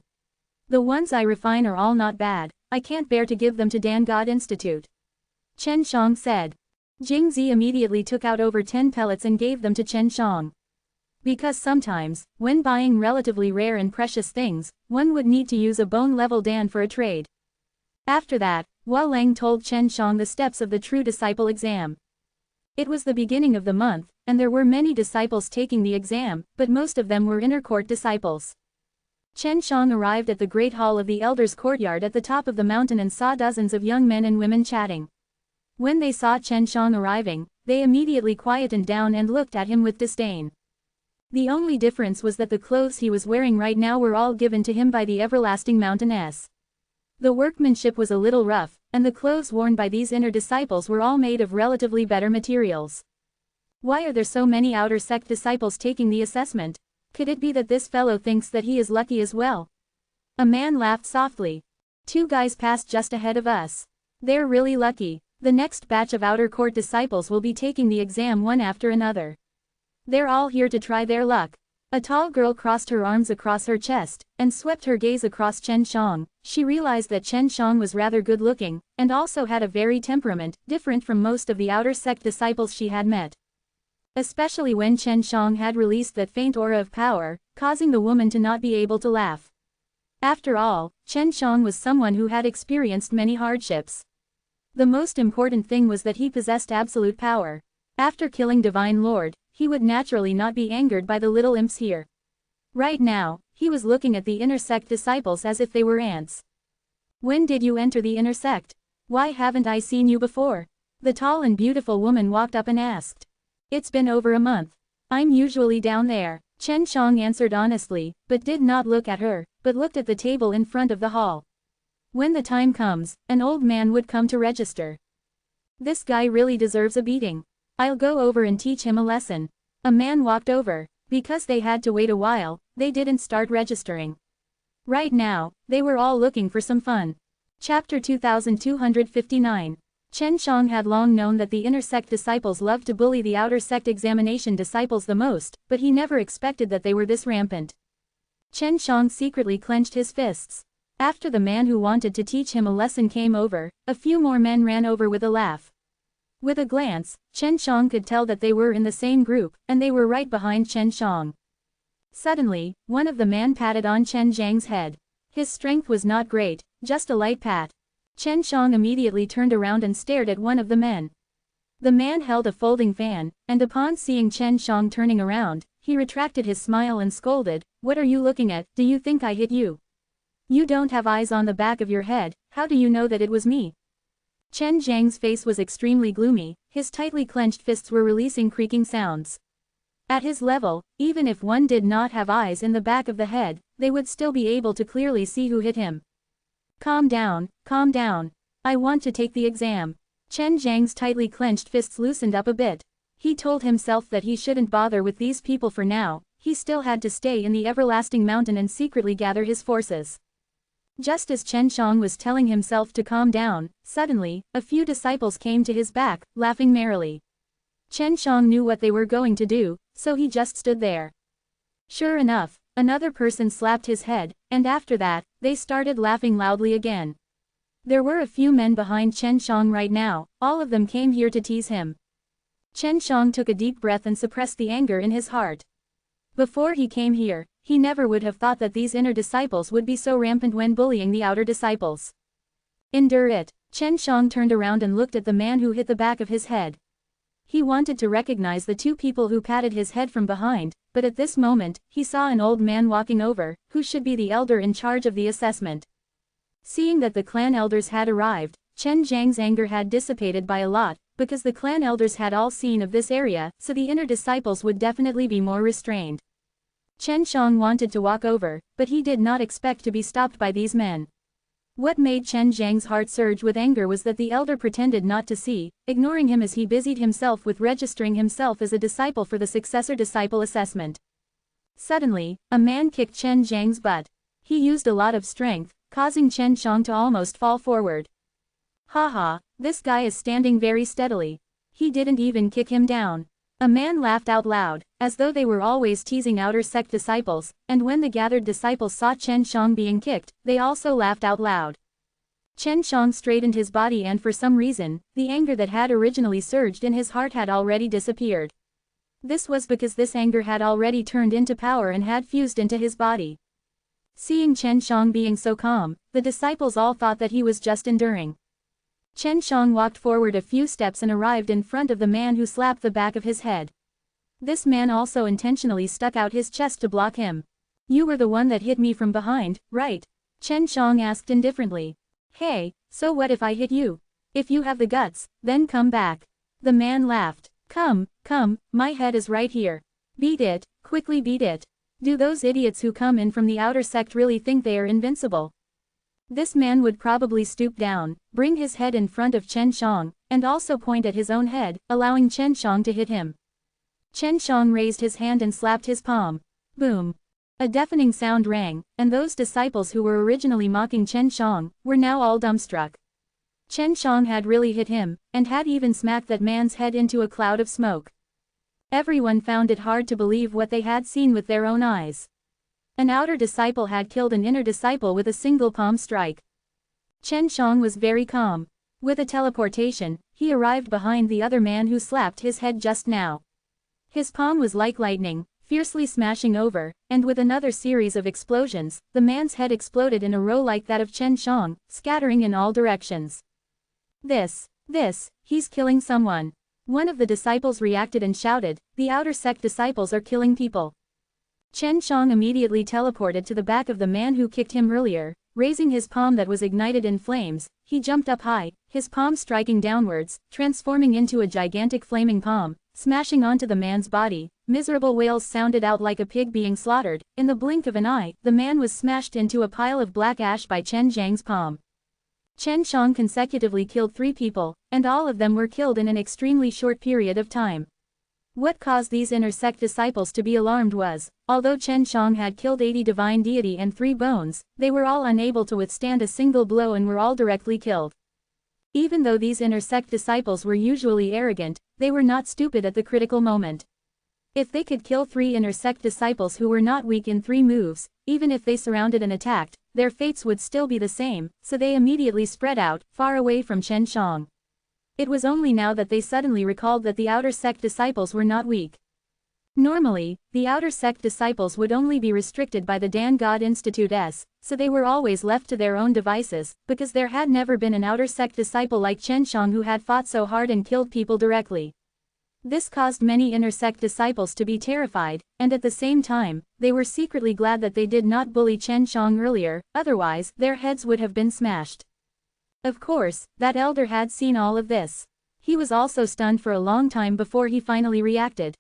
The ones I refine are all not bad, I can't bear to give them to Dan God Institute. Chen Shang said. Jingzi immediately took out over 10 pellets and gave them to Chen Shang. Because sometimes, when buying relatively rare and precious things, one would need to use a bone-level Dan for a trade. After that, Hua Leng told Chen Shang the steps of the true disciple exam. It was the beginning of the month, and there were many disciples taking the exam, but most of them were inner court disciples. Chen Shang arrived at the Great Hall of the Elders' Courtyard at the top of the mountain and saw dozens of young men and women chatting. When they saw Chen Shang arriving, they immediately quietened down and looked at him with disdain. The only difference was that the clothes he was wearing right now were all given to him by the everlasting mountainess. The workmanship was a little rough, and the clothes worn by these inner disciples were all made of relatively better materials. Why are there so many outer sect disciples taking the assessment? Could it be that this fellow thinks that he is lucky as well? A man laughed softly. 2 guys passed just ahead of us. They're really lucky. The next batch of outer court disciples will be taking the exam one after another. They're all here to try their luck. A tall girl crossed her arms across her chest, and swept her gaze across Chen Shang. She realized that Chen Shang was rather good-looking, and also had a very temperament, different from most of the outer sect disciples she had met. Especially when Chen Shang had released that faint aura of power, causing the woman to not be able to laugh. After all, Chen Shang was someone who had experienced many hardships. The most important thing was that he possessed absolute power. After killing Divine Lord, he would naturally not be angered by the little imps here. Right now, he was looking at the inner sect disciples as if they were ants. When did you enter the inner sect? Why haven't I seen you before? The tall and beautiful woman walked up and asked. It's been over a month. I'm usually down there. Chen Shang answered honestly, but did not look at her, but looked at the table in front of the hall. When the time comes, an old man would come to register. This guy really deserves a beating. I'll go over and teach him a lesson. A man walked over. Because they had to wait a while, they didn't start registering. Right now, they were all looking for some fun. Chapter 2259. Chen Shang had long known that the inner sect disciples loved to bully the outer sect examination disciples the most, but he never expected that they were this rampant. Chen Shang secretly clenched his fists. After the man who wanted to teach him a lesson came over, a few more men ran over with a laugh. With a glance, Chen Shang could tell that they were in the same group, and they were right behind Chen Shang. Suddenly, one of the men patted on Chen Zhang's head. His strength was not great, just a light pat. Chen Shang immediately turned around and stared at one of the men. The man held a folding fan, and upon seeing Chen Shang turning around, he retracted his smile and scolded, "What are you looking at? Do you think I hit you? You don't have eyes on the back of your head, how do you know that it was me?" Chen Zhang's face was extremely gloomy, his tightly clenched fists were releasing creaking sounds. At his level, even if one did not have eyes in the back of the head, they would still be able to clearly see who hit him. Calm down, calm down. I want to take the exam. Chen Zhang's tightly clenched fists loosened up a bit. He told himself that he shouldn't bother with these people for now, he still had to stay in the everlasting mountain and secretly gather his forces. Just as Chen Shang was telling himself to calm down, suddenly, a few disciples came to his back, laughing merrily. Chen Shang knew what they were going to do, so he just stood there. Sure enough, another person slapped his head, and after that, they started laughing loudly again. There were a few men behind Chen Shang right now, all of them came here to tease him. Chen Shang took a deep breath and suppressed the anger in his heart. Before he came here, he never would have thought that these inner disciples would be so rampant when bullying the outer disciples. Endure it. Chen Shang turned around and looked at the man who hit the back of his head. He wanted to recognize the two people who patted his head from behind, but at this moment, he saw an old man walking over, who should be the elder in charge of the assessment. Seeing that the clan elders had arrived, Chen Zhang's anger had dissipated by a lot, because the clan elders had all seen of this area, so the inner disciples would definitely be more restrained. Chen Shang wanted to walk over, but he did not expect to be stopped by these men. What made Chen Zhang's heart surge with anger was that the elder pretended not to see, ignoring him as he busied himself with registering himself as a disciple for the successor disciple assessment. Suddenly, a man kicked Chen Zhang's butt. He used a lot of strength, causing Chen Shang to almost fall forward. Haha, this guy is standing very steadily. He didn't even kick him down. A man laughed out loud, as though they were always teasing outer sect disciples, and when the gathered disciples saw Chen Shang being kicked, they also laughed out loud. Chen Shang straightened his body and for some reason, the anger that had originally surged in his heart had already disappeared. This was because this anger had already turned into power and had fused into his body. Seeing Chen Shang being so calm, the disciples all thought that he was just enduring. Chen Shang walked forward a few steps and arrived in front of the man who slapped the back of his head. This man also intentionally stuck out his chest to block him. "You were the one that hit me from behind, right?" Chen Shang asked indifferently. "Hey, so what if I hit you? If you have the guts, then come back." The man laughed. Come, my head is right here. Beat it, quickly beat it. Do those idiots who come in from the outer sect really think they are invincible?" This man would probably stoop down, bring his head in front of Chen Shang, and also point at his own head, allowing Chen Shang to hit him. Chen Shang raised his hand and slapped his palm. Boom. A deafening sound rang, and those disciples who were originally mocking Chen Shang were now all dumbstruck. Chen Shang had really hit him, and had even smacked that man's head into a cloud of smoke. Everyone found it hard to believe what they had seen with their own eyes. An outer disciple had killed an inner disciple with a single palm strike. Chen Shang was very calm. With a teleportation, he arrived behind the other man who slapped his head just now. His palm was like lightning, fiercely smashing over, and with another series of explosions, the man's head exploded in a row like that of Chen Shang, scattering in all directions. This, he's killing someone. One of the disciples reacted and shouted, "The outer sect disciples are killing people." Chen Shang immediately teleported to the back of the man who kicked him earlier, raising his palm that was ignited in flames. He jumped up high, his palm striking downwards, transforming into a gigantic flaming palm, smashing onto the man's body. Miserable wails sounded out like a pig being slaughtered. In the blink of an eye, the man was smashed into a pile of black ash by Chen Zhang's palm. Chen Shang consecutively killed 3 people, and all of them were killed in an extremely short period of time. What caused these inner sect disciples to be alarmed was, although Chen Shang had killed 80 divine deity and 3 bones, they were all unable to withstand a single blow and were all directly killed. Even though these inner sect disciples were usually arrogant, they were not stupid at the critical moment. If they could kill 3 inner sect disciples who were not weak in 3 moves, even if they surrounded and attacked, their fates would still be the same, so they immediately spread out, far away from Chen Shang. It was only now that they suddenly recalled that the outer sect disciples were not weak. Normally, the outer sect disciples would only be restricted by the Dan God Institute, so they were always left to their own devices, because there had never been an outer sect disciple like Chen Shang who had fought so hard and killed people directly. This caused many inner sect disciples to be terrified, and at the same time, they were secretly glad that they did not bully Chen Shang earlier, otherwise, their heads would have been smashed. Of course, that elder had seen all of this. He was also stunned for a long time before he finally reacted.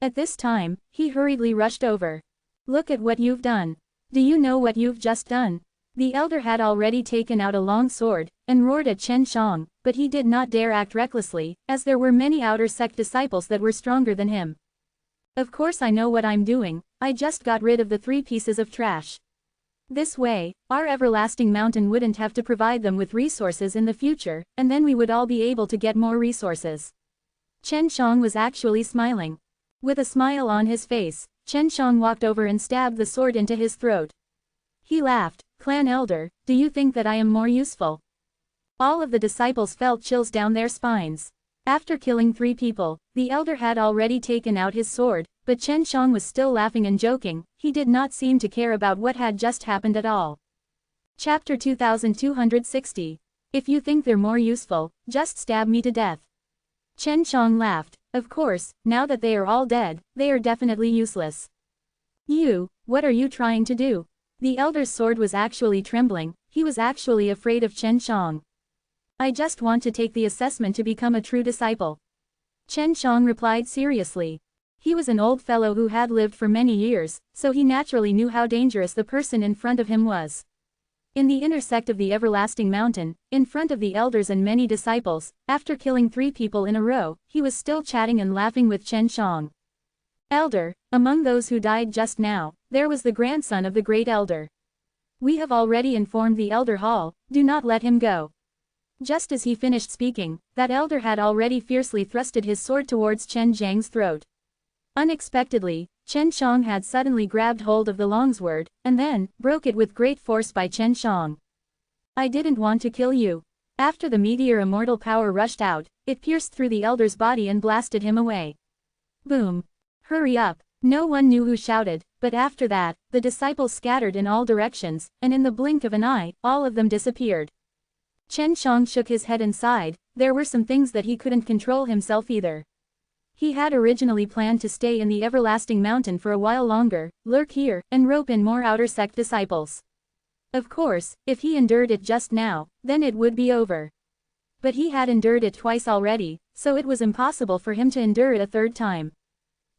At this time, he hurriedly rushed over. "Look at what you've done. Do you know what you've just done?" The elder had already taken out a long sword, and roared at Chen Shang, but he did not dare act recklessly, as there were many outer sect disciples that were stronger than him. "Of course I know what I'm doing, I just got rid of the 3 pieces of trash. This way, our everlasting mountain wouldn't have to provide them with resources in the future, and then we would all be able to get more resources." Chen Shang was actually smiling. With a smile on his face, Chen Shang walked over and stabbed the sword into his throat. He laughed, "Clan elder, do you think that I am more useful?" All of the disciples felt chills down their spines. After killing 3 people, the elder had already taken out his sword, but Chen Shang was still laughing and joking. He did not seem to care about what had just happened at all. Chapter 2260. If you think they're more useful, just stab me to death. Chen Shang laughed. Of course, now that they are all dead, they are definitely useless. What are you trying to do? The elder's sword was actually trembling. He was actually afraid of Chen Shang. "I just want to take the assessment to become a true disciple." Chen Shang replied seriously. He was an old fellow who had lived for many years, so he naturally knew how dangerous the person in front of him was. In the inner sect of the everlasting mountain, in front of the elders and many disciples, after killing 3 people in a row, he was still chatting and laughing with Chen Shang. Elder, among those who died just now, there was the grandson of the great elder. We have already informed the elder hall, do not let him go. Just as he finished speaking, that elder had already fiercely thrusted his sword towards Chen Zhang's throat. Unexpectedly, Chen Shang had suddenly grabbed hold of the longsword, and then, broke it with great force by Chen Shang. I didn't want to kill you. After the meteor immortal power rushed out, it pierced through the elder's body and blasted him away. Boom. Hurry up. No one knew who shouted, but after that, the disciples scattered in all directions, and in the blink of an eye, all of them disappeared. Chen Shang shook his head and sighed. There were some things that he couldn't control himself either. He had originally planned to stay in the everlasting mountain for a while longer, lurk here, and rope in more outer sect disciples. Of course, if he endured it just now, then it would be over. But he had endured it twice already, so it was impossible for him to endure it a third time.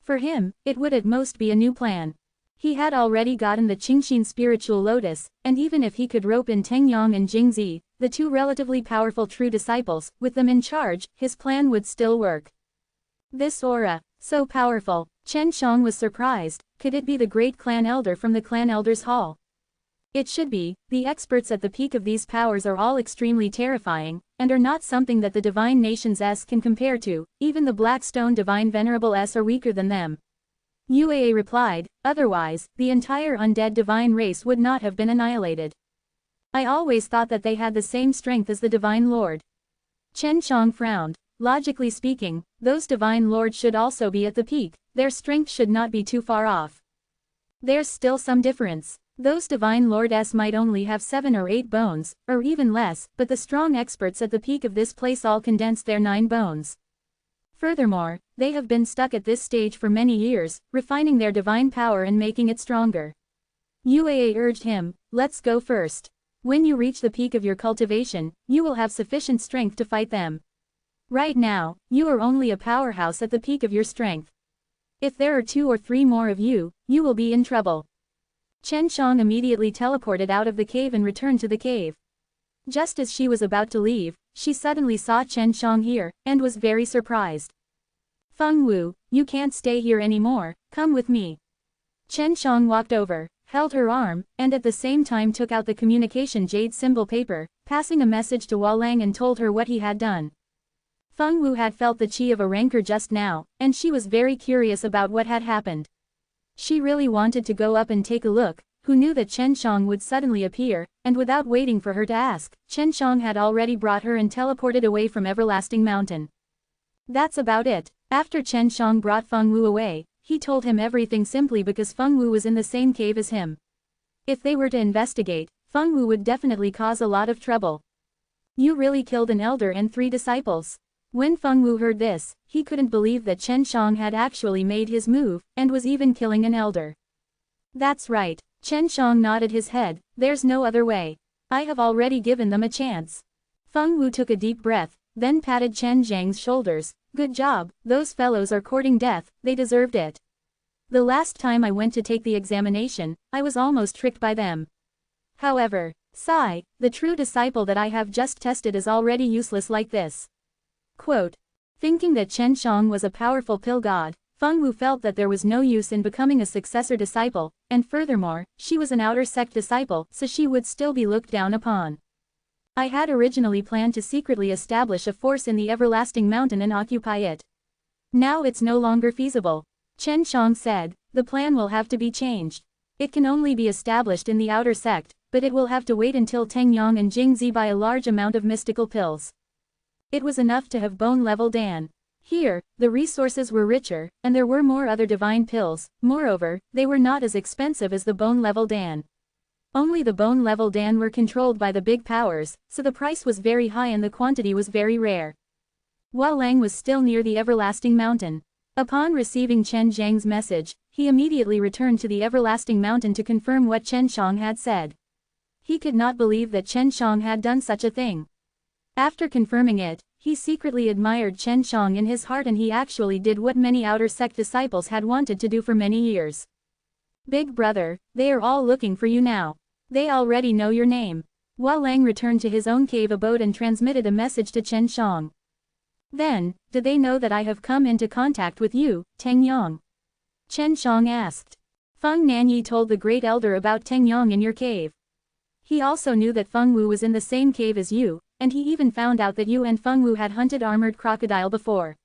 For him, it would at most be a new plan. He had already gotten the Qingxin spiritual lotus, and even if he could rope in Teng Yang and Jingzi, the 2 relatively powerful true disciples, with them in charge, his plan would still work. This aura, so powerful, Chen Shang was surprised. Could it be the great clan elder from the clan elders hall? It should be. The experts at the peak of these powers are all extremely terrifying, and are not something that the divine nations S can compare to. Even the Blackstone divine Venerable S are weaker than them. Uaa replied, otherwise, the entire undead divine race would not have been annihilated. I always thought that they had the same strength as the divine lord. Chen Shang frowned. Logically speaking, those divine lords should also be at the peak, their strength should not be too far off. There's still some difference. Those divine lords might only have 7 or 8 bones, or even less, but the strong experts at the peak of this place all condensed their 9 bones. Furthermore, they have been stuck at this stage for many years, refining their divine power and making it stronger. Uaa urged him, let's go first. When you reach the peak of your cultivation, you will have sufficient strength to fight them. Right now, you are only a powerhouse at the peak of your strength. If there are 2 or 3 more of you, you will be in trouble. Chen Shang immediately teleported out of the cave and returned to the cave. Just as she was about to leave, she suddenly saw Chen Shang here, and was very surprised. Feng Wu, you can't stay here anymore, come with me. Chen Shang walked over, held her arm, and at the same time took out the communication jade symbol paper, passing a message to Walang and told her what he had done. Feng Wu had felt the chi of a rancor just now, and she was very curious about what had happened. She really wanted to go up and take a look. Who knew that Chen Shang would suddenly appear, and without waiting for her to ask, Chen Shang had already brought her and teleported away from Everlasting Mountain. That's about it. After Chen Shang brought Feng Wu away, he told him everything simply because Feng Wu was in the same cave as him. If they were to investigate, Feng Wu would definitely cause a lot of trouble. You really killed an elder and 3 disciples. When Feng Wu heard this, he couldn't believe that Chen Shang had actually made his move, and was even killing an elder. That's right. Chen Shang nodded his head, there's no other way. I have already given them a chance. Feng Wu took a deep breath, then patted Chen Zhang's shoulders. Good job, those fellows are courting death, they deserved it. The last time I went to take the examination, I was almost tricked by them. However, sigh, the true disciple that I have just tested is already useless like this. Quote. Thinking that Chen Shang was a powerful pill god, Feng Wu felt that there was no use in becoming a successor disciple, and furthermore, she was an outer sect disciple, so she would still be looked down upon. I had originally planned to secretly establish a force in the Everlasting Mountain and occupy it. Now it's no longer feasible. Chen Shang said, the plan will have to be changed. It can only be established in the outer sect, but it will have to wait until Teng Yang and Jingzi buy a large amount of mystical pills. It was enough to have bone-level Dan. Here, the resources were richer, and there were more other divine pills. Moreover, they were not as expensive as the bone-level Dan. Only the bone-level Dan were controlled by the big powers, so the price was very high and the quantity was very rare. Walang was still near the Everlasting Mountain. Upon receiving Chen Zhang's message, he immediately returned to the Everlasting Mountain to confirm what Chen Shang had said. He could not believe that Chen Shang had done such a thing. After confirming it, he secretly admired Chen Shang in his heart, and he actually did what many outer sect disciples had wanted to do for many years. Big brother, they are all looking for you now. They already know your name. Hua Lang returned to his own cave abode and transmitted a message to Chen Shang. Then, do they know that I have come into contact with you, Teng Yang? Chen Shang asked. Feng Nanyi told the great elder about Teng Yang in your cave. He also knew that Feng Wu was in the same cave as you, and he even found out that you and Feng Wu had hunted armored crocodile before.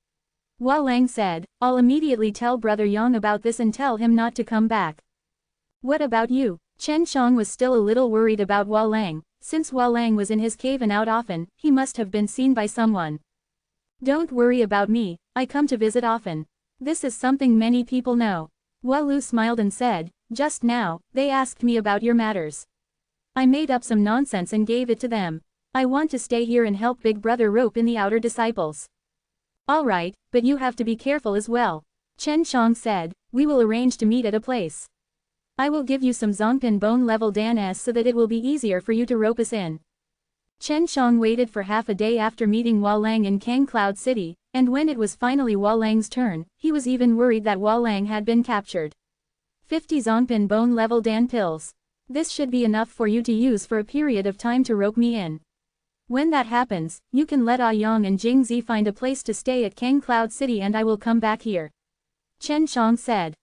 Hua Lang said, I'll immediately tell Brother Yang about this and tell him not to come back. What about you? Chen Shang was still a little worried about Hua Lang. Since Hua Lang was in his cave and out often, he must have been seen by someone. Don't worry about me, I come to visit often. This is something many people know. Hua Lu smiled and said, just now, they asked me about your matters. I made up some nonsense and gave it to them. I want to stay here and help Big Brother rope in the outer disciples. Alright, but you have to be careful as well. Chen Shang said, we will arrange to meet at a place. I will give you some Zongpin bone level danas so that it will be easier for you to rope us in. Chen Shang waited for half a day after meeting Hua Lang in Kang Cloud City, and when it was finally Hua Lang's turn, he was even worried that Hua Lang had been captured. 50 Zongpin bone level dan pills. This should be enough for you to use for a period of time to rope me in. When that happens, you can let Ah Yang and Jing Zi find a place to stay at Kang Cloud City and I will come back here. Chen Shang said.